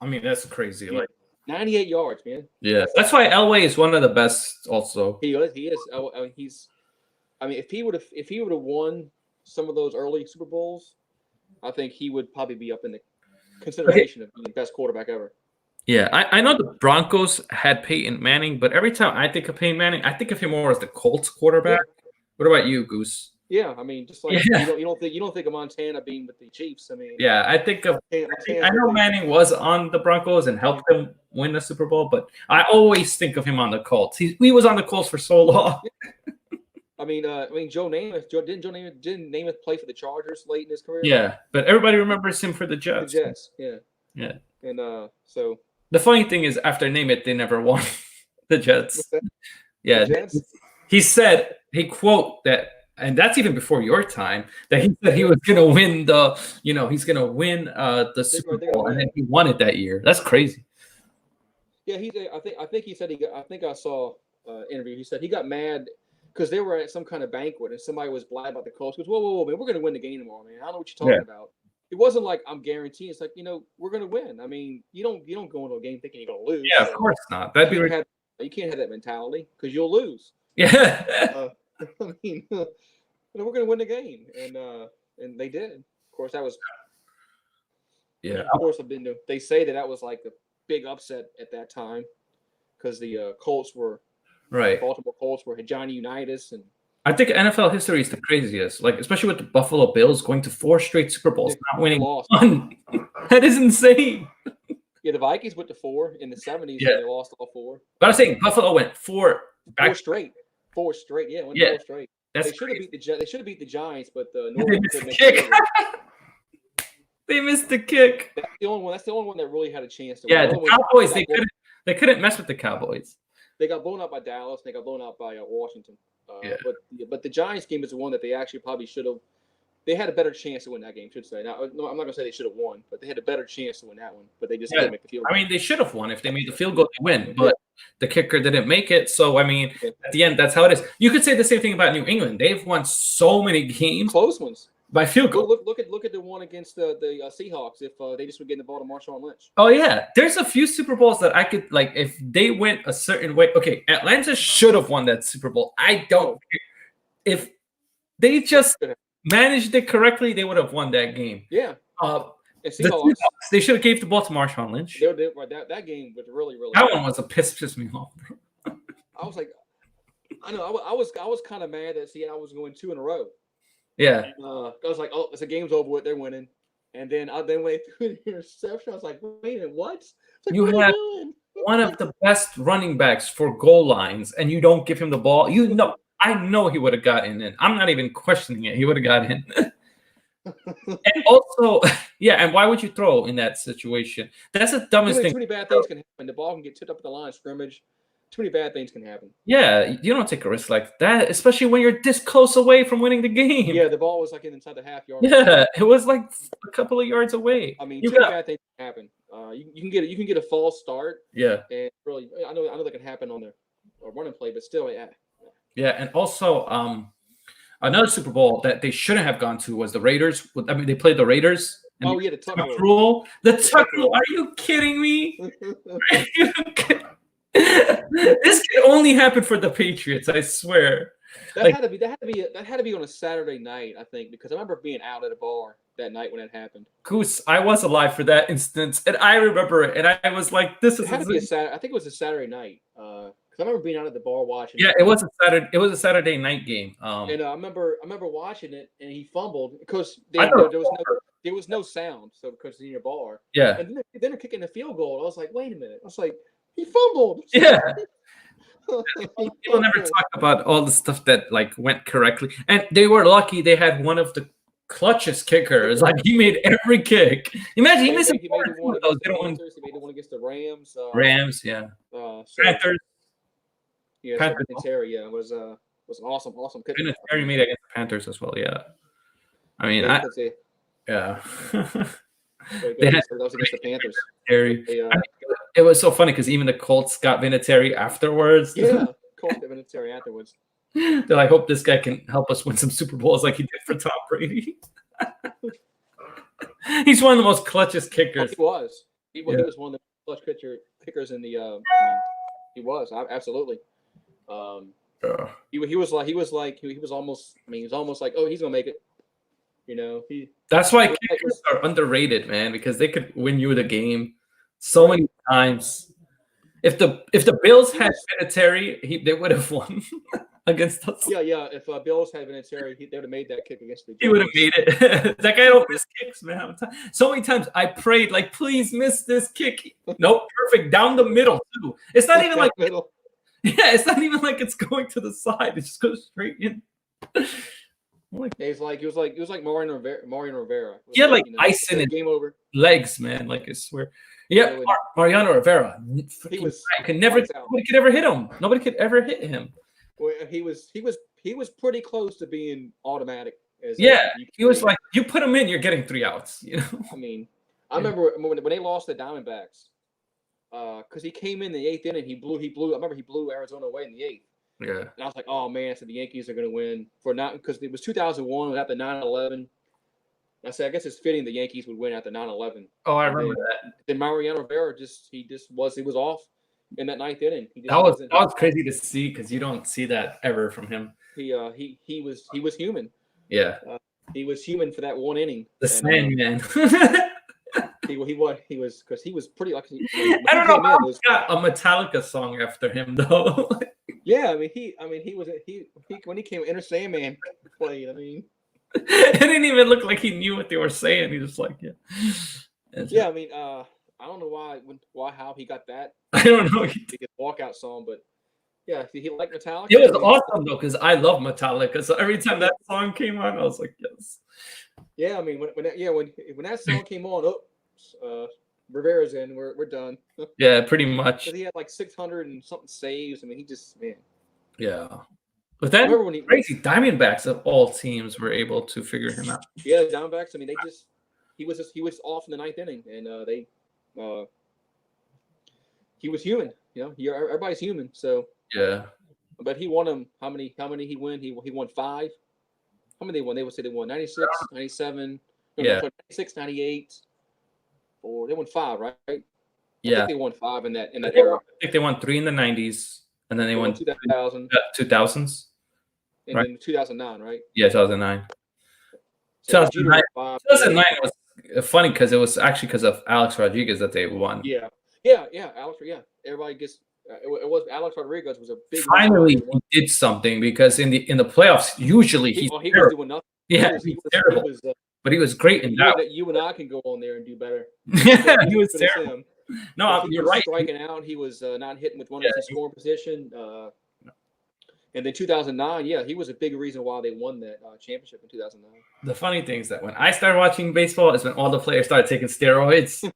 I mean, that's crazy. Like 98 yards, man. Yeah, that's why Elway is one of the best. Also, he is. He's. I mean, if he would have won some of those early Super Bowls, I think he would probably be up in the consideration of being the best quarterback ever. Yeah, I know the Broncos had Peyton Manning, but every time I think of Peyton Manning, I think of him more as the Colts quarterback. What about you, Goose? Yeah, I mean, just like Yeah. you don't think of Montana being with the Chiefs. I mean, Yeah, I think of. I Montana's know with Manning was on the Broncos and helped them win the Super Bowl, but I always think of him on the Colts. He was on the Colts for so long. I mean, Joe Namath. Didn't Namath play for the Chargers late in his career? Yeah, but everybody remembers him for the The Jets. Jets, yeah. Yeah. And so The funny thing is, after Name It, they never won the Jets. Yeah, the Jets. he said he quote that, and that's even before your time. That he said he was gonna win the, he's gonna win the Super Bowl, and then he won it that year. That's crazy. Yeah, I think he said he got. I think I saw interview. He said he got mad because they were at some kind of banquet and somebody was blabbing about the Colts. He goes, whoa, man, we're gonna win the game tomorrow, man. I don't know what you're talking about. It wasn't like I'm guaranteeing. It's like, we're gonna win. I mean, you don't go into a game thinking you're gonna lose. Yeah, of course not. That'd be you can't have that mentality because you'll lose. Yeah. I mean, we're gonna win the game, and they did. Of course, that was. Yeah. Of course, they say that was like a big upset at that time because the Colts were right. Baltimore Colts were Johnny Unitas, and I think NFL history is the craziest. Like, especially with the Buffalo Bills going to 4 straight Super Bowls, not winning one. That is insane. Yeah, the Vikings went to 4 in the 70s, and they lost all 4. But I was saying Buffalo went 4 straight. 4 straight. Yeah, went 4 straight. They should have beat the Giants, but they missed the kick. They missed the kick. That's the only one that really had a chance to win. Yeah, the Cowboys, they couldn't mess with the Cowboys. They got blown out by Dallas. They got blown out by Washington. But the Giants game is the one that they actually probably should have. They had a better chance to win that game, should say. Now, no, I'm not gonna say they should have won, but they had a better chance to win that one. But they just didn't make the field goal. I mean, they should have won if they made the field goal. They win, but the kicker didn't make it. So I mean, at the end, that's how it is. You could say the same thing about New England. They've won so many games, close ones, by field goal. Look at the one against the Seahawks. If they just were getting the ball to Marshawn Lynch. Oh yeah, there's a few Super Bowls that I could like if they went a certain way. Okay, Atlanta should have won that Super Bowl. I don't. If they just managed it correctly, they would have won that game. Yeah. The Seahawks, they should have gave the ball to Marshawn Lynch. That game was really. That one was a piss me off, bro. I was like, I know, I was kind of mad that Seattle was going 2 in a row. Yeah. I was like, oh, the game's over with. They're winning. And then I went through the interception. I was like, wait a minute, what? Like, you have one of the best running backs for goal lines, and you don't give him the ball. I know he would have gotten in. I'm not even questioning it. He would have got in. And also, and why would you throw in that situation? That's the dumbest thing. Too many bad things can happen. The ball can get tipped up at the line of scrimmage. Too many bad things can happen. Yeah, you don't take a risk like that, especially when you're this close away from winning the game. Yeah, the ball was like inside the half-yard. Yeah, it was like a couple of yards away. I mean, too many bad things can happen. You can get a false start. Yeah, and really, I know that can happen on the running play, but still, yeah. Yeah, and also another Super Bowl that they shouldn't have gone to was the Raiders. I mean, they played the Raiders. Oh yeah, the tuck rule. The tuck rule. Are you kidding me? This can only happen for the Patriots. I swear. That had to be on a Saturday night, I think, because I remember being out at a bar that night when it happened. Goose, I was alive for that instance, and I remember it, and I was like, "This is." It had to be I think it was a Saturday night. I remember being out at the bar watching. Yeah, it was a Saturday. It was a Saturday night game. And I remember watching it, and he fumbled because there was no sound, so because it's in your bar. Yeah. And then they're kicking the field goal. I was like, wait a minute. I was like, he fumbled. Yeah. People never talk about all the stuff that like went correctly, and they were lucky. They had one of the clutchest kickers. Like he made every kick. Imagine he made one of those. He made the one against the Rams. Rams, yeah. Panthers. Yeah, Vinatieri, was an awesome kick. Vinatieri made against the Panthers as well, yeah. I mean, yeah. That was against the Panthers. It was so funny because even the Colts got Vinatieri afterwards. Yeah, Colts got Vinatieri afterwards. They're like, hope this guy can help us win some Super Bowls like he did for Tom Brady. He's one of the most clutchest kickers. He was. He was one of the clutch kickers in the. He was absolutely. He was almost like, oh, he's gonna make it. That's why kickers are underrated, man, because they could win you the game so many times. If the Bills had Vinatieri, they would have won. against us. Yeah. If Bills had been in Terry, they would have made that kick against the He would have Jaguars. made it. That guy don't miss kicks, man. So many times I prayed, like, please miss this kick. Nope, perfect down the middle too. It's not even like middle. yeah, it's not even like it's going to the side. It just goes straight in. It was like Mariano Rivera. Yeah, like icing and game over. Legs, man. Like I swear. Yeah, Mariano Rivera. He was nobody could ever hit him. Nobody could ever hit him. Well, he was pretty close to being automatic. He was like, you put him in, you're getting 3 outs. You know. I mean, I remember when they lost the Diamondbacks, because he came in the 8th inning, he blew. I remember he blew Arizona away in the 8th. Yeah. And I was like, oh man, I said the Yankees are going to win because it was 2001 without the 9/11. I said, I guess it's fitting the Yankees would win after 9/11. Oh, I remember that. Then Mariano Rivera he was off in that 9th inning. That was crazy to see because you don't see that ever from him. He was human. Yeah. He was human for that 1 inning. The Sandman. He was because he was pretty like. I don't know how he got a Metallica song after him though. Yeah, I mean he when he came Inner Sandman played. I mean, it didn't even look like he knew what they were saying. He just like yeah. I mean, I don't know how he got that. I don't know. He get walkout song, but yeah, he liked Metallica. It was awesome though because I love Metallica. So every time that song came on, I was like, yes. Yeah, I mean when that song came on, Rivera's in. We're done. Yeah, pretty much. He had like 600 and something saves. I mean, he just man. Yeah, but then crazy Diamondbacks of all teams were able to figure him out. Yeah, Diamondbacks. I mean, he was off in the 9th inning, and he was human. You know, everybody's human. So yeah. But he won them. How many he win? He won 5. How many they won? They would say they won 96, 97, 96, 98. Or they won 5, right? I think they won 5 in that era. I think they won 3 in the 90s, and then they won 2000. 2000s. And then 2009, right? Yeah, 2009. 2009 was funny because it was actually because of Alex Rodriguez that they won. Yeah, Alex. Yeah, everybody gets. It was Alex Rodriguez was a big. Finally, he did something because in the playoffs, usually he was doing nothing. Yeah, he was terrible. But he was great in that. You and I can go on there and do better. Yeah, he was terrible. No, you're right. Striking out, he was not hitting with one of his scoring position. And then 2009, yeah, he was a big reason why they won that championship in 2009. The funny thing is that when I started watching baseball is when all the players started taking steroids.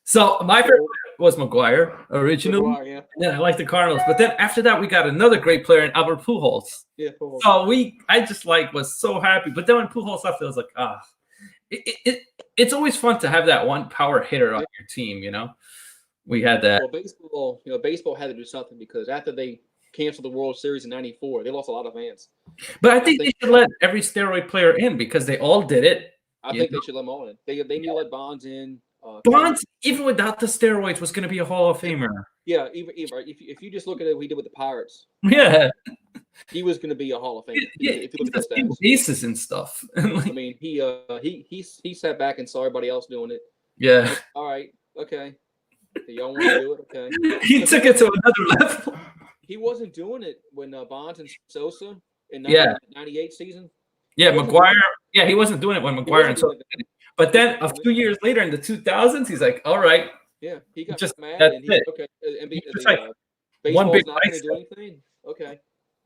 So my favorite was McGuire originally, and then I liked the Cardinals. But then after that, we got another great player in Albert Pujols. Yeah, Pujols. So I just was so happy. But then when Pujols left, I was like, it's always fun to have that one power hitter on your team. You know, we had that. Well, baseball had to do something because after they canceled the World Series in '94, they lost a lot of fans. But I think they should let every steroid player in because they all did it. I think they should let them all in. They need to let Bonds in. Bonds, even without the steroids, was going to be a Hall of Famer. Yeah, even if you just look at what he did with the Pirates, yeah, he was going to be a Hall of Famer. Yeah, if you look at the bases and stuff. I mean, he sat back and saw everybody else doing it. Yeah. All right. Okay. Y'all want to do it? Okay. He took it to another level. He wasn't doing it when Bonds and Sosa in 98 season. Yeah, McGuire. Yeah, he wasn't doing it when McGuire and Sosa did it. But then a few years later in the 2000s, he's like, all right. Yeah, he got just mad and he's okay. One big not going to do anything. Okay.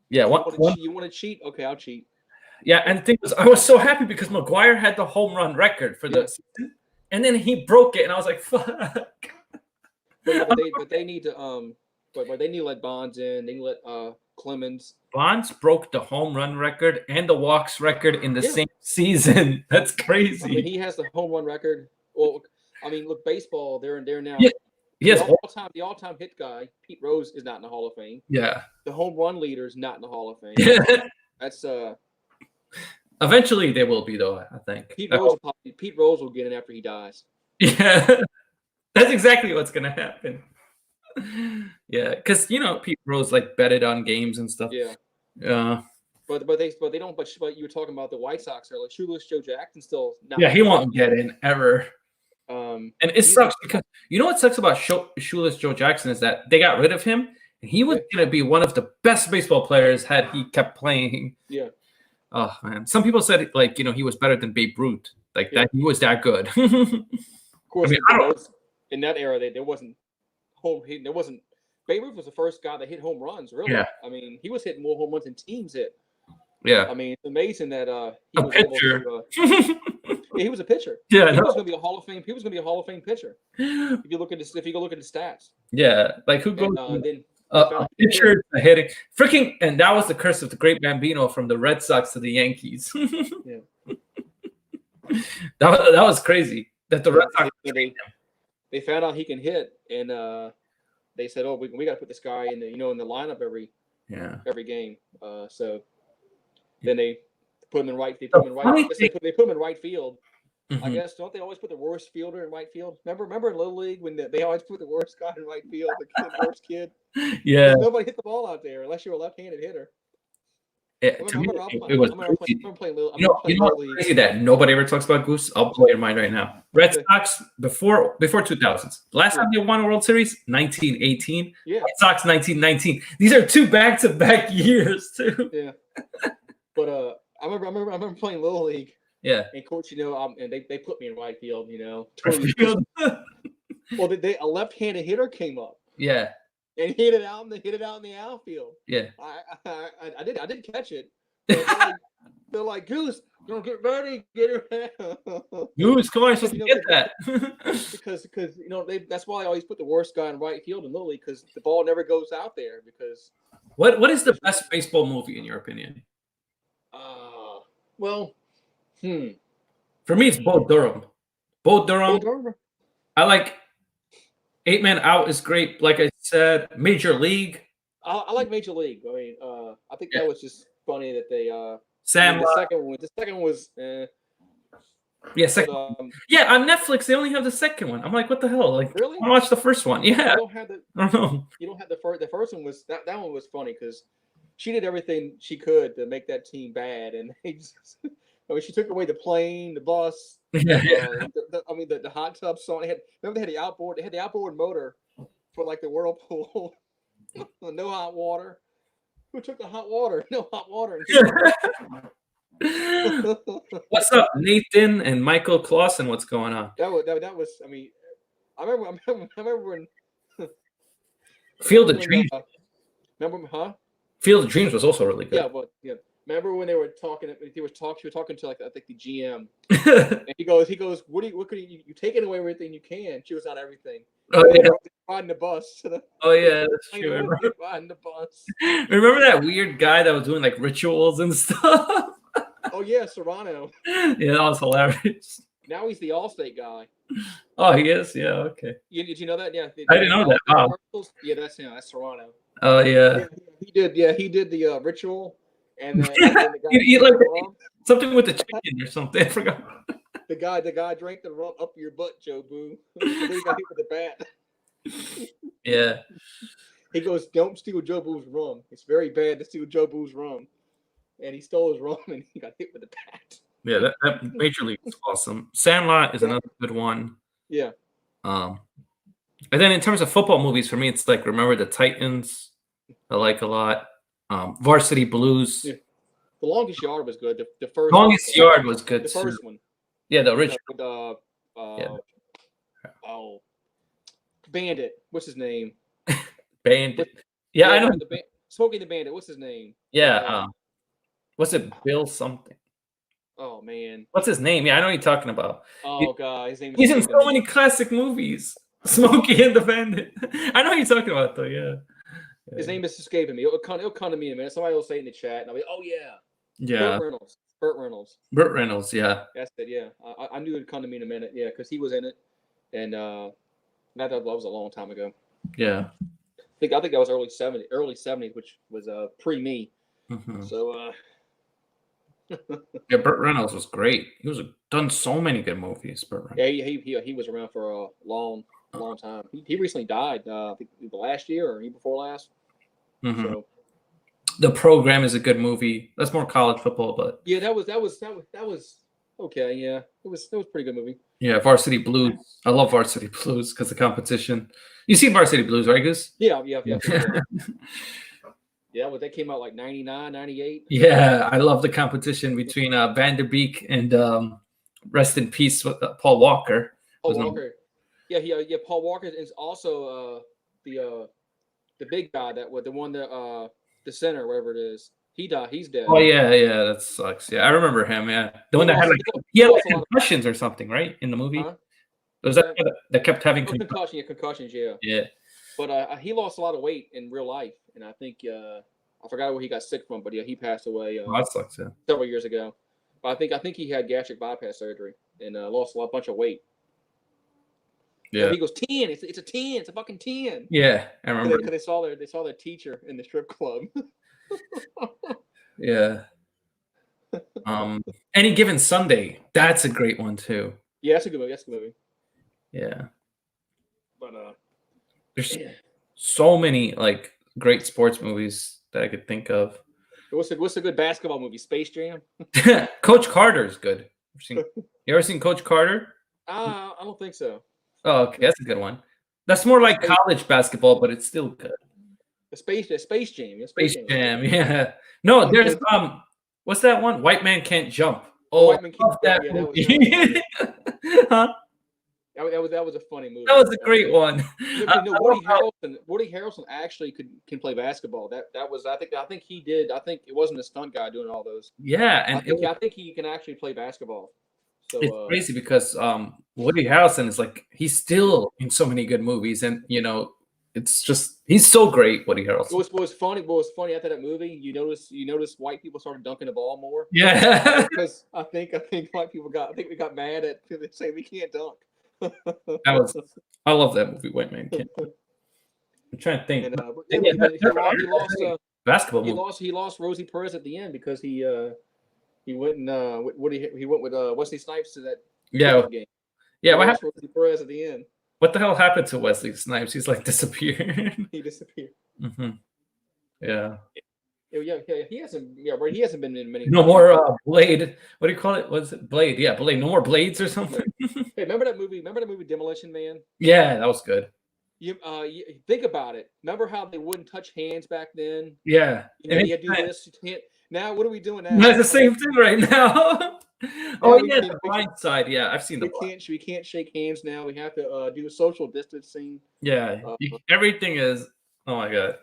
Yeah, you want to cheat? Okay, I'll cheat. Yeah, and the thing was, I was so happy because McGuire had the home run record for the season, and then he broke it, and I was like, fuck. But they need to but they need to let Bonds in. They need to let Clemens. Bonds broke the home run record and the walks record in the same season. That's crazy. I mean, he has the home run record. Well, I mean, look, baseball, they're now. Yeah. Yes. The all-time hit guy, Pete Rose, is not in the Hall of Fame. Yeah. The home run leader is not in the Hall of Fame. That's Eventually they will be though, I think. Pete Rose will get in after he dies. Yeah. That's exactly what's gonna happen. Yeah, because Pete Rose betted on games and stuff. Yeah. But they don't. But you were talking about the White Sox earlier. Shoeless Joe Jackson still not. Yeah, he won't get in ever. And it sucks because what sucks about Shoeless Joe Jackson is that they got rid of him, He was going to be one of the best baseball players had he kept playing. Yeah. Oh man, some people said like he was better than Babe Ruth, like that he was that good. Of course, I mean, in that era, there wasn't Babe Ruth was the first guy that hit home runs. Really, Yeah. I mean, he was hitting more home runs than teams hit. Yeah, I mean, it's amazing that he a was pitcher. able to. Yeah, he was a pitcher. Yeah, he was going to be a Hall of Fame. He was going to be a Hall of Fame pitcher. If you go look at the stats. Yeah, like who goes then a pitcher to hitting freaking, and that was the curse of the great Bambino from the Red Sox to the Yankees. Yeah, that was crazy. That the Red Sox they found out he can hit, and they said, "Oh, we got to put this guy in the in the lineup every game." So then they put him in right. They put him in right. They put him in right field. I guess don't they always put the worst fielder in right field? Remember in Little League when they always put the worst guy in right field, the worst kid. Yeah, nobody hit the ball out there unless you're a left-handed hitter. It was crazy. You know what's crazy that nobody ever talks about, Goose? I'll blow your mind right now. Red Sox before 2000s. Last time they won a World Series, 1918. Yeah. Red Sox 1919. These are two back-to-back years too. Yeah. But I remember playing Little League. Yeah. And coach, and they put me in right field. Well, a left-handed hitter came up. Yeah. And hit it out in the outfield. Yeah. I did catch it. They're like, Goose, get ready, get it. Goose, come on, supposed to get that. because that's why I always put the worst guy in right field in Little League, because the ball never goes out there. Because what is the best baseball movie in your opinion? For me, it's Bo Durham. Bo Durham. I like 8 Man Out is great. Like I said, Major League. I like Major League. I mean, I think that was just funny that they. Sam. The second one was. Yeah, second. Yeah, on Netflix they only have the second one. I'm like, what the hell? Like, really? I watched the first one. Yeah. I don't have the. I don't know. You don't have the first. The first one was that one was funny because she did everything she could to make that team bad, and they just. I mean, she took away the plane, the bus. Yeah. The hot tub song. Remember they had the outboard. They had the outboard motor for like the whirlpool. No hot water. Who took the hot water? No hot water. What's up, Nathan and Michael Clausen? What's going on? That was. I mean, I remember when. Field of Dreams. Remember, huh? Field of Dreams was also really good. Yeah, but yeah. Remember when they were talking? She was talking to like I think the GM, and he goes, what could you taking away everything you can? She was on everything. Oh yeah, riding the bus. Oh yeah, that's true. Riding the bus. Remember that weird guy that was doing like rituals and stuff? Oh yeah, Serrano. Yeah, that was hilarious. Now he's the Allstate guy. Oh, he is. Yeah, okay. Did you know that? Yeah, I didn't know that. Wow. Yeah, that's him. That's Serrano. Oh yeah. He did. Yeah, he did the ritual. And then the guy eat like something with the chicken or something. I forgot. The guy drank the rum up your butt, Joe Boo. Then he got hit with the bat. Yeah. He goes, "Don't steal Joe Boo's rum. It's very bad to steal Joe Boo's rum." And he stole his rum and he got hit with the bat. Yeah, that Major League is awesome. Sandlot is another good one. Yeah. And then in terms of football movies, for me, it's like Remember the Titans. I like a lot. Varsity Blues. Yeah. The Longest Yard was good. The first Longest Yard was good. The first one. Yeah, the original. Bandit. What's his name? Bandit. Yeah, I know. Smoking the Bandit. What's his name? Yeah. What's it? Bill something. Oh man. What's his name? Yeah, I know what you're talking about. Oh god, his name. He's in so many classic movies. Smokey and the Bandit. I know what you're talking about though. Yeah. His name is escaping me. It'll come to me in a minute. Somebody will say it in the chat, and I'll be, oh yeah. Yeah. Burt Reynolds. Burt Reynolds. Yeah. That's it. Yeah, I knew it'd come to me in a minute. Yeah, because he was in it, and that was a long time ago. Yeah. I think that was early 70s, which was pre me. Mm-hmm. So. Yeah, Burt Reynolds was great. He was done so many good movies. Burt Reynolds. Yeah, he was around for a long time. He recently died. I think the last year or year before last. Mm-hmm. So. The Program is a good movie. That's more college football, but yeah, that was okay, yeah, it was a pretty good movie. Yeah, Varsity Blues. I love Varsity Blues because the competition. You seen Varsity Blues, right, Goose? Yeah, for sure. Yeah, well, that came out like 99, 98. Yeah, I love the competition between Van Der Beek and rest in peace Paul Walker. Paul Walker. Yeah, yeah. Paul Walker is also the big guy that was the one that the center, whatever it is. He died. He's dead. Oh yeah, that sucks. Yeah, I remember him. Yeah, the one that had like concussions or something, right? In the movie, was that that kept having concussions? Yeah. Yeah. But he lost a lot of weight in real life, and I think I forgot where he got sick from, but yeah, he passed away that sucks. Yeah. Several years ago. But I think he had gastric bypass surgery and lost a bunch of weight. Yeah. He goes 10. It's a 10. It's a fucking 10. Yeah, I remember. Because they saw their teacher in the strip club. Yeah. Any Given Sunday. That's a great one too. Yeah, that's a good movie. Yeah. But there's so many like great sports movies that I could think of. What's a good basketball movie? Space Jam. Coach Carter is good. You ever seen Coach Carter? I don't think so. Oh, okay, that's a good one. That's more like college basketball, but it's still good. The Space Jam. Yeah, Space Jam. Yeah. No, there's what's that one? White Man Can't Jump. Oh, White Man Can't Jump. Yeah, huh? That was a funny movie. That was a great one. Woody Harrelson actually can play basketball. That was I think he did. I think it wasn't a stunt guy doing all those. Yeah, and I think he can actually play basketball. So, it's crazy because Woody Harrelson is like he's still in so many good movies, and it's just he's so great. Woody Harrelson. What was funny after that movie? You notice white people started dunking the ball more. Yeah, because I think white people we got mad at people that say we can't dunk. I love that movie, White Man Can't. I'm trying to think. He lost basketball. He lost Rosie Perez at the end because he went and he went with Wesley Snipes to that game. Yeah, what happened? Rosie Perez at the end. What the hell happened to Wesley Snipes? He's like disappeared. He disappeared. Mm-hmm. Yeah. Yeah, he hasn't. Yeah, right. He hasn't been in many. No more Blade. What do you call it? Was it Blade? Yeah, Blade. No more Blades or something. Hey, remember that movie? Demolition Man? Yeah, that was good. You think about it. Remember how they wouldn't touch hands back then? Yeah. You had to do this. Now, what are we doing now? That's the same thing right now. The blind side. Yeah, I've seen we can't shake hands now. We have to do social distancing. Yeah, everything is. Oh my god.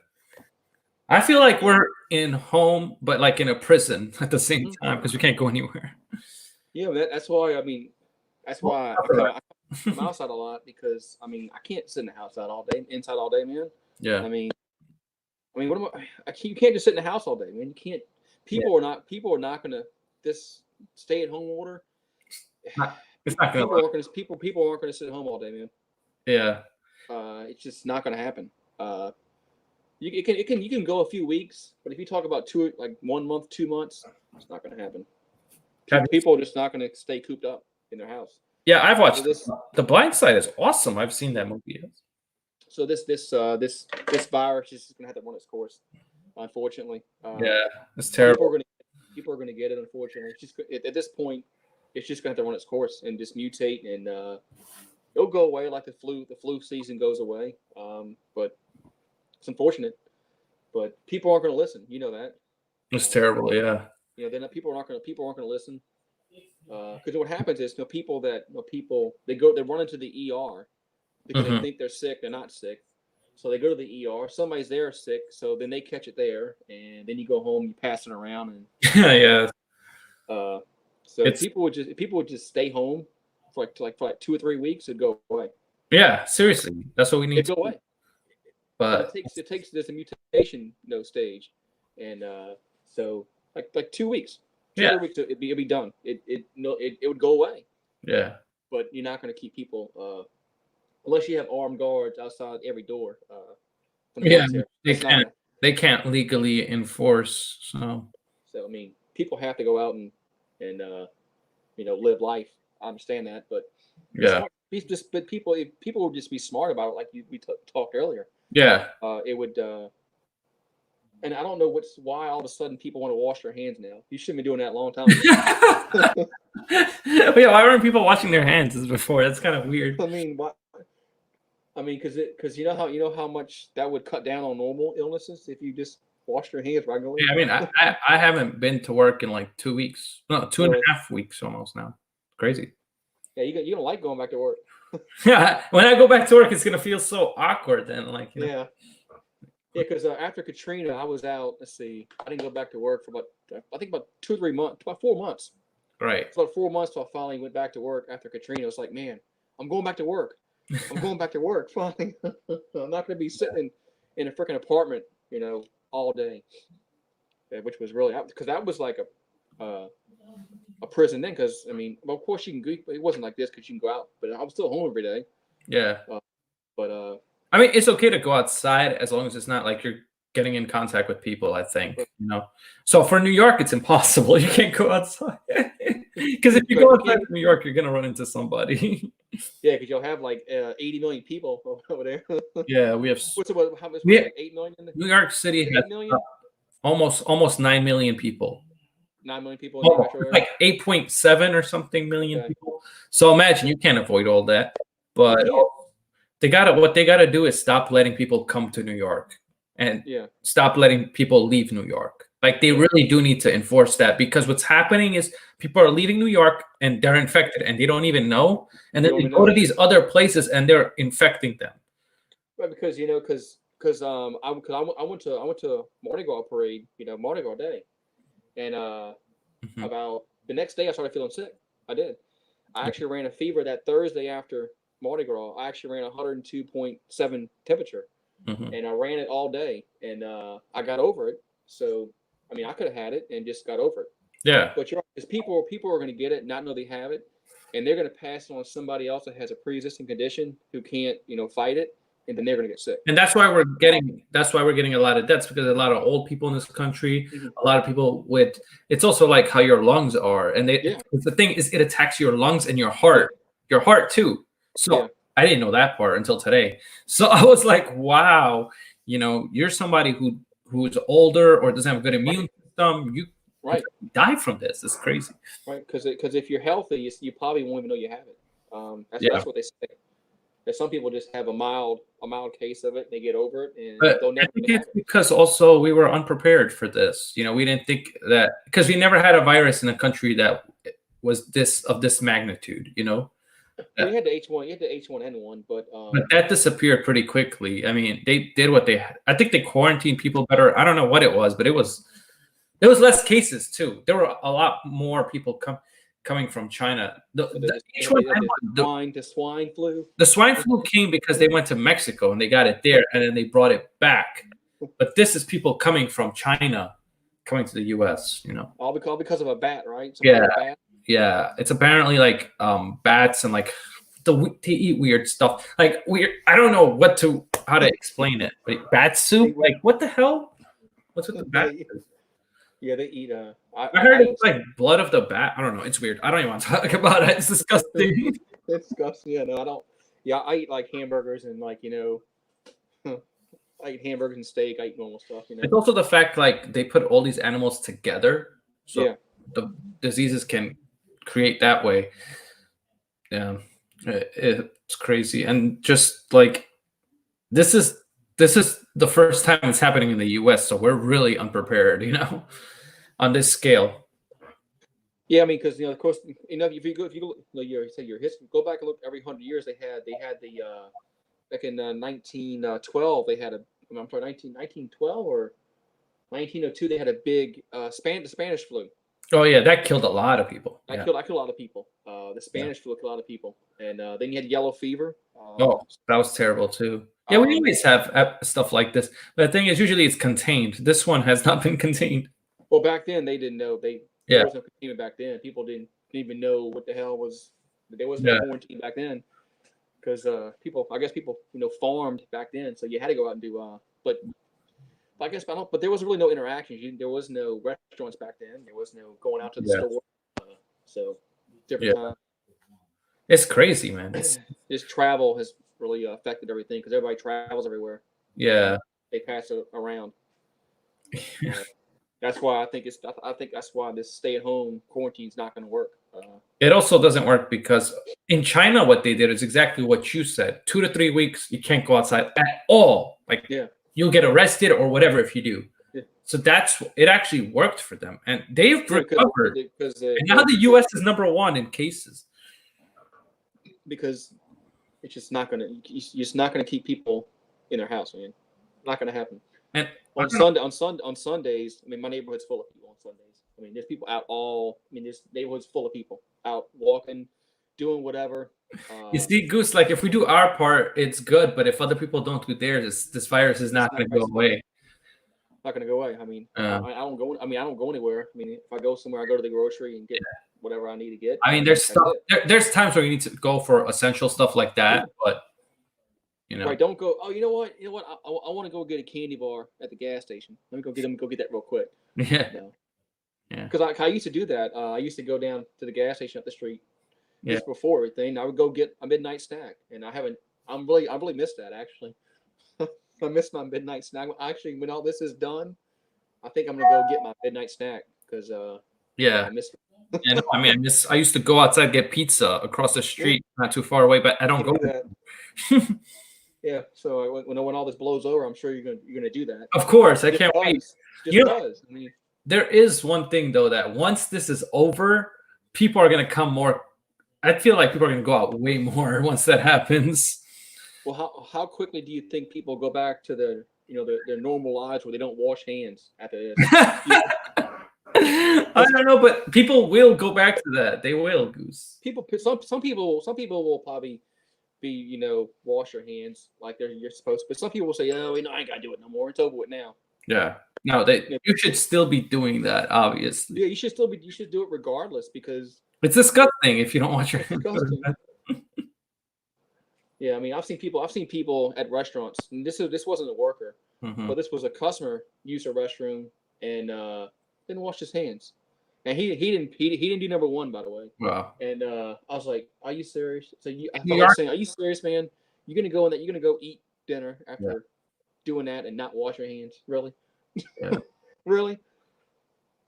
I feel like we're in home, but like in a prison at the same time because we can't go anywhere. Yeah, that's why. I mean, that's why I'm outside a lot because I can't sit in the house inside all day, man. Yeah. I mean, what am you can't just sit in the house all day, man. You can't. People are not going to this stay at home order. It's not going to. People aren't going to sit at home all day, man. Yeah. It's just not going to happen. You can go a few weeks, but if you talk about 1 month, 2 months, it's not going to happen. People are just not going to stay cooped up in their house. Yeah, I've watched The Blind Side is awesome. I've seen that movie. So this virus is just going to have to run its course, unfortunately. Yeah, it's terrible. People are going to get it. Unfortunately, it's just at this point, it's just going to have to run its course and just mutate, and it'll go away like the flu. The flu season goes away, but. It's unfortunate, but people aren't going to listen. You know that. It's terrible, yeah. People aren't going to listen. Because what happens is, they run into the ER because they think they're sick. They're not sick, so they go to the ER. Somebody's there sick, so then they catch it there, and then you go home, you pass it around, and yeah. So people would just stay home for like 2 or 3 weeks. It'd go away. Yeah, seriously, that's what we need. It'd go away. But it takes this mutation stage, and so like 2 weeks, 2 or 3 weeks, it'd be done. It would go away. Yeah. But you're not going to keep people unless you have armed guards outside every door. Yeah, they can't legally enforce. So people have to go out and live life. I understand that, but people would just be smart about it, like we talked earlier. Yeah. It would And I don't know why all of a sudden people want to wash their hands now. You shouldn't be doing that a long time ago. Yeah, why weren't people washing their hands as before? That's kind of weird. I mean, why? I mean, because you know how much that would cut down on normal illnesses if you just wash your hands regularly. Yeah, I mean, I haven't been to work in like 2 weeks. No, two and Really? a half weeks almost now. Crazy. Yeah, you don't like going back to work. Yeah, when I go back to work, it's gonna feel so awkward. Then, like, you know. Yeah. Yeah, because after Katrina, I was out. Let's see, I didn't go back to work for I think about 2 or 3 months, about 4 months. Right. It's about 4 months till I finally went back to work after Katrina. I was like, man, I'm going back to work. I'm going back to work. Finally, I'm not going to be sitting in a freaking apartment, all day. Yeah, which was really because that was like a prison then. Because I mean, well, of course you can go. It wasn't like this because you can go out, but I was still home every day. Yeah. But I mean, it's okay to go outside as long as it's not like you're getting in contact with people, I think, So for New York, it's impossible. You can't go outside. Because if you go outside to New York, you're going to run into somebody. Yeah, because you'll have like 80 million people over there. Yeah, we have. How much? Like 8 million? New York City has 8 million? almost 9 million people. 9 million people in the metro area? Like 8.7 or something million people. So imagine you can't avoid all that. But what they gotta do is stop letting people come to New York and stop letting people leave New York. Like they really do need to enforce that, because what's happening is people are leaving New York and they're infected and they don't even know, and then they go to these other places and they're infecting them. Right, because I went to Mardi Gras parade, Mardi Gras day, and about the next day I started feeling sick. I did. I actually ran a fever that Thursday after Mardi Gras. I actually ran 102.7 temperature, and I ran it all day, and I got over it. So, I mean, I could have had it and just got over it. Yeah. But you're right, because people are going to get it, not know they have it, and they're going to pass it on to somebody else that has a pre-existing condition who can't, fight it, and then they're going to get sick. And that's why we're getting a lot of deaths, because a lot of old people in this country, a lot of people with. It's also like how your lungs are, and the thing is, it attacks your lungs and your heart too. So I didn't know that part until today. So I was like, wow, you're somebody who's older or doesn't have a good immune system. You die from this. It's crazy. Right, because if you're healthy, you probably won't even know you have it. That's what they say. That some people just have a mild case of it, they get over it, and they'll never. I think it's because also we were unprepared for this. We didn't think that, because we never had a virus in a country that was of this magnitude. We had the H1, you had the H1N1, but that disappeared pretty quickly. I mean, they did what they had. I think they quarantined people better. I don't know what it was, but there was less cases too. There were a lot more people coming from China. The swine flu. The swine flu came because they went to Mexico and they got it there, and then they brought it back. But this is people coming from China, coming to the U.S. All because of a bat, right? Bat. Yeah, it's apparently like bats and like they eat weird stuff. Like weird. I don't know how to explain it. Like bat soup. Like what the hell? What's with the bat? Yeah, they eat. I heard it's like blood of the bat. I don't know. It's weird. I don't even want to talk about it. It's disgusting. It's disgusting. Yeah, no, I don't. Yeah, I eat like hamburgers and I eat hamburgers and steak. I eat normal stuff. It's also the fact like they put all these animals together, so the diseases can create that way. Yeah, it's crazy, and just like this is the first time it's happening in the U.S., so we're really unprepared, on this scale. Yeah, I mean, because of course, if you go, your history, go back and look. Every 100 years, they had the back in 1912, they had 1912 or 1902, they had a big Spanish flu. Oh yeah, that killed a lot of people. That killed a lot of people. The Spanish flu killed a lot of people, and then you had yellow fever. That was terrible too. Yeah, we always have stuff like this. But the thing is, usually it's contained. This one has not been contained. Well, back then they didn't know. There was no containment back then. People didn't even know what the hell was. There was no quarantine back then, because people farmed back then, so you had to go out and do. But there was really no interaction. There was no restaurants back then. There was no going out to the store. So different time. It's crazy, man. This travel has really affected everything because everybody travels everywhere. Yeah. They pass it around. That's why I think that's why this stay-at-home quarantine is not going to work. It also doesn't work because in China, what they did is exactly what you said. 2 to 3 weeks, you can't go outside at all. Like Yeah, you'll get arrested or whatever if you do. yeah, So that's it. Actually worked for them, and they've yeah, recovered. because And now the U.S. is #1 in cases. Because it's just not going to you're just not going to keep people in their house, man. Not going to happen. And On Sundays, I mean, my neighborhood's full of people on Sundays. I mean, there's people out all. I mean, this neighborhood's full of people out walking, doing whatever. you see, Goose, like if we do our part, it's good. But if other people don't do theirs, this virus is not going to go away. Not going to go away. I mean, I don't go. I mean, I don't go anywhere. I mean, if I go somewhere, I go to the grocery and get whatever I need to get. I mean, there's stuff. There's times where you need to go for essential stuff like that, but you know, right? Don't go. Oh, you know what? You know what? I want to go get a candy bar at the gas station. Let me go get them. Go get that real quick. Yeah. No. Yeah. Because I used to do that. I used to go down to the gas station up the street. Yeah. Just before everything, I would go get a midnight snack, and I really missed that actually. I missed my midnight snack. Actually, when all this is done, I think I'm gonna go get my midnight snack because yeah, I missed it. Yeah, no, I mean, I used to go outside and get pizza across the street, not too far away, but I don't go do that. Yeah, so when all this blows over, I'm sure you're gonna do that. Of course, I can't wait. Just because. I mean, there is one thing though that once this is over, people are gonna come more. I feel like people are gonna go out way more once that happens. Well, how quickly do you think people go back to their normal lives where they don't wash hands after this? I don't know, but people will go back to that. They will, Goose. Some people will probably be wash your hands like you're supposed to. But some people will say, oh, I ain't gotta do it no more. It's over with now. Yeah. No, you should still be doing that, obviously. Yeah, you should do it regardless because it's disgusting if you don't wash your hands. Yeah, I mean, I've seen people at restaurants, and this wasn't a worker, but this was a customer use a restroom and didn't wash his hands, and he didn't do number one, by the way. Wow. And I was like, "Are you serious?" So I was saying, "Are you serious, man? You're gonna go in that? You're gonna go eat dinner after doing that and not wash your hands? Really? Yeah. Really?"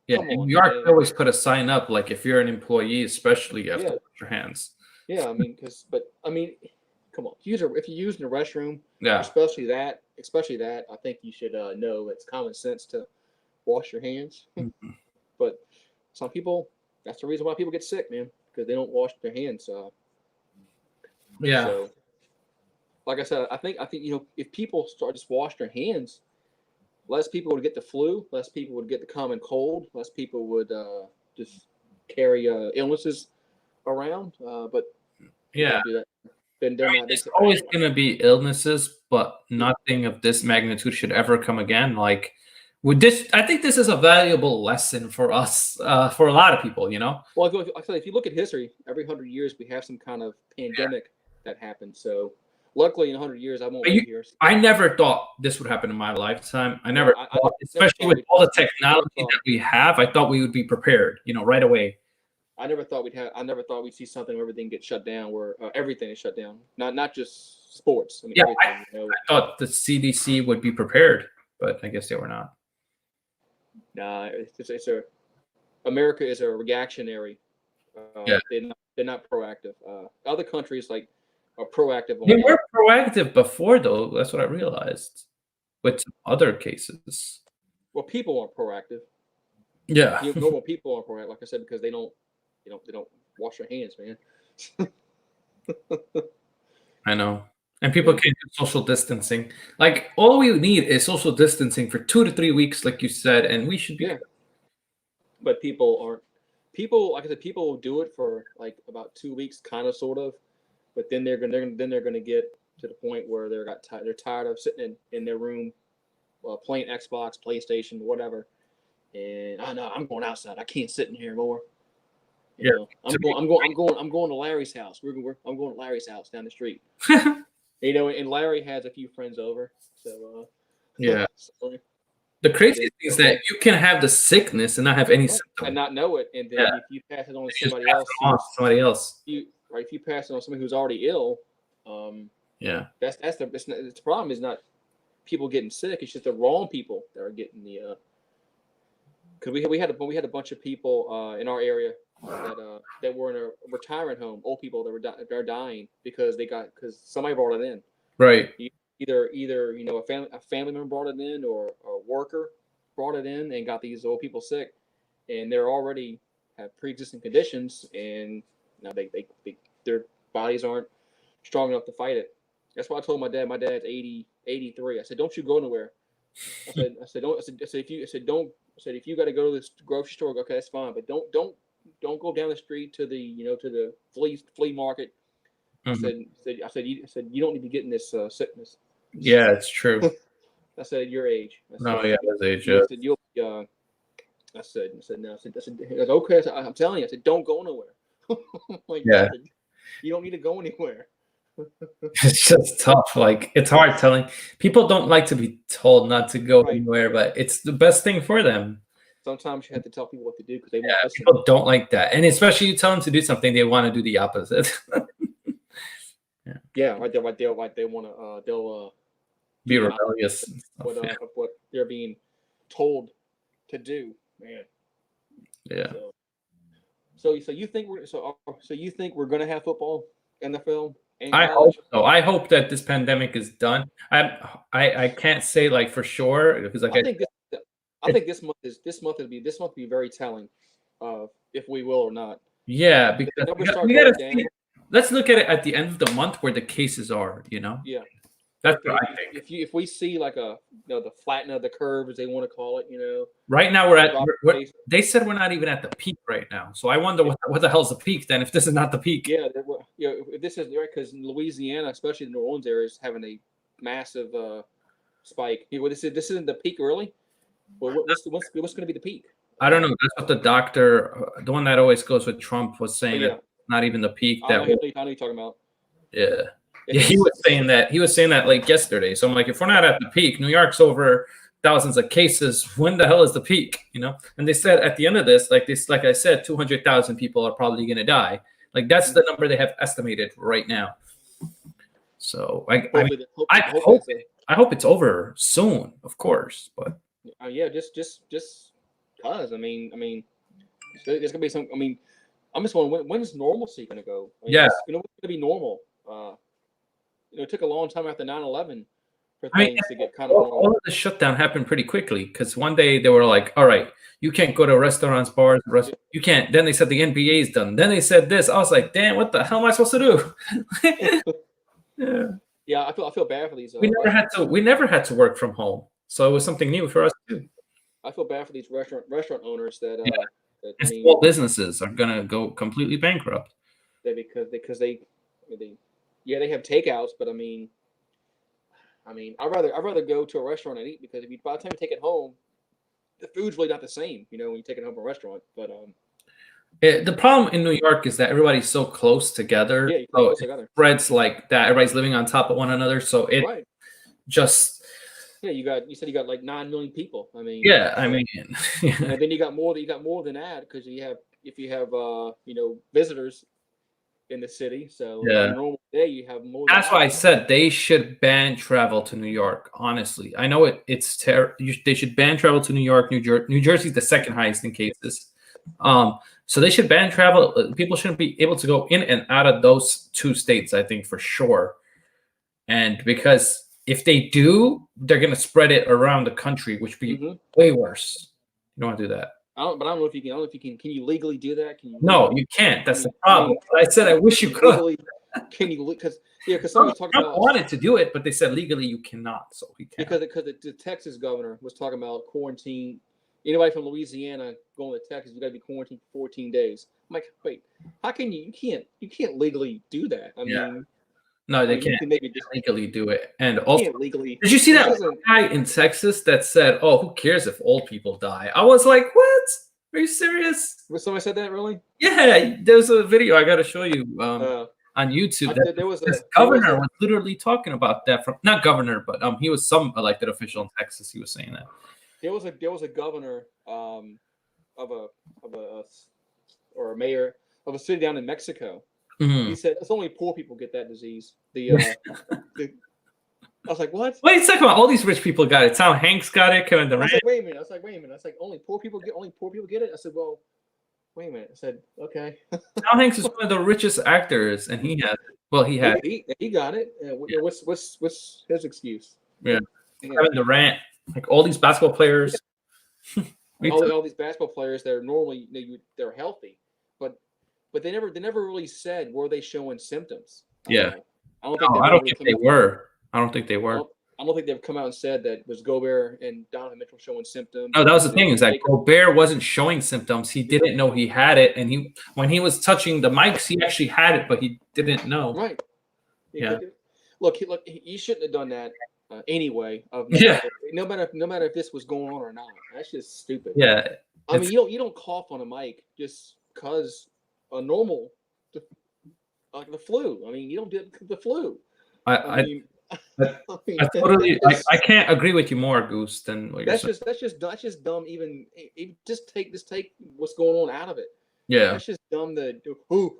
Yeah, in New York, they always put a sign up like if you're an employee, especially, you have to wash your hands. Yeah, I mean, come on. If you use in a restroom, yeah, especially that, I think you should know it's common sense to wash your hands. But some people, that's the reason why people get sick, man, because they don't wash their hands. Yeah. So, like I said, I think if people start just wash their hands, less people would get the flu, less people would get the common cold, less people would just carry illnesses around. But yeah. do that. There's always going to be illnesses, but nothing of this magnitude should ever come again. Like with this, I think this is a valuable lesson for us, for a lot of people, Well, if you look at history, every 100 years we have some kind of pandemic that happens. So luckily in 100 years, I won't be here. I never thought this would happen in my lifetime. I never thought, especially with all the technology that we have, I thought we would be prepared, right away. I never thought we'd see something where everything gets shut down, where everything is shut down. Not just sports. I mean, I thought the CDC would be prepared, but I guess they were not. Nah, America is a reactionary. They're not proactive. Other countries are proactive. They were proactive before, though. That's what I realized with some other cases. Well, people aren't proactive. Yeah, normal people aren't proactive, like I said, because they don't wash their hands, man. I know. And people can't do social distancing. Like all we need is social distancing for 2 to 3 weeks, like you said, and we should be. Yeah. But people aren't. Like I said, people will do it for like about 2 weeks, kind of, sort of. But then they're gonna get to the point where they're tired of sitting in their room, playing Xbox, PlayStation, whatever. And I'm going outside. I can't sit in here more. I'm going to Larry's house. I'm going to Larry's house down the street. And Larry has a few friends over. So yeah. The crazy thing is that you can have the sickness and not have any symptoms and not know it, and then if you pass it on to somebody else, if you pass it on somebody who's already ill, that's the problem is not people getting sick. It's just the wrong people that are getting the because we had a bunch of people in our area that were in a retirement home, old people that are dying because somebody brought it in. Right. Either a family member brought it in, or a worker brought it in and got these old people sick, and they're already have pre-existing conditions, and now their bodies aren't strong enough to fight it. That's why I told my dad. My dad's 83. I said, "Don't you go nowhere." I said, "Don't." If you got to go to this grocery store, okay, that's fine, but don't go down the street to the flea market. Mm-hmm. I said you don't need to be getting this sickness. Yeah, it's true. I said, at your age. No, yeah, his age. I said, you'll be, I said no. I said, okay. I said, I'm telling you. I said, don't go nowhere. Like, yeah. You don't need to go anywhere. It's just tough. Like, it's hard telling. People don't like to be told not to go anywhere, but it's the best thing for them. Sometimes you have to tell people what to do because they won't listen. People don't like that. And especially you tell them to do something, they want to do the opposite. Yeah, right. They want to. They'll be rebellious. Of what they're being told to do, man. Yeah. So you think we're gonna have football, NFL? I hope so. I hope that this pandemic is done. I can't say like for sure because I think this month will be very telling of if we will or not. Yeah, because we gotta see. Let's look at it at the end of the month where the cases are. Yeah. That's what I think. If we see like the flattening of the curve, as they want to call it, Right now they said we're not even at the peak right now. So I wonder what the hell's the peak then if this is not the peak. Yeah, if this is right, because Louisiana, especially the New Orleans area, is having a massive spike. This isn't the peak, really. Well, what's going to be the peak? I don't know. That's what the doctor, the one that always goes with Trump, was saying. It's not even the peak. I know you're talking about. Yeah. Yeah, he was saying that like yesterday. So I'm like, if we're not at the peak, New York's over thousands of cases. When the hell is the peak? And they said at the end of this, like I said, 200,000 people are probably going to die. Like that's the number they have estimated right now. So I hope it's over soon, of course. But just cause I mean, there's gonna be some. I mean, I'm just wondering when's normalcy gonna go? It's gonna be normal. It took a long time after 9/11 for things to get kind of normal. All of the shutdown happened pretty quickly because one day they were like, all right, you can't go to restaurants, bars, you can't. Then they said the NBA is done. Then they said this. I was like, damn, what the hell am I supposed to do? Yeah, I feel bad for these. We never had to work from home, so it was something new for us too. I feel bad for these restaurant owners that small businesses are gonna go completely bankrupt. Because they have takeouts, but I mean, I'd rather go to a restaurant and eat, because by the time you take it home, the food's really not the same, when you take it home from a restaurant. But the problem in New York is that everybody's so close together. Yeah, close together. Spreads like that. Everybody's living on top of one another, so it just. Yeah, you said you got like 9 million people. I mean. Yeah, I mean. And then you got more than that, because if you have visitors in the city, so on a normal day you have more. That's why I said they should ban travel to New York. Honestly, I know it's terrible. They should ban travel to New York. New Jersey's the second highest in cases. So they should ban travel. People shouldn't be able to go in and out of those two states, I think, for sure. And because if they do, they're going to spread it around the country, which would be way worse. You don't want to do that. I don't know if you can. I don't know if you can. Can you legally do that? No, you can't. That's the problem. I said I wish you could. Legally, can you? Because somebody was talking about. I wanted to do it, but they said legally you cannot. So he can't. Because the Texas governor was talking about quarantine. Anybody from Louisiana going to Texas, you got to be quarantined for 14 days. I'm like, wait, how can you? You can't legally do that. I mean. No, they can't legally do it. And also, legally. Did you see that guy in Texas that said, "Oh, who cares if old people die?" I was like, "What? Are you serious?" Somebody said that, really? Yeah, there's a video I got to show you on YouTube. This governor was literally talking about that. Not governor, but he was some elected official in Texas. He was saying that there was a governor of a mayor of a city down in Mexico. Mm-hmm. He said it's only poor people get that disease. I was like, what? What are you talking about? All these rich people got it. Tom Hanks got it. Kevin I Durant. was like, wait a minute. I was like, wait a minute. I was like, only poor people get it. I said, well, wait a minute. I said, okay. Tom Hanks is one of the richest actors, and he had. Well, he had. He got it. What's his excuse? Yeah. Yeah. Kevin Durant, like all these basketball players. all these basketball players, they're normally they're healthy, but they never really said were they showing symptoms. Yeah. I don't think I don't think they were. I don't think they were. I don't think they've come out and said that was Gobert and Donovan Mitchell showing symptoms. No, that was the thing. Is that Gobert wasn't showing symptoms. He didn't know he had it, and when he was touching the mics, he actually had it, but he didn't know. Right. Yeah. Look, he shouldn't have done that anyway. No matter if this was going on or not. That's just stupid. Yeah. I mean, you don't cough on a mic just because a normal, like the flu. I mean, you don't get the flu. I can't agree with you more, Goose, than what you're saying. That's just dumb. Even just take what's going on out of it. Yeah, that's just dumb. I'm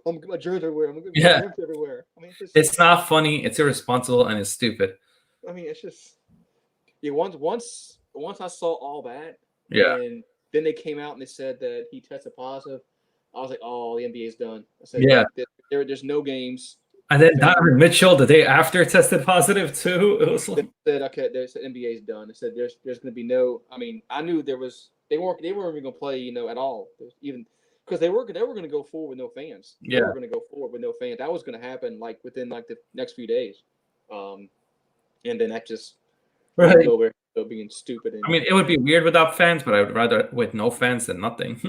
gonna get my germs everywhere. I'm gonna get my germs everywhere. I mean, it's not funny. It's irresponsible and it's stupid. I mean, it's just once I saw all that. Yeah. And then they came out and they said that he tested positive. I was like, oh, the NBA's done. I said, there's no games. And then Donovan Mitchell the day after tested positive too. It was like they said NBA's done. They said there's going to be no. I mean, I knew they weren't even going to play, at all. Even because they were going to go forward with no fans. They were going to go forward with no fans. That was going to happen within the next few days. And then that just over being stupid. I mean, it would be weird without fans, but I would rather with no fans than nothing.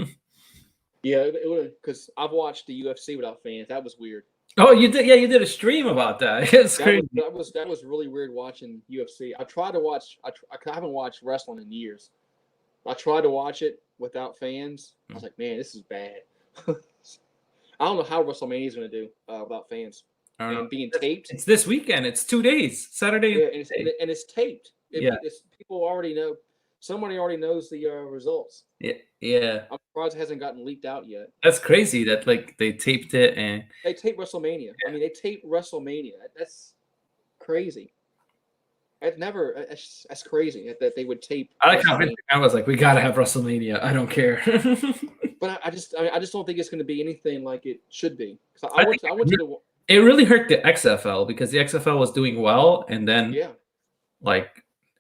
Yeah, it would, because I've watched the UFC without fans. That was weird. Oh, you did? Yeah, you did a stream about that. It's crazy. That was really weird watching UFC. I tried to watch. I haven't watched wrestling in years. I tried to watch it without fans. I was like, man, this is bad. I don't know how WrestleMania is going to do without fans and being taped. It's this weekend. It's 2 days. Saturday. Yeah, and it's taped. People already know. Somebody already knows the results. Yeah. I'm surprised it hasn't gotten leaked out yet. That's crazy that they taped it and they taped WrestleMania. I mean, they taped WrestleMania. That's crazy. That's crazy that they would tape. I like how I was like, we gotta have WrestleMania. I don't care. But I just don't think it's going to be anything like it should be. It really hurt the XFL because the XFL was doing well, and then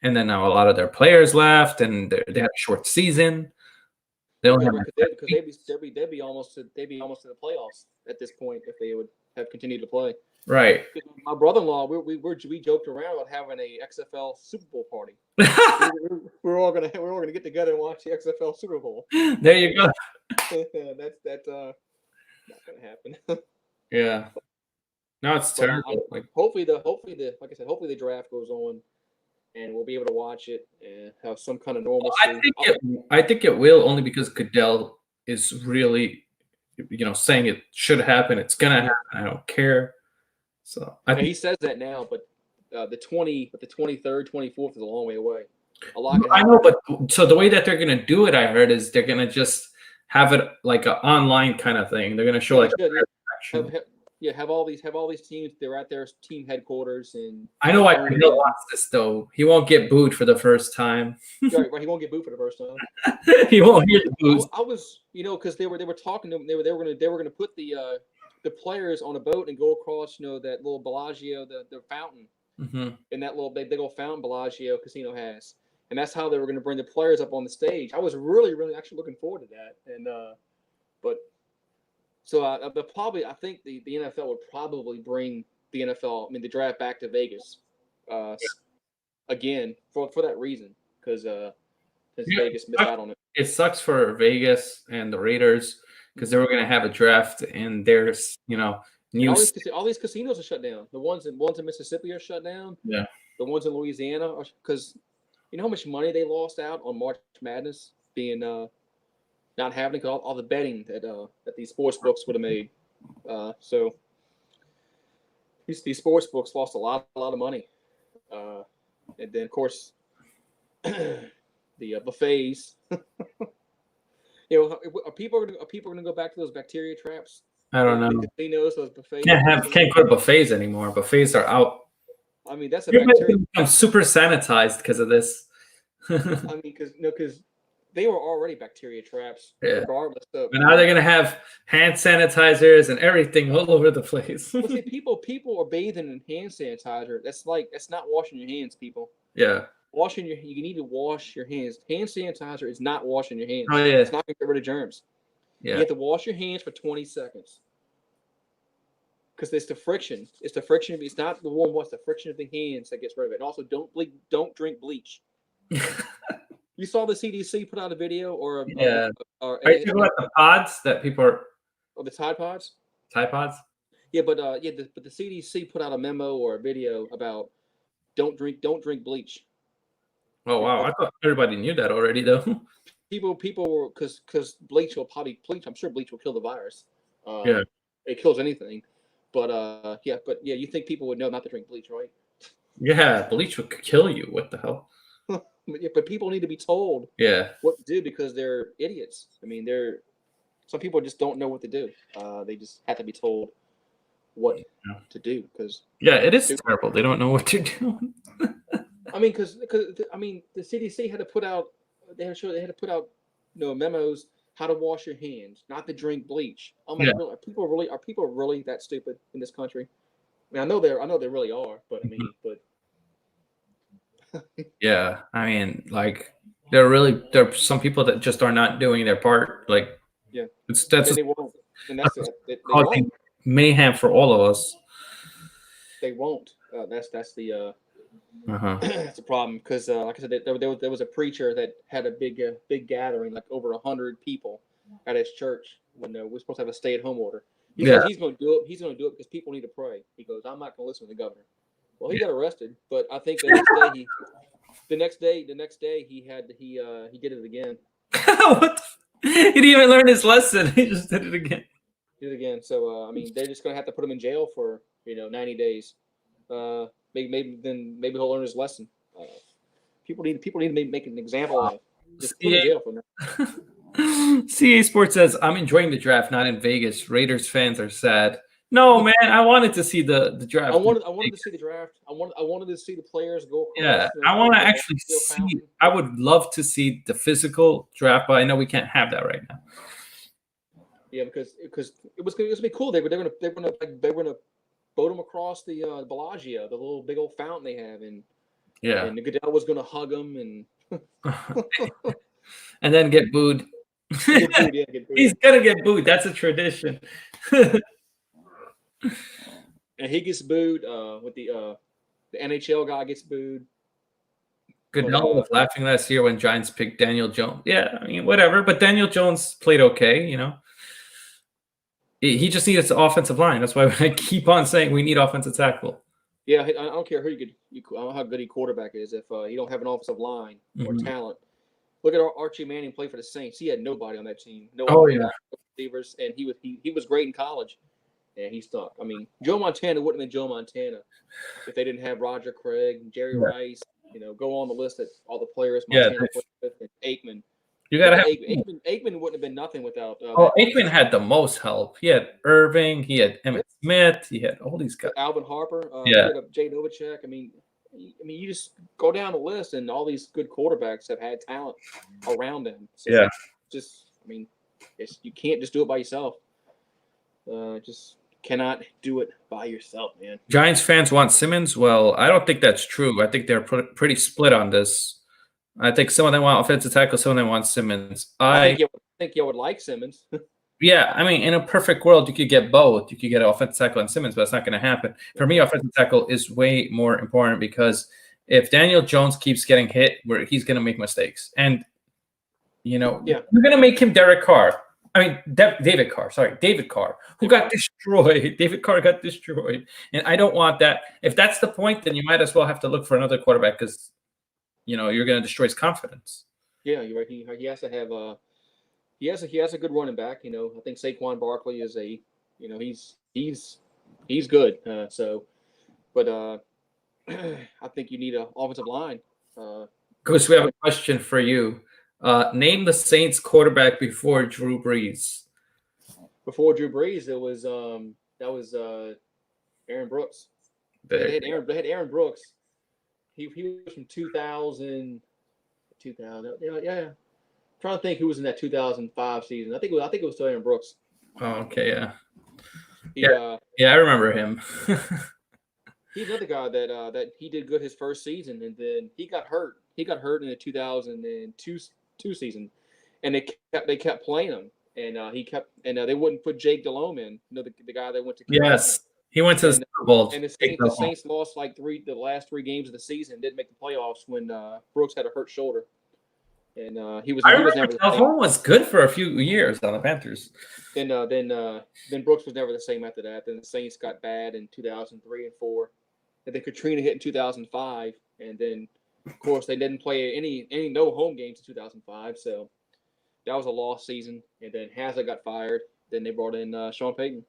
and then now a lot of their players left, and they had a short season. They don't have because they'd be almost to the playoffs at this point if they would have continued to play. Right. My brother-in-law, we joked around about having a XFL Super Bowl party. we're all gonna get together and watch the XFL Super Bowl. There you go. That's not gonna happen. Yeah. No, it's terrible. Hopefully the draft goes on, and we'll be able to watch it and have some kind of normalcy. I think it will, only because Goodell is really, saying it should happen. It's gonna happen. I don't care. So he says that now, but the 23rd, 24th is a long way away. I know, but so the way that they're gonna do it, I heard, is they're gonna just have it like an online kind of thing. They're gonna show have all these teams. They're at their team headquarters, and I know why Goodell wants this though. He won't get booed for the first time. Right, he won't get booed for the first time. He won't hear the boos. I was, because they were talking to him. They were gonna put the players on a boat and go across, that little Bellagio, the fountain, and that little big old fountain Bellagio casino has, and that's how they were going to bring the players up on the stage. I was really, really actually looking forward to that, and but so I think the NFL would probably bring the draft back to Vegas, again for that reason, because Vegas missed out on it. It sucks for Vegas and the Raiders, because they were going to have a draft, and there's, all these casinos are shut down. The ones in Mississippi are shut down. Yeah. The ones in Louisiana are, because you know how much money they lost out on March Madness being not happening, because all the betting that these sports books would have made. So these sports books lost a lot of money. And then of course the buffets. Are people going to go back to those bacteria traps? I don't know. Casinos, those buffets. Can't go to buffets anymore. Buffets are out. I mean, that's a Everybody's bacteria. become super sanitized because of this. I mean, because they were already bacteria traps, Yeah. regardless of. And now they're gonna have hand sanitizers and everything all over the place. Well, see, people are bathing in hand sanitizer. That's not washing your hands, people. Yeah. You need to wash your hands. Hand sanitizer is not washing your hands. Oh yeah. It's not going to get rid of germs. You Yeah. have to wash your hands for 20 seconds. Because it's the friction. It's the friction. It's not the warm water. It's the friction of the hands that gets rid of it. And also, don't drink bleach. You saw the CDC put out a video or Yeah. Are you talking about the pods that people are? Oh, the Tide Pods. Tide Pods. Yeah, but the CDC put out a memo or a video about don't drink bleach. Oh wow, I thought everybody knew that already though. People because bleach will probably bleach. I'm sure bleach will kill the virus. Yeah. It kills anything. But you think people would know not to drink bleach, right? Yeah, bleach would kill you. What the hell? But people need to be told Yeah. what to do because they're idiots. I mean, some people just don't know what to do. They just have to be told what to do because it is terrible. They don't know what to do. I mean, because the CDC had to put out memos how to wash your hands, not to drink bleach. I'm like, really, are people really that stupid in this country? I mean, I know they really are, but I mean, Yeah, I mean, like there are some people that just are not doing their part. Like, yeah, that's they won't, and they causing won't. mayhem for all of us. They won't. That's the Uh-huh. that's a problem because, like I said, there was a preacher that had a big gathering, like over 100 people at his church when we're supposed to have a stay-at-home order. He said he's going to do it. He's going to do it because people need to pray. He goes, I'm not going to listen to the governor. Well, he got arrested, but I think the next day he did it again. What? He didn't even learn his lesson. He just did it again. So I mean, they're just going to have to put him in jail for 90 days. Maybe he'll learn his lesson. People need to make an example of. Just put him in jail for now. CA Sports says, I'm enjoying the draft, not in Vegas. Raiders fans are sad. No, man, I wanted to see the draft. I wanted to see the draft. I wanted to see the players go across. Yeah, I want to actually see. I would love to see the physical draft, but I know we can't have that right now. Yeah, because it was gonna be cool. They're gonna boat him across the Bellagio, the little big old fountain they have, and the Goodell was gonna hug him and and then get booed. Get booed. He's gonna get booed. That's a tradition. And he gets booed. With the NHL guy gets booed. Goodell was laughing last year when Giants picked Daniel Jones. Yeah, I mean, whatever. But Daniel Jones played okay, He just needs an offensive line. That's why I keep on saying we need offensive tackle. Yeah, I don't care I don't know how good a quarterback is if you don't have an offensive line or talent. Look at Archie Manning play for the Saints. He had nobody on that team. No receivers, and he was great in college, and he stuck. I mean, Joe Montana wouldn't have been Joe Montana if they didn't have Roger Craig, Jerry Rice. Go on the list of all the players Montana played with, and Aikman. You gotta have Aikman wouldn't have been nothing without. Aikman had the most help. He had Irving. He had Emmitt Smith. He had all these guys. Alvin Harper. He had Jay Novacek. I mean, you just go down the list, and all these good quarterbacks have had talent around them. So you can't just do it by yourself. Just cannot do it by yourself, man. Giants fans want Simmons. Well, I don't think that's true. I think they're pretty split on this. I think some of them want offensive tackle, some of them want Simmons. I think you would like Simmons. Yeah, I mean, in a perfect world, you could get both. You could get an offensive tackle and Simmons, but that's not going to happen. For me, offensive tackle is way more important because if Daniel Jones keeps getting hit, he's going to make mistakes. And, you're going to make him Derek Carr. I mean, David Carr, who got destroyed. David Carr got destroyed. And I don't want that. If that's the point, then you might as well have to look for another quarterback because, you're going to destroy his confidence. Yeah, you're right. He has to have he has a good running back. I think Saquon Barkley is he's good. But I think you need an offensive line. Goose, we have a question for you. Name the Saints quarterback before Drew Brees. Before Drew Brees, it was Aaron Brooks. They had Aaron Brooks. He was from 2000. Yeah. I'm trying to think who was in that 2005 season. I think it was still Aaron Brooks. Oh, okay, yeah. He I remember him. he's another guy that he did good his first season, and then he got hurt. He got hurt in the 2002 season, and they kept playing him, and they wouldn't put Jake Delhomme in. The guy that went to Carolina. Yes, he went to the Super Bowl. And the Saints lost like the last 3 games of the season, didn't make the playoffs when Brooks had a hurt shoulder, and he was never. Delhomme was good for a few years on the Panthers. Then Brooks was never the same after that. Then the Saints got bad in 2003 and 4, and then Katrina hit in 2005, and then of course they didn't play any no home games in 2005, so that was a lost season. And then Hazard got fired. Then they brought in Sean Payton.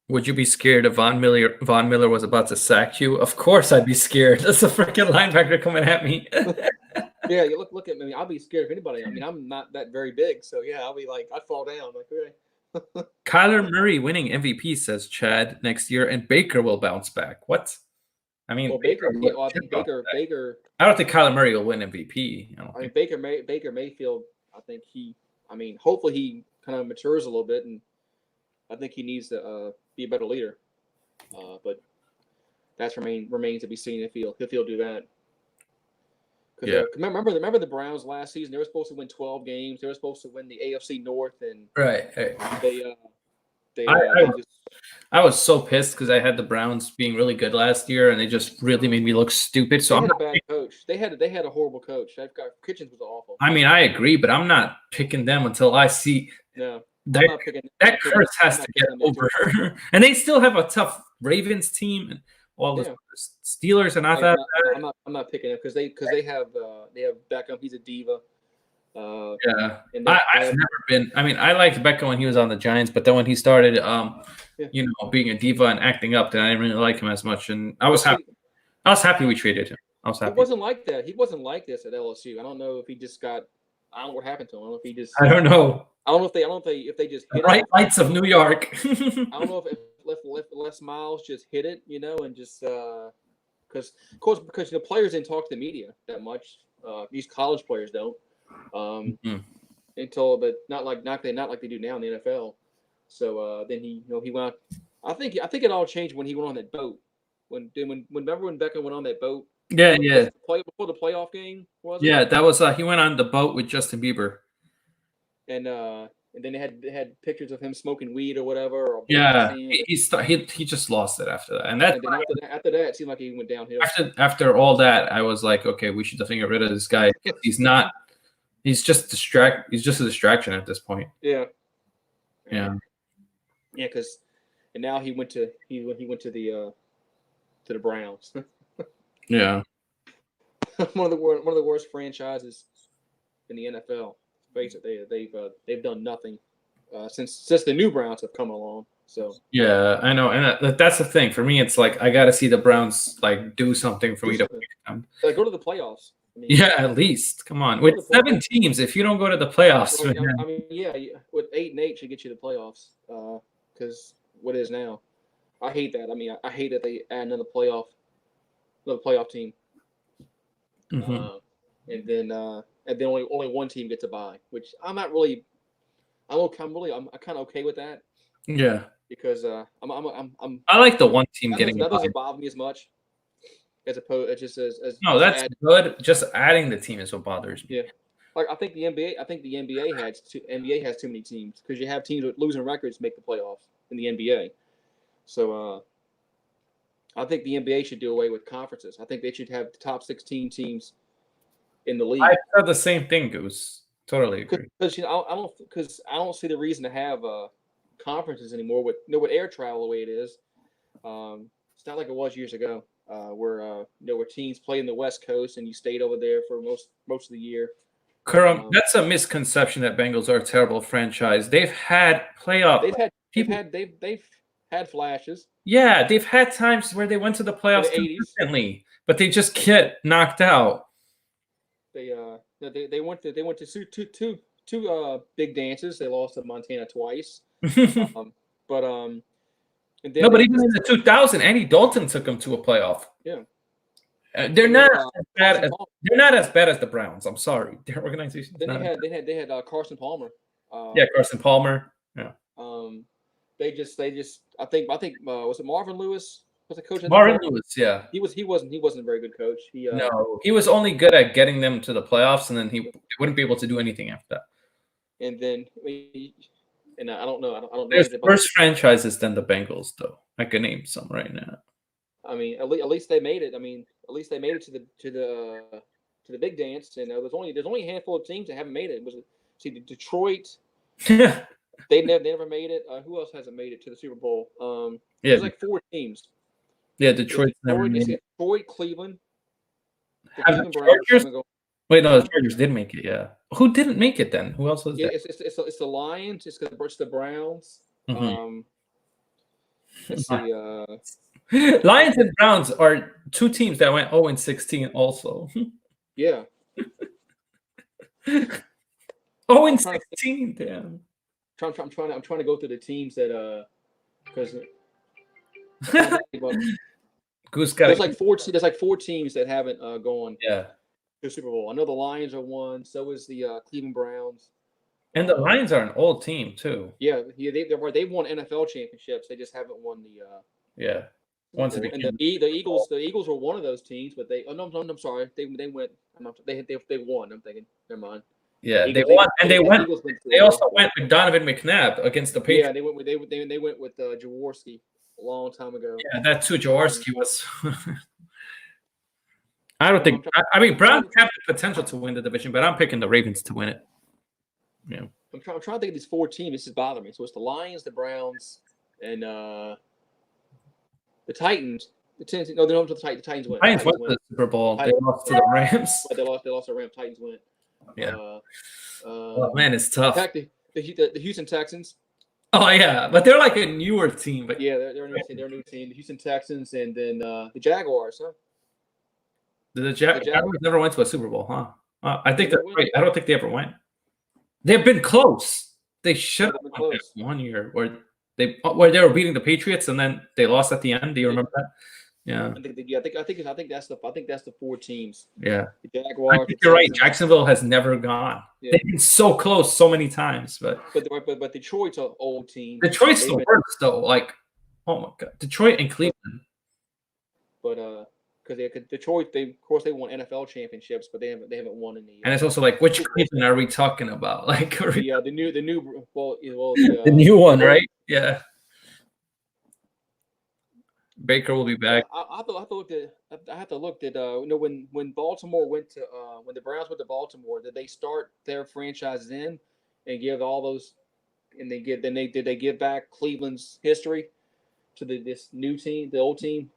Would you be scared if Von Miller was about to sack you? Of course I'd be scared. That's a freaking linebacker coming at me. Yeah, you look at me. I'll be scared of anybody. I mean, I'm not that very big, so yeah, I'll be like, I'd fall down. Like, okay. Kyler Murray winning MVP, says Chad, next year, and Baker will bounce back. What? I mean, I think Baker. I don't think Kyler Murray will win MVP. I mean, Baker Mayfield. Hopefully he kind of matures a little bit, and I think he needs to be a better leader. But that's remains to be seen if he'll do that. Yeah. Remember the Browns last season? They were supposed to win 12 games. They were supposed to win the AFC North, and I was so pissed because I had the Browns being really good last year, and they just really made me look stupid. So they had a bad coach. They had a horrible coach. Kitchens was awful. I mean, I agree, but I'm not picking them until I see. No. That curse has to get over. And they still have a tough Ravens team, and all the Steelers are not that bad. I'm not picking it because they have Beckham. He's a diva. I've never been. I mean, I liked Beckham when he was on the Giants, but then when he started, being a diva and acting up, then I didn't really like him as much. And I was happy. I was happy we traded him. I was happy. He wasn't like that. He wasn't like this at LSU. I don't know if he just got. I don't know what happened to him. I don't know if he just. I don't know. I don't know if they just hit bright lights of New York. I don't know if Les Miles just hit it, and just because players didn't talk to the media that much. These college players don't. But not like they do now in the NFL. So then he went. I think it all changed when he went on that boat. Remember when Beckham went on that boat? Yeah. Before the playoff game was. Yeah, that was he went on the boat with Justin Bieber. And then they had pictures of him smoking weed or whatever. Or he just lost it after that, and after that, it seemed like he went downhill. After all that, I was like, okay, we should definitely get rid of this guy. He's just a distraction at this point. Yeah. Yeah. Yeah, and now he went to the Browns. Yeah. one of the worst franchises in the NFL. Face it, they've done nothing since the new Browns have come along. So yeah, I know, and that's the thing for me. It's like I got to see the Browns do something for me to pick them. Go to the playoffs. At least come on. With 7 teams, if you don't go to the playoffs, with 8-8 should get you the playoffs. Because what is now, I hate that. I mean, I hate that they add another playoff team. Mm-hmm. And then only one team gets a bye, which I'm not really. I'm kind of okay with that. Yeah. Because I like the one team getting. That doesn't bother me as much. As opposed, just as no, that's good. Just adding the team is what bothers me. Yeah, like I think the NBA has too many teams because you have teams with losing records make the playoffs in the NBA. So I think the NBA should do away with conferences. I think they should have the top 16 teams in the league. I said the same thing, Goose. Totally agree. Because I don't see the reason to have conferences anymore with air travel the way it is. It's not like it was years ago. Where teams play in the West Coast and you stayed over there for most of the year. Kurum, that's a misconception that Bengals are a terrible franchise. They've had playoff. They've had flashes. Yeah, they've had times where they went to the playoffs consistently, but they just get knocked out. They went to two big dances. They lost to Montana twice. But And then No, but even in the 2000, Andy Dalton took them to a playoff. Yeah. They're And not then, as bad Carson as Palmer. they're not as bad as the Browns. I'm sorry, their organization. Then they had Carson Palmer. Yeah, Carson Palmer. Yeah, They just I think was it Marvin Lewis was the coach? Marvin Lewis. Yeah, He wasn't a very good coach. no, he was only good at getting them to the playoffs, and then he wouldn't be able to do anything after that. And then and I don't know. I don't know. There's worse franchises than the Bengals, though. I can name some right now. I mean, at least they made it. I mean, at least they made it to the big dance. And there's only a handful of teams that haven't made it. Detroit. They never made it. Who else hasn't made it to the Super Bowl? There's like 4 teams. Yeah, Detroit's never made it. Detroit, Cleveland. The Cleveland Browns. Wait, no, the Chargers did make it. Yeah, who didn't make it then? Who else was there? It's the Lions. It's the Browns. Mm-hmm. Let's see. Lions and Browns are 2 teams that went 0-16 also. Yeah. 0-16, damn. I'm trying to go through the teams that because Goose got there's like 4 teams that haven't gone to the Super Bowl. I know the Lions are one. So is the Cleveland Browns. And the Lions are an old team too. Yeah, they've won NFL championships. They just haven't won the once and the Eagles were one of those teams, but I'm sorry, they went. They won. I'm thinking, never mind. Yeah, they won, and they also went with Donovan McNabb against the Patriots. Yeah, they went with Jaworski a long time ago. Yeah, that too. Jaworski was. I don't think. I mean, Browns have the potential to win the division, but I'm picking the Ravens to win it. Yeah, I'm trying to think of these 4 teams. This is bothering me. So it's the Lions, the Browns, and the Titans. The Titans went. The Titans went to the Super Bowl. They lost to the Rams. They lost to the Rams. Titans went. Yeah. Oh man, it's tough. In fact, the Houston Texans. Oh yeah, but they're like a newer team. But yeah, they're a new team. They're a new team. The Houston Texans, and then the Jaguars. Huh? The Jaguars never went to a Super Bowl, huh? I think they're right. I don't think they ever went. They've been close. They should have been close 1 year where they were beating the Patriots and then they lost at the end. Do you remember that? Yeah. I think that's the 4 teams. Yeah. The Jaguars. I think you're right. Jacksonville has never gone. Yeah. They've been so close so many times, but Detroit's an old team. Detroit's the worst though. Like, oh my god, Detroit and Cleveland. But because Detroit, they won NFL championships, but they haven't won in the. And it's also like, which Cleveland are we talking about? Like, the new one, right? Yeah. Baker will be back. I have to look at when Baltimore went to when the Browns went to Baltimore, did they start their franchise then and give all those and did they give back Cleveland's history to this new team, the old team?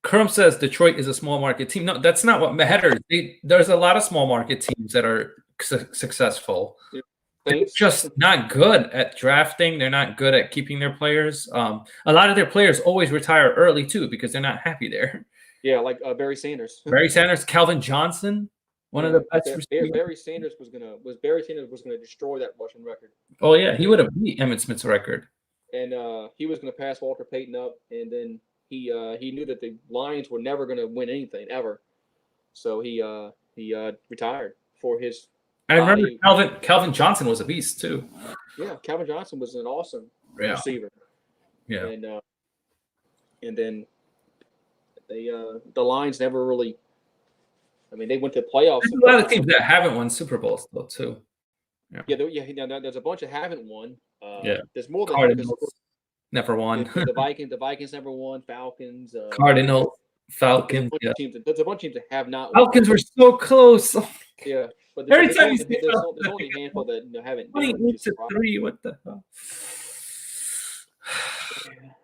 Kerm says Detroit is a small market team. No, that's not what matters. There's a lot of small market teams that are successful. Yeah. They're just not good at drafting. They're not good at keeping their players. A lot of their players always retire early too because they're not happy there. Yeah, like Barry Sanders. Calvin Johnson, one of the best receivers. Barry Sanders was gonna destroy that rushing record. Oh yeah, he would have beat Emmitt Smith's record. And he was gonna pass Walter Payton up, and then he knew that the Lions were never gonna win anything ever, so he retired for his. I remember Calvin Johnson was a beast too. Yeah, Calvin Johnson was an awesome receiver. Yeah, and then the Lions never really. I mean, they went to the playoffs. There's a lot of teams that haven't won Super Bowls though too. There's a bunch that haven't won. There's more than Cardinals never won. The Vikings never won. Falcons. Cardinals. Falcons. There's a bunch of teams that have not. Falcons were so close. Yeah, but every time you see there's only a handful that haven't. 28-3. What the hell?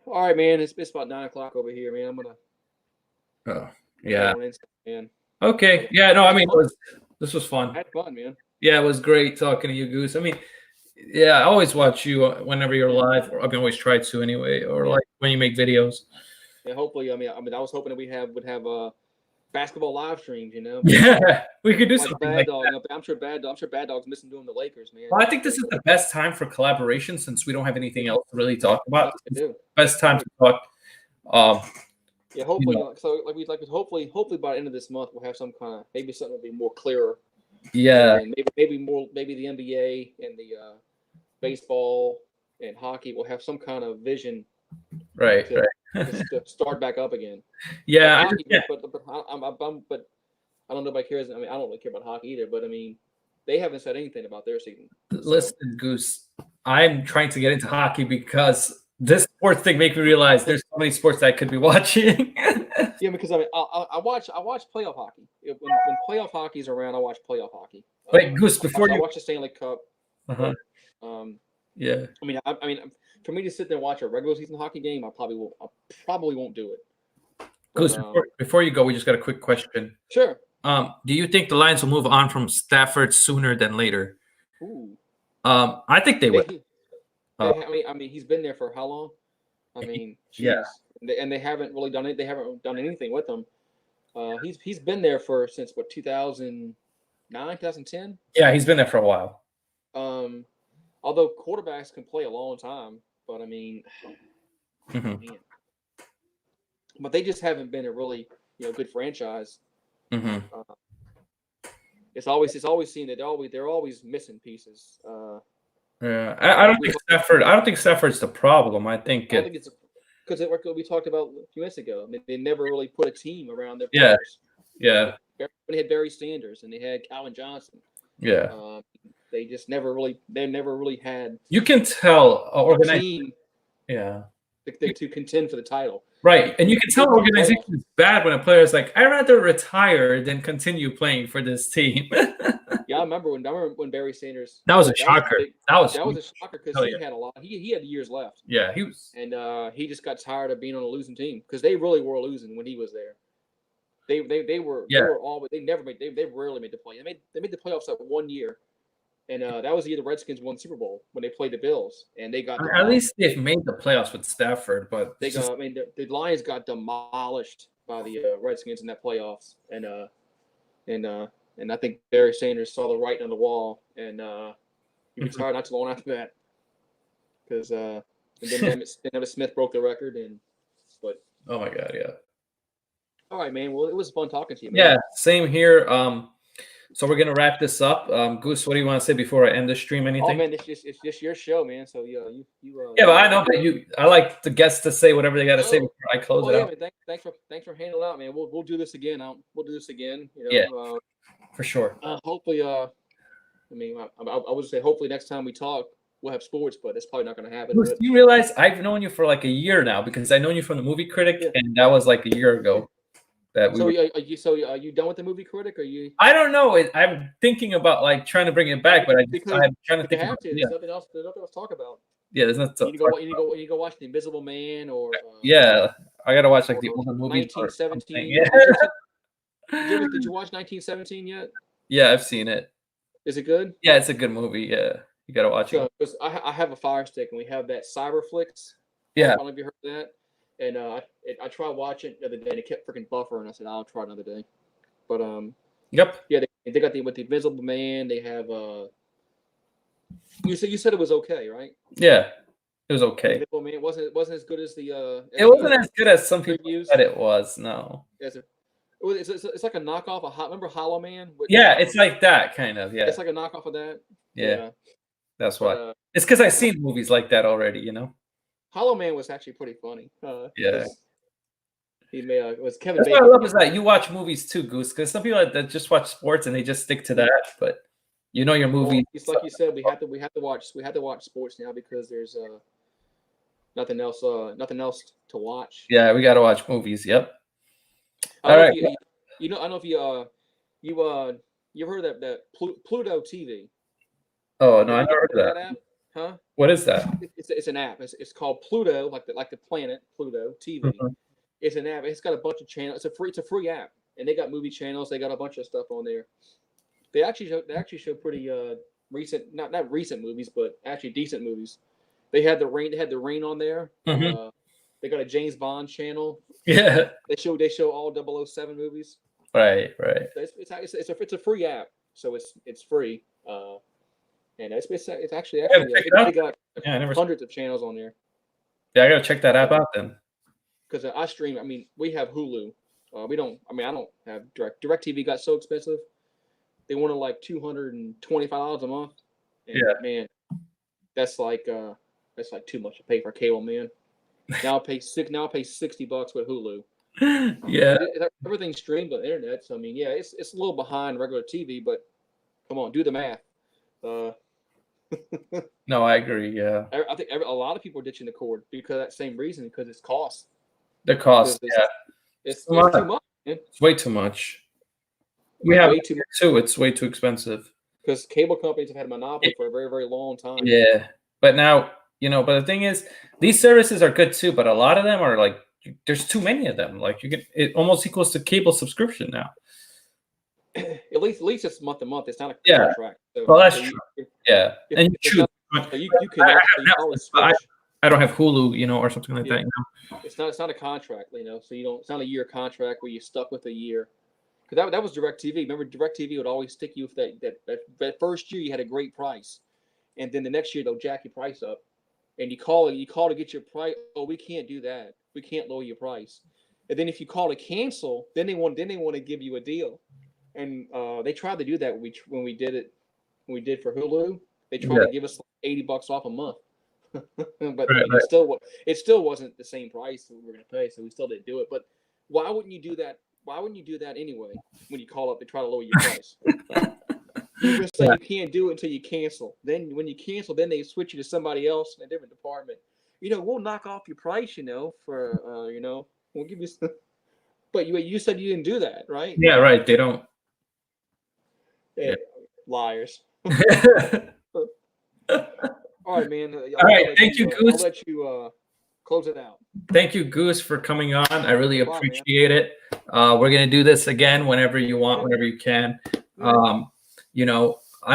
All right, man. It's about 9:00 over here, man. I'm gonna. Oh yeah. Man. Okay. Yeah. No. I mean, this was fun. I had fun, man. Yeah, it was great talking to you, Goose. I mean, yeah, I always watch you whenever you're live. Or I mean, always try to anyway, or like when you make videos. Yeah, hopefully. I mean, I was hoping that we would have basketball live streams. You know. Yeah, we could do something like that. I'm sure Bad Dog's missing doing the Lakers, man. Well, I think this is the best time for collaboration since we don't have anything else to really talk about. best time to talk. Um, Yeah, hopefully, know. so hopefully by the end of this month we'll have some kind of maybe something will be more clearer. Yeah, And maybe the NBA and the baseball and hockey will have some kind of vision right. to start back up again. Like Yeah, hockey, but I don't know if I cares. I mean, I don't really care about hockey either. But I mean, they haven't said anything about their season. So. Listen, Goose, I'm trying to get into hockey because this sports thing makes me realize there's so many sports that I could be watching. Yeah, because I mean, I watch playoff hockey. When playoff hockey is around, I watch playoff hockey. Wait, Goose, before I you watch the Stanley Cup. Uh-huh. But, yeah. I mean, for me to sit there and watch a regular season hockey game, I probably won't do it. Goose, before you go, we just got a quick question. Sure. Do you think the Lions will move on from Stafford sooner than later? Ooh. I think they would. I mean, he's been there for how long? I mean, geez. Yeah. And they haven't really done it. They haven't done anything with him. He's been there since what 2009, 2010. Yeah, he's been there for a while. Although quarterbacks can play a long time, but I mean, man. But they just haven't been a really good franchise. It's always seen that they're always missing pieces. Yeah, I don't think Stafford. I don't think Stafford's the problem. I think it's because we talked about a few minutes ago. I mean, they never really put a team around their players. Yeah. They had Barry Sanders and they had Calvin Johnson. Yeah. They just never really had. You can tell organization. Team. Yeah. To contend for the title. Right, and you can tell organization is bad when a player is like, I'd rather retire than continue playing for this team. Yeah, I remember when Barry Sanders. That was a shocker. That was a shocker because he had a lot. He had years left. Yeah, he was. And he just got tired of being on a losing team because they really were losing when he was there. They were. Yeah. They were always. They never made. They rarely made the play. They made the playoffs that 1 year. And that was the year the Redskins won the Super Bowl when they played the Bills, and they got at least they've made the playoffs with Stafford, but the Lions got demolished by the Redskins in that playoffs, and I think Barry Sanders saw the writing on the wall, and he retired not too long after that, because then Emmitt Smith broke the record, but oh my God, yeah. All right, man. Well, it was fun talking to you, man. Yeah, same here. So we're gonna wrap this up. Goose, what do you want to say before I end the stream? Anything? Oh man, it's just your show, man. So yeah, yeah, but I know, but I like the guests to say whatever they got to say before I close it out. Man, thanks for handling out, man. We'll do this again. We'll do this again. Yeah, for sure. Hopefully, I mean, I would say hopefully next time we talk we'll have sports, but that's probably not going to happen. Goose, you realize I've known you for like a year now because I've known you from the Movie Critic, and that was like a year ago. Are you done with the Movie Critic? Or you? I don't know. I'm thinking about like trying to bring it back, but I'm trying to think. There's nothing else to talk about. Yeah, there's nothing. You need to go watch The Invisible Man or. Yeah, I gotta watch like the older movies. 1917. Yeah. Did you watch 1917 yet? Yeah, I've seen it. Is it good? Yeah, it's a good movie. Yeah, you gotta watch it. Because I have a Fire Stick and we have that Cyberflix. Yeah. I don't know if you heard of that. And I tried watching it the other day and it kept freaking buffering. I said I'll try another day. But Yep. Yeah, they got with the Invisible Man. They have You said it was okay, right? Yeah, it was okay. Invisible Man wasn't as good as the. It wasn't as good as some people said it was. No. It's like a knockoff. Remember Hollow Man? Yeah, it's like that kind of. Yeah. It's like a knockoff of that. Yeah. That's why. It's because I've seen movies like that already. Hollow Man was actually pretty funny. Yeah. He made it was Kevin. That's Bacon. what I love is that you watch movies too, Goose. Because some people that just watch sports and they just stick to that, but your movie. It's like you said, we have to watch sports now because there's nothing else to watch. Yeah, we got to watch movies. Yep. All right. I don't know if you heard of that Pluto TV. Oh no, I never heard of that. App? Huh? What is that? It's an app. It's called Pluto, like the planet Pluto TV. Mm-hmm. It's an app. It's got a bunch of channels. It's a free app, and they got movie channels. They got a bunch of stuff on there. They actually show pretty recent, not recent movies, but actually decent movies. They had the rain on there. Mm-hmm. They got a James Bond channel. Yeah. They show all 007 movies. Right. It's a free app, so it's free. And it's actually they got hundreds of channels on there. Yeah, I gotta check that app out then. Because I stream. I mean, we have Hulu. We don't. I mean, I don't have DirecTV got so expensive. They wanted like $225 a month, and Yeah. man, that's like too much to pay for cable, man. Now I pay $60 with Hulu. Yeah. Everything's streamed on the internet. So I mean, yeah, it's a little behind regular TV, but come on, do the math. No, I agree. Yeah. I think a lot of people are ditching the cord because of that same reason, because it's cost. The cost. Yeah. It's too much. Man. It's way too much. We have way too much too. It's way too expensive. Because cable companies have had a monopoly for a very, very long time. Yeah, but now but the thing is, these services are good too. But a lot of them are like, there's too many of them. Like it almost equals to cable subscription now. At least it's month to month. It's not a contract. So, well, that's true. Yeah, and you choose. You can always switch. I don't have Hulu, or something like that. It's not a contract, so you don't. It's not a year contract where you're stuck with a year. Because that was DirecTV. Remember, DirecTV would always stick you with that first year you had a great price, and then the next year they'll jack your price up, and you call to get your price. Oh, we can't do that. We can't lower your price. And then if you call to cancel, then they want to give you a deal, and they tried to do that when we did for Hulu. They tried to give us like $80 off a month, but it still wasn't the same price that we were going to pay, so we still didn't do it. But why wouldn't you do that? Why wouldn't you do that anyway when you call up to try to lower your price? You just say you can't do it until you cancel. Then when you cancel, then they switch you to somebody else in a different department. We'll knock off your price, for we'll give you some. But you said you didn't do that, right? Yeah, right. They don't. Yeah. Liars. All right, man. All right, thank you, Goose. I'll let you close it out. Thank you, Goose, for coming on. I really appreciate it. We're gonna do this again whenever you want, whenever you can. I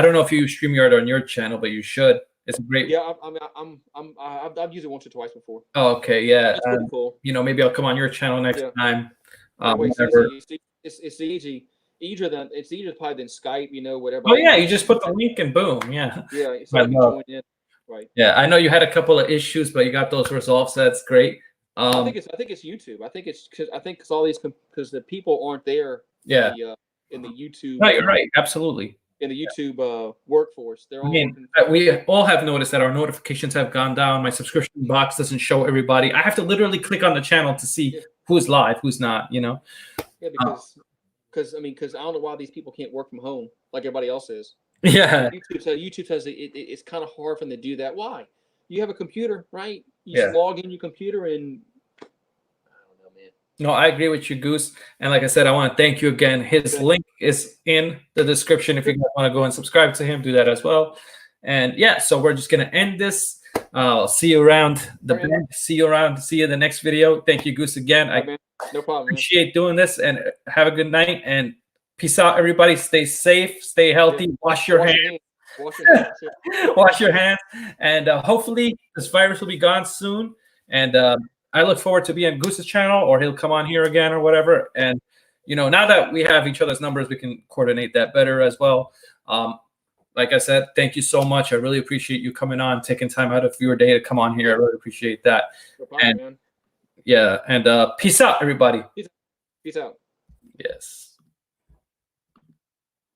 don't know if you use StreamYard on your channel, but you should. It's great. Yeah, I've used it once or twice before. Oh, okay, yeah. It's pretty cool. Maybe I'll come on your channel next time. It's easy. It's easier probably than Skype, whatever. Oh yeah, you just put the link and boom, yeah. Yeah, so you join in. Right. Yeah, I know you had a couple of issues, but you got those resolved, so that's great. I think it's YouTube. I think because all these because the people aren't there. Yeah. In the YouTube. Right, right, absolutely. In the YouTube workforce, they're all. We all have noticed that our notifications have gone down. My subscription box doesn't show everybody. I have to literally click on the channel to see who's live, who's not. Yeah, because I don't know why these people can't work from home like everybody else is. Yeah. YouTube says it's kind of hard for them to do that. Why? You have a computer, right? You just log in your computer and I don't know, man. No, I agree with you, Goose. And like I said, I want to thank you again. His link is in the description. If you guys want to go and subscribe to him, do that as well. And yeah, so we're just gonna end this. I'll see you around the bend. See you in the next video. Thank you, Goose, again. No problem. Appreciate doing this, and have a good night. And peace out, everybody. Stay safe, stay healthy. Wash your hands. Wash your hands, and hopefully this virus will be gone soon. And I look forward to being on Goose's channel, or he'll come on here again, or whatever. And now that we have each other's numbers, we can coordinate that better as well. Like I said, thank you so much. I really appreciate you coming on, taking time out of your day to come on here. I really appreciate that. No problem, man. Yeah, and peace out, everybody. Peace out. Yes.